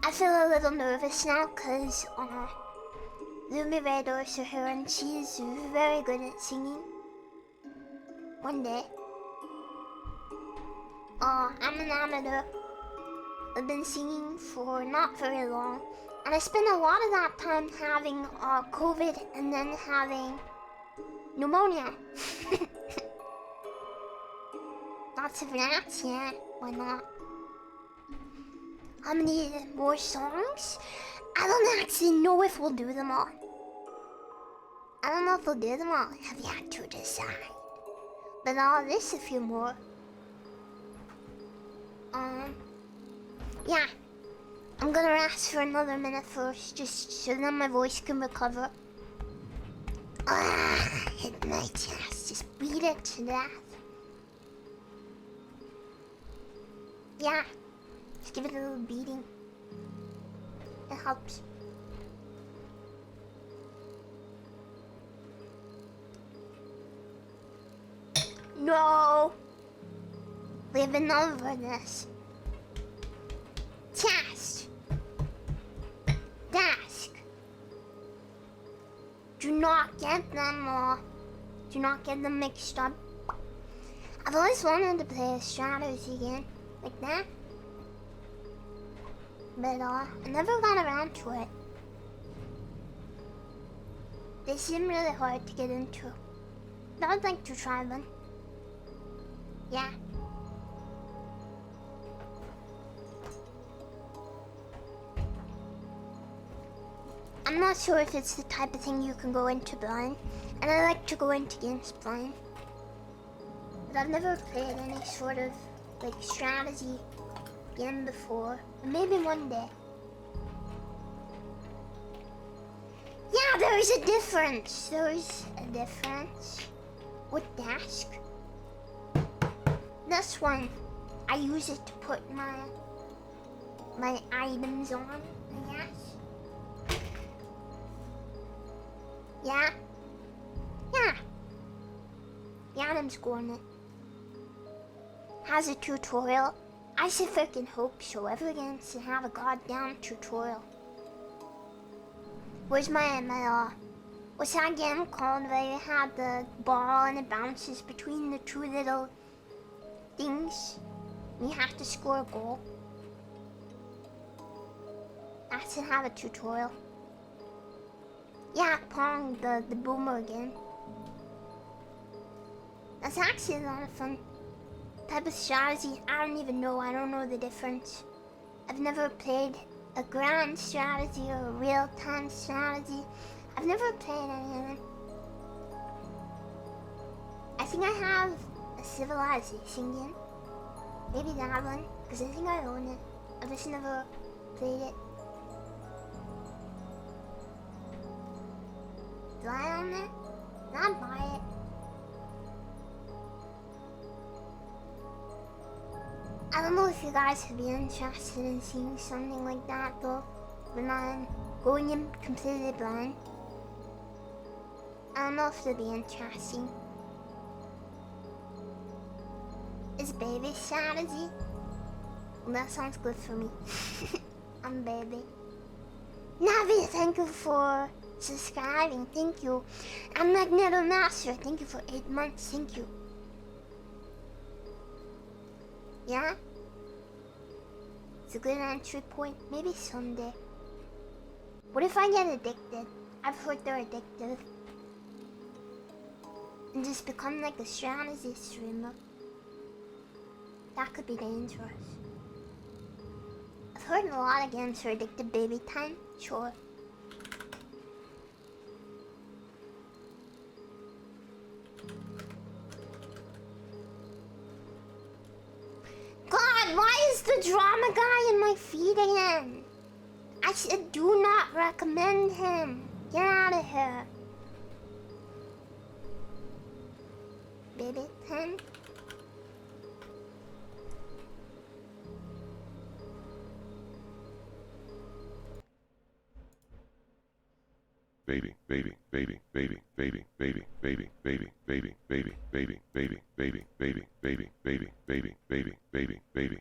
I feel a little nervous now, cause Lumi radars to her, and she's very good at singing. One day. I'm an amateur. I've been singing for not very long, and I spent a lot of that time having COVID and then having pneumonia. Lots of rats, yeah, why not? How many more songs? I don't actually know if we'll do them all. I don't know if we'll do them all. Have yet to decide. But there's a few more. Yeah. I'm gonna rest for another minute first, just so that my voice can recover. Hit my chest. Just beat it to death. Yeah. Just give it a little beating. It helps. No! Living over this. Chest. Desk. Do not get them mixed up. I've always wanted to play a strategy game like that. But I never got around to it. They seem really hard to get into. But I'd like to try one. Yeah. I'm not sure if it's the type of thing you can go into blind, and I like to go into games blind. But I've never played any sort of like strategy game before. Maybe one day. Yeah, there's a difference. There's a difference. With desk. This one, I use it to put my items on, I guess. Yeah. Yeah. The items go on it. Has a tutorial. I should freaking hope so. Every game should have a goddamn tutorial. Where's my what's that game called where you have the ball and it bounces between the two little things? And you have to score a goal. That should have a tutorial. Yeah, Pong, the boomer game. That's actually a lot of fun. Type of strategy, I don't even know. I don't know the difference. I've never played a grand strategy or a real-time strategy. I've never played any of them. I think I have a civilization game. Maybe that one, because I think I own it. I've just never played it. Do I own it? Did I buy it? I don't know if you guys would be interested in seeing something like that though, when I'm going in completely blind. I don't know if it'd be interesting. Is baby strategy? Well, that sounds good for me. I'm baby. Navi, thank you for subscribing, thank you. I'm Magneto Master, thank you for 8 months, thank you. Yeah? It's a good entry point, maybe someday. What if I get addicted? I've heard they're addictive. And just become like a strategy streamer. That could be dangerous. I've heard a lot of games are addicted baby time, sure. God, why is the drama guy in my feed again? I do not recommend him. Get out of here. Baby 10. Baby, baby, baby, baby, baby, baby, baby, baby, baby, baby, baby, baby, baby, baby, baby, baby, baby, baby, baby, baby,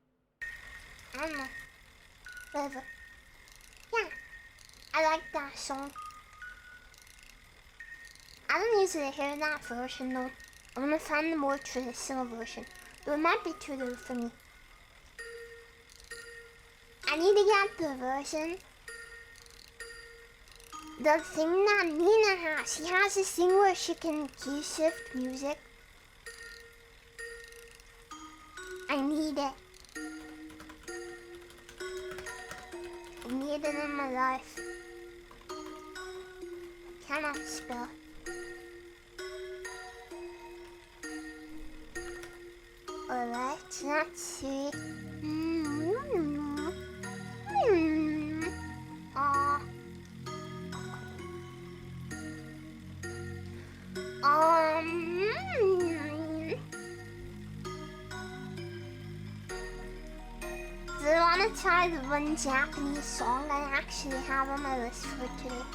I don't know. Whatever. Yeah. I like that song. I don't usually hear that version though. I'm gonna find the more traditional version. Though it might be too low for me. I need to get the version. The thing that Nina has. She has this thing where she can key shift music. I need it. I need it in my life. Cannot spell. Alright, let's see. Do I want to try the one Japanese song I actually have on my list for today?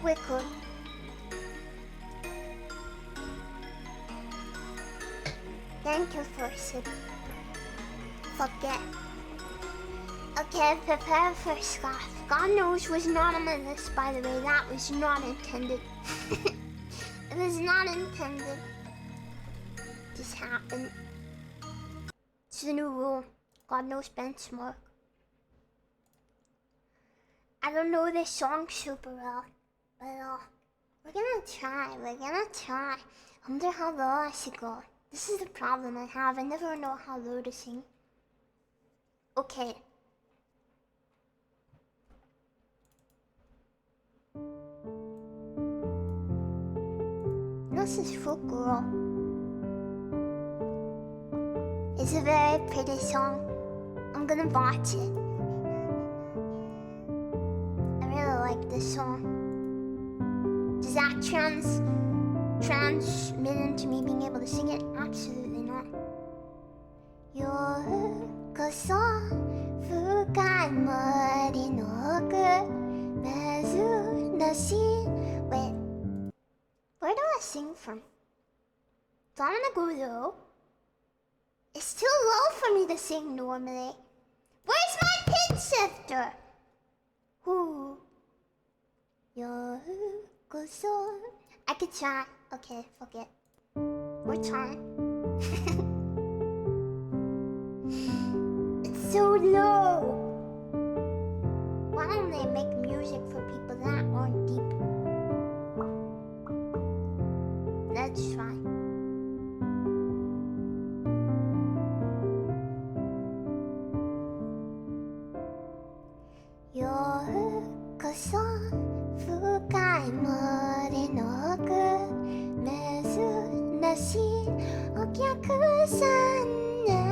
Quickly. Thank you for sitting. Forget. Okay, prepare for scuffed. God knows was not on my list, by the way. That was not intended. It was not intended. Just happened. It's the new rule. God knows benchmark. I don't know this song super well, but we're gonna try. I wonder how low I should go. This is the problem I have. I never know how low to sing. Okay. This is for girl. It's a very pretty song. I'm gonna watch it. I really like this song. Does that transmit into me being able to sing it? Absolutely not. Yokoso fukai mori no oku mezurashi. Wait. Where do I sing from? So I'm gonna go low. It's too low for me to sing normally. Where's my pitch shifter? Who? Yokoso. I could try. Okay, fuck it. We're trying. It's so low. Why don't they make music for people that aren't deep? Let's try. Yokoso fukai mori no oku mezurashi okyaku-san ne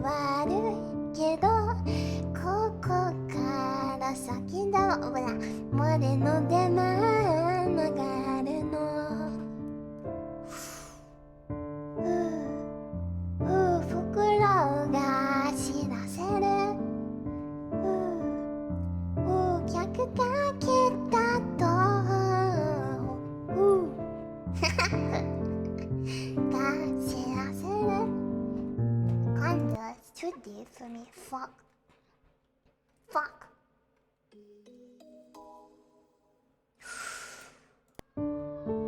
warui kedo koko kara saki da hora mori no dema nagaru no. It's too deep for me. Fuck.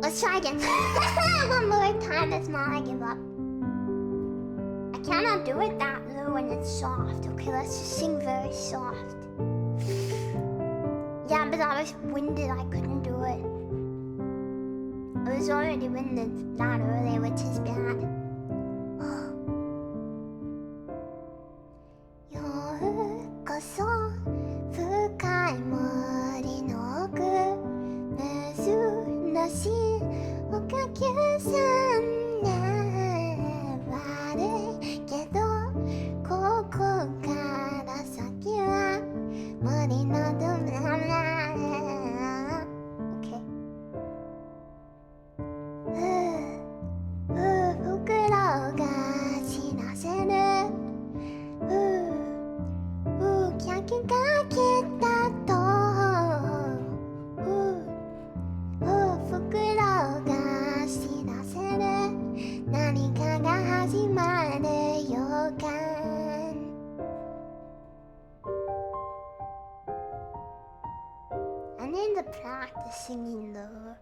Let's try again. One more time, if not, I give up. I cannot do it that low when it's soft. Okay, let's just sing very soft. Yeah, but I was winded. I couldn't do it. I was already winded that early, which is bad. Yokoso fukai mori no oku mezurashi okyaku-san ne warui kedo koko kara saki wa mori no dema. Okay. 袋が知らせる客が来たと袋が need to practice singing though.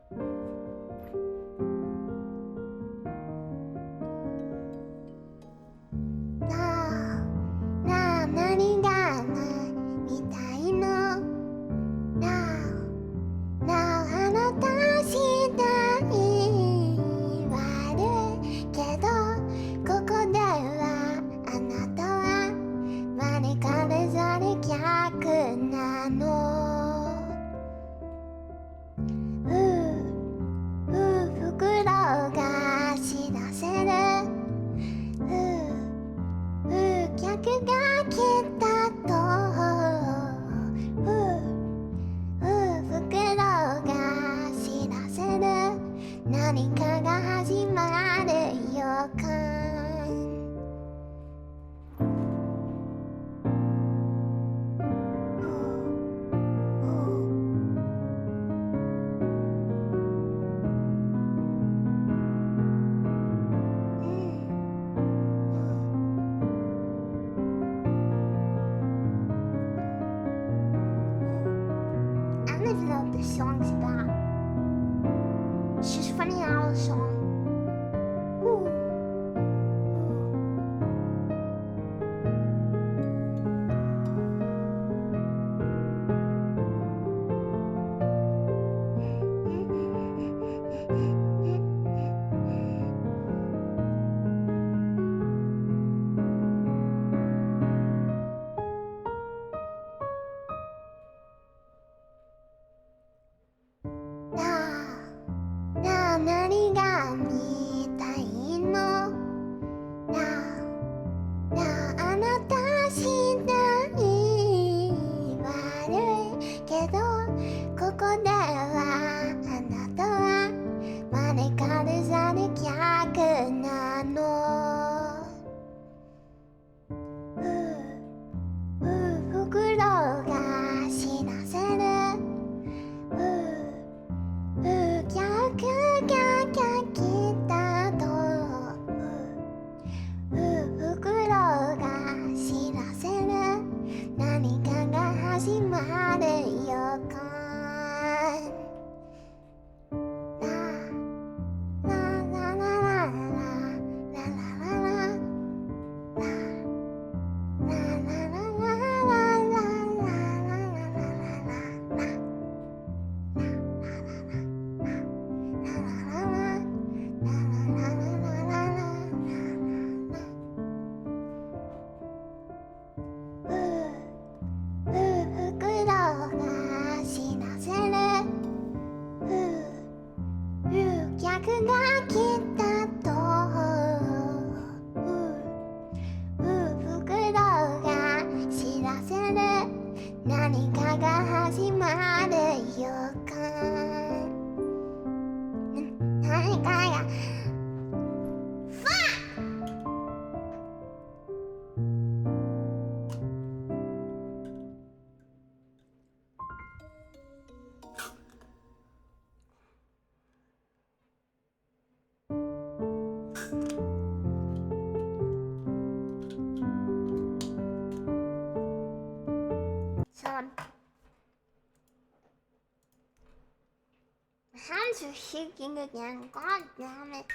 My hands are shaking again. God damn it.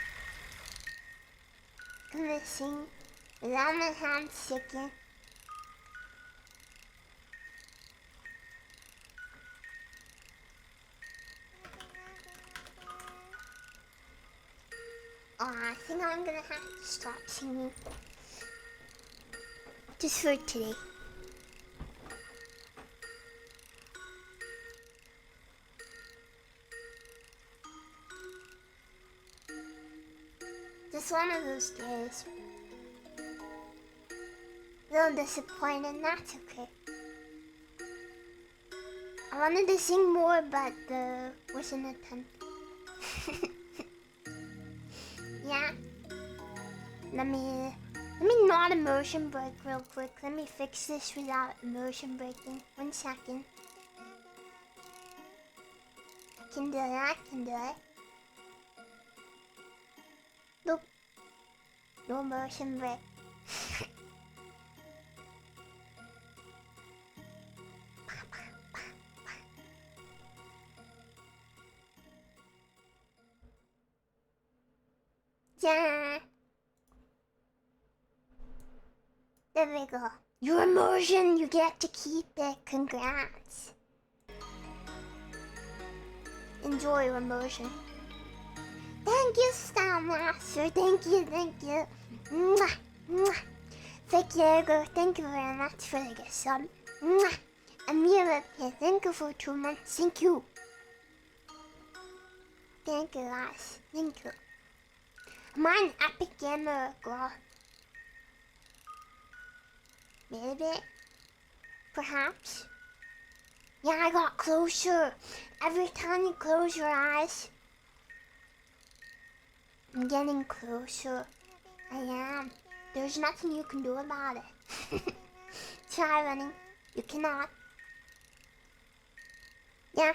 I'm gonna sing without my hands shaking. Oh, I think I'm gonna have to stop singing. Just for today. Just one of those days. A little disappointed, that's okay. I wanted to sing more, but there wasn't a time. Yeah. Let me not immersion break real quick. Let me fix this without immersion breaking. 1 second. I can do it, I can do it. Nope. No immersion break. Yeah. There we go. Your immersion, you get to keep it. Congrats. Enjoy your immersion. Thank you, Star Master. Thank you, thank you. Mwah, mwah. Thank you, thank you very much for the gift sub. Mwah. Amira, thank you for 2 months. Thank you. Thank you, guys. Thank you. Am I an epic gamer girl? Maybe. Perhaps. Yeah, I got closer. Every time you close your eyes, I'm getting closer. I am. There's nothing you can do about it. Try running. You cannot. Yeah.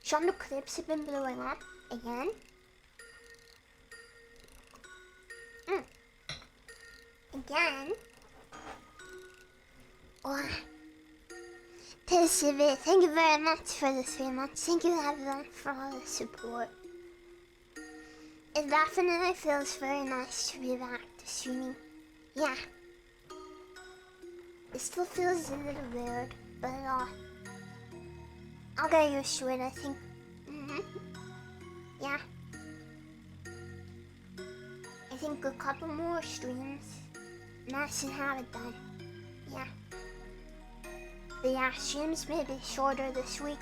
Shondo clips have been blowing up again. Again. Tessive, thank you very much for the 3 months. Thank you everyone for all the support. It definitely feels very nice to be back to streaming. Yeah. It still feels a little weird, but I'll get used to it, I think. Yeah. I think a couple more streams and I should have it done. Yeah. But yeah, streams may be shorter this week,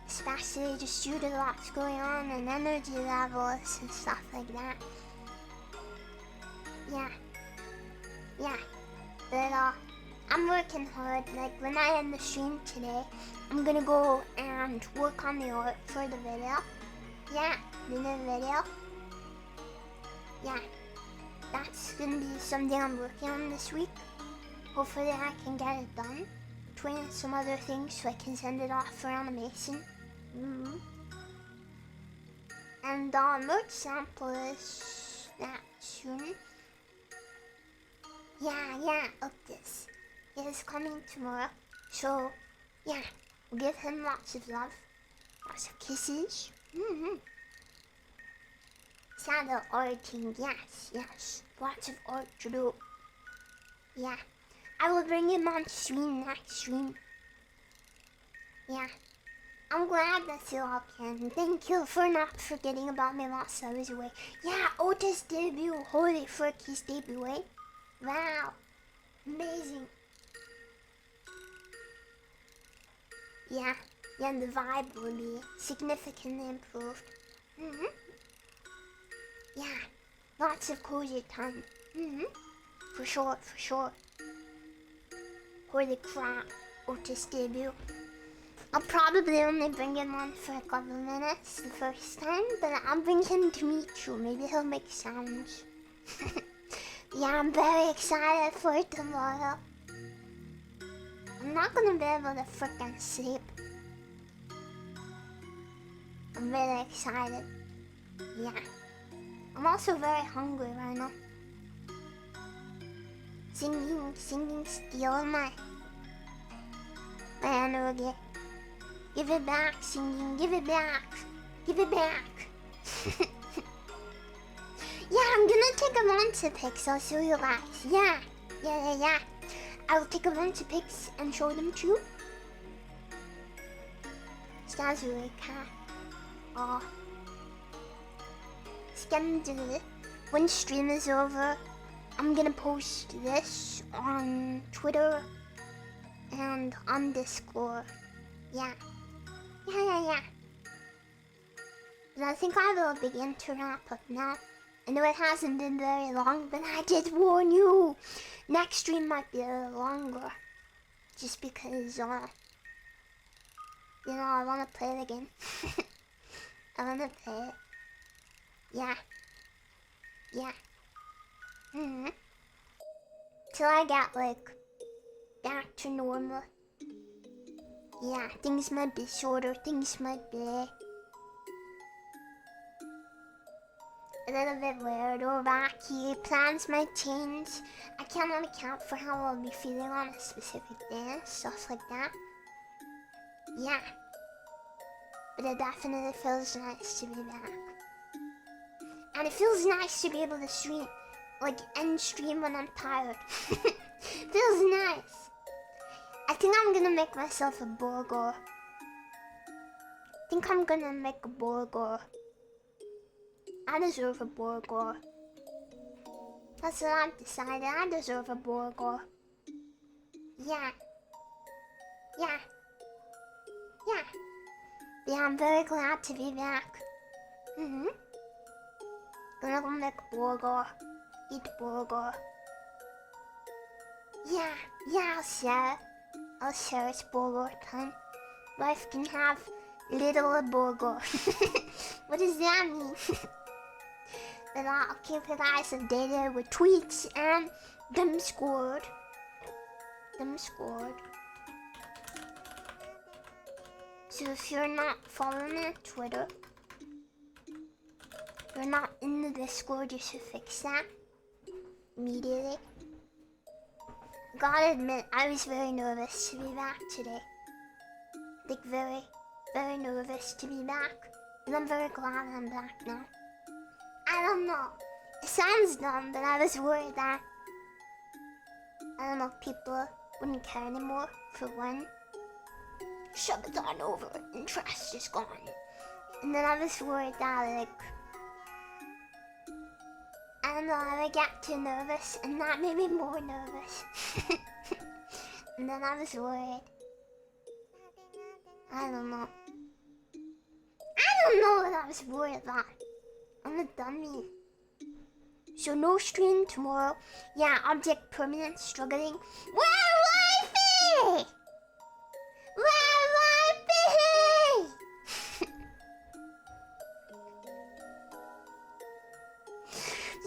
especially just due to lots going on and energy levels and stuff like that. Yeah. Yeah. But I'm working hard. Like when I end the stream today, I'm gonna go and work on the art for the video. Yeah, the new video. Yeah. That's gonna be something I'm working on this week. Hopefully I can get it done. Between some other things so I can send it off for animation. And merch sample is that soon. Yeah, up this. It is coming tomorrow. So, yeah, we'll give him lots of love. Lots of kisses. Shadow arting, yes. Lots of art to do. Yeah. I will bring him on stream next stream. Yeah. I'm glad that you all can. Thank you for not forgetting about me whilst I was away. Yeah, Otis debut. Holy frick, he's debuting. Wow. Amazing. Yeah, the vibe will be significantly improved. Yeah, lots of cozy time. For sure. Holy crap, Otis debut. I'll probably only bring him on for a couple minutes the first time, but I'll bring him to meet you. Maybe he'll make sounds. Yeah, I'm very excited for tomorrow. I'm not gonna be able to frickin' sleep. I'm really excited. Yeah. I'm also very hungry right now. Singing, stealing my energy. Give it back, singing, give it back. Yeah, I'm gonna take a bunch of pics, I'll show you guys. Yeah. I'll take a bunch of pics and show them to you. That's really cat. Let's get into it. When stream is over, I'm gonna post this on Twitter and on Discord. Yeah. But I think I will begin to wrap up now. I know it hasn't been very long, but I did warn you. Next stream might be a little longer. Just because, I want to play the game. I want to play it. Yeah. Till I get, back to normal. Yeah, things might be shorter, things might be a little bit weird or wacky. Plans might change. I cannot account for how I'll be feeling on a specific day and stuff like that. Yeah. But it definitely feels nice to be back. And it feels nice to be able to stream, like end stream when I'm tired. Feels nice. I think I'm gonna make myself a burger. I deserve a burger. That's what I've decided. I deserve a burger. Yeah. Yeah. Yeah. Yeah, I'm very glad to be back. Gonna go make a burger. Eat a burger. Yeah, I'll share it's burger time. Life can have little burger. What does that mean? But I'll keep you guys updated with tweets and them scored. So if you're not following me on Twitter, you're not in the Discord, you should fix that immediately. Gotta admit, I was very nervous to be back today. Like very, very nervous to be back. And I'm very glad I'm back now. I don't know. It sounds dumb, but I was worried that, I don't know, people wouldn't care anymore for one. Sabathon over and trust is gone. And then I was worried that, like, I don't know, I would get too nervous and that made me more nervous. And then I was worried. I don't know what I was worried about. I'm a dummy. So no stream tomorrow. Yeah, object permanent struggling. Where wifey?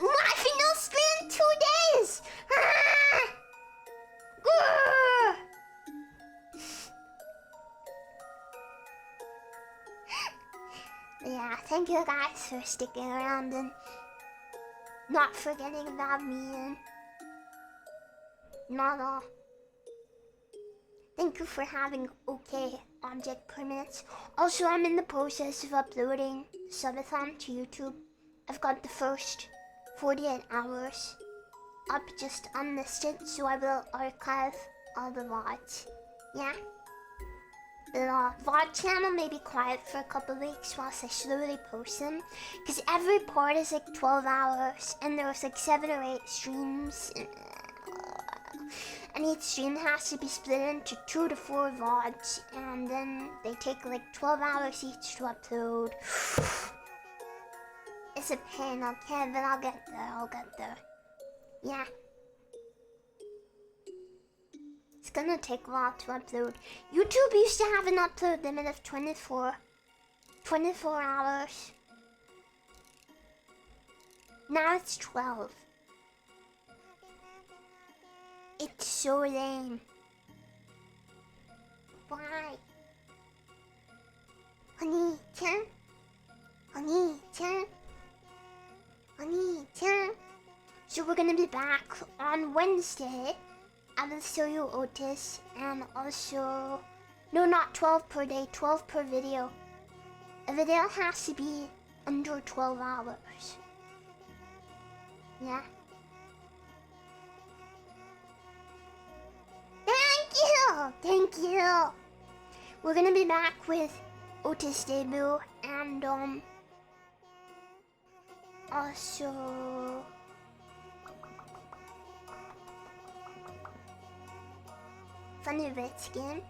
Wifey no stream 2 days. Grr. Yeah, thank you guys for sticking around and not forgetting about me and not all. Thank you for having okay object permanents. Also, I'm in the process of uploading Sabathon to YouTube. I've got the first 48 hours up just unlisted, so I will archive all the VODs. Yeah. The VOD channel may be quiet for a couple weeks whilst I slowly post them, because every part is like 12 hours and there's like 7 or 8 streams, and each stream has to be split into 2 to 4 VODs, and then they take like 12 hours each to upload. It's a pain, okay, but I'll get there. Yeah. It's gonna take a while to upload. YouTube used to have an upload limit of 24 hours. Now it's 12. It's so lame. Why? Honey-chan? So we're gonna be back on Wednesday. I will show you Otis and also... No, not 12 per day, 12 per video. A video has to be under 12 hours. Yeah. Thank you! We're gonna be back with Otis debut and also... Funny red skin.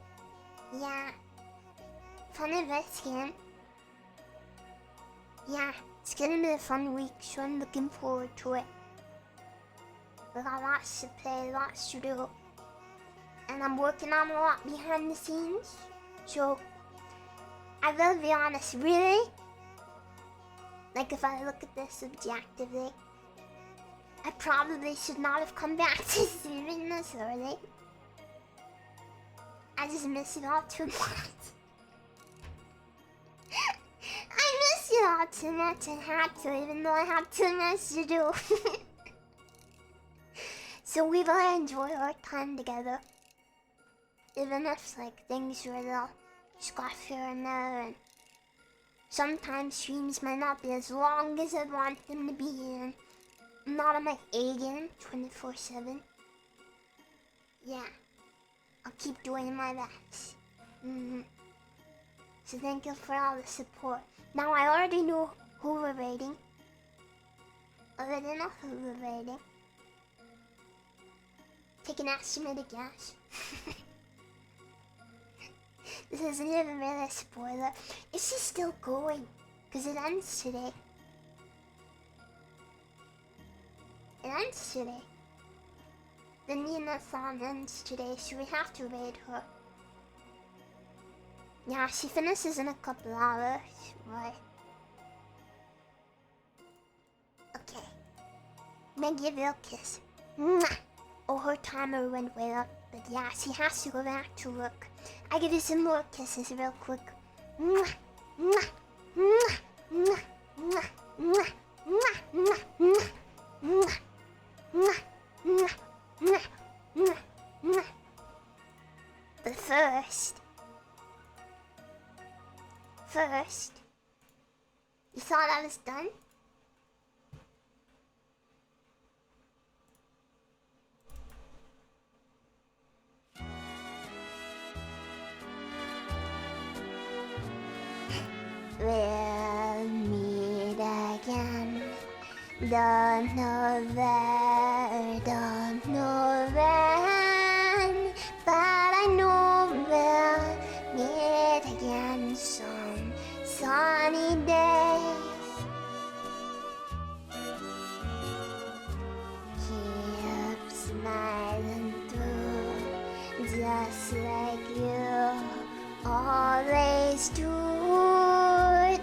Yeah. Funny red skin. Yeah, it's gonna be a fun week, so I'm looking forward to it. We got lots to play, lots to do. And I'm working on a lot behind the scenes. So, I will be honest, really? Like, if I look at this objectively, I probably should not have come back to streaming this early. I just miss it all too much. I miss it all too much and had to, even though I have too much to do. So we will enjoy our time together. Even if, like, things are a little scuff here and there, and sometimes streams might not be as long as I want them to be, and I'm not on my A game 24/7. Yeah, I'll keep doing my best. So thank you for all the support. Now I already know who we're rating. Take an estimated guess. This isn't even really a spoiler. Is this still going? Because it ends today. It ends today. The Nina-thon ends today, so we have to raid her. Yeah, she finishes in a couple hours, right? Okay. May give you a kiss. Mwah! Oh, her timer went way up, but yeah, she has to go back to work. I give you some more kisses real quick. Mwah! Mwah! Mwah! Mwah! Mwah! Mwah! Mwah! Mwah! Mwah! Mwah! Mwah! Mwah! Mwah! Mwah! Mwah! But first, you thought I was done? We'll meet again. Don't know where, don't know when, but I know we'll meet again some sunny day. Keep smiling through, just like you always do.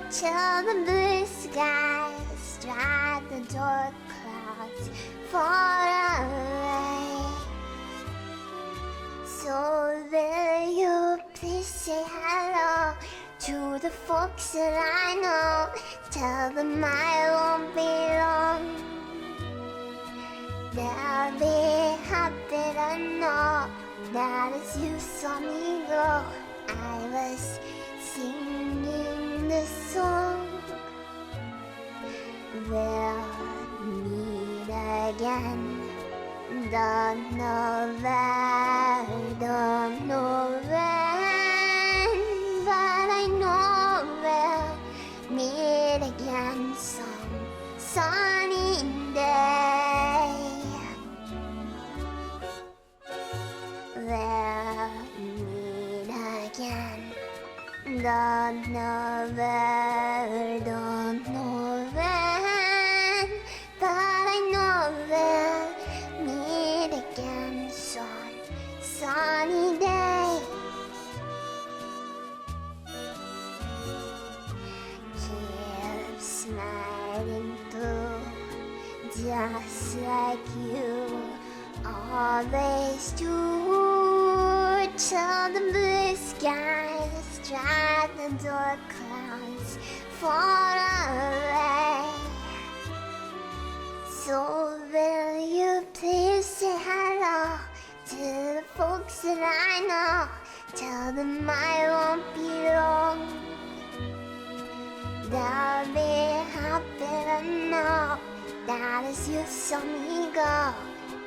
Till the blue skies drive the dark clouds far away. So will you please say hello to the folks that I know? Tell them I won't be long. They'll be happy to know that as you saw me go, I was singing this song. We'll meet again. Don't know where, don't know when, but I know we'll meet again some sunny day. We'll meet again. Don't know where, don't know when, but I know we'll meet again some sunny day. Keep smiling through, just like you always do. Till the blue skies drive the dark clouds far away. So will you please say hello to the folks that I know? Tell them I won't be long. They'll be happy to know that as you saw me go,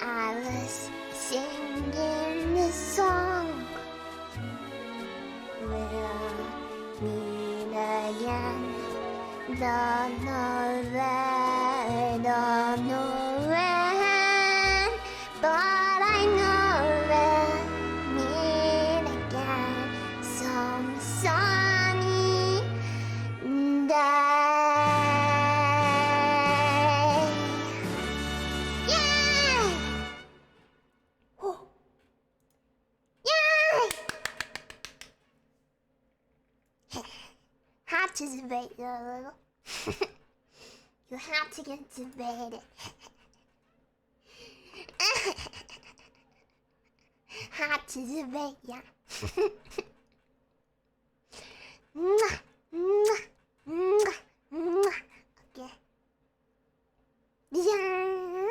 I was singing this song. We'll meet again. Don't know where, don't know when, but I know we'll meet again some sunny day. Yay! Oh. Yay! Had to debate you a little. You had to get debated. Had to debate ya. Mwah, mwah, mwah, mwah. Okay. Yeah.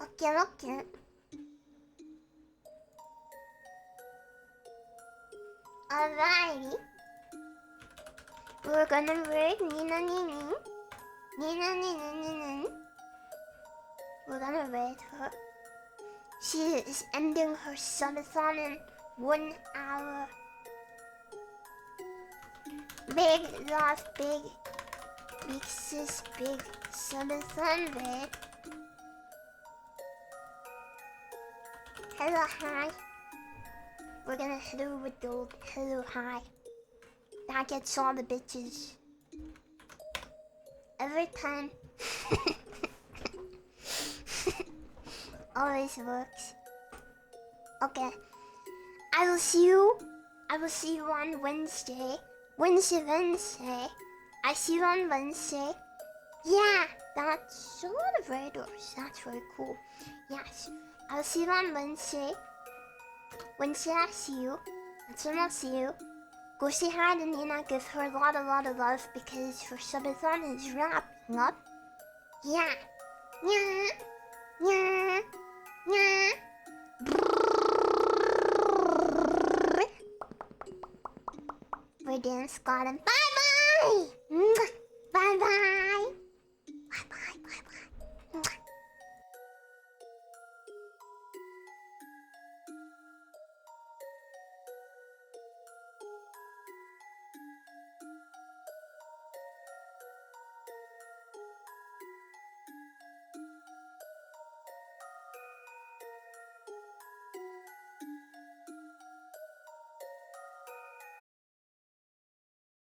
Okay, okay. Alrighty. We're gonna read Nina Nini. Nina Nina Nina. We're gonna read her. She is ending her subathon in 1 hour. Big love, big sis, big subathon read. Hello, hi. We're gonna hit her with the old hello, hi. That gets all the bitches. Every time. Always works. Okay. I will see you on Wednesday. Wednesday. I see you on Wednesday. Yeah, that's a lot of raiders. That's very cool. Yes. I'll see you on Wednesday. Wednesday I see you. That's when I'll see you. Go say hi to Nina, give her a lot of love because her subathon is wrapping up. Yeah. Yeah. Yeah. Yeah. We're done, Scott, and bye-bye!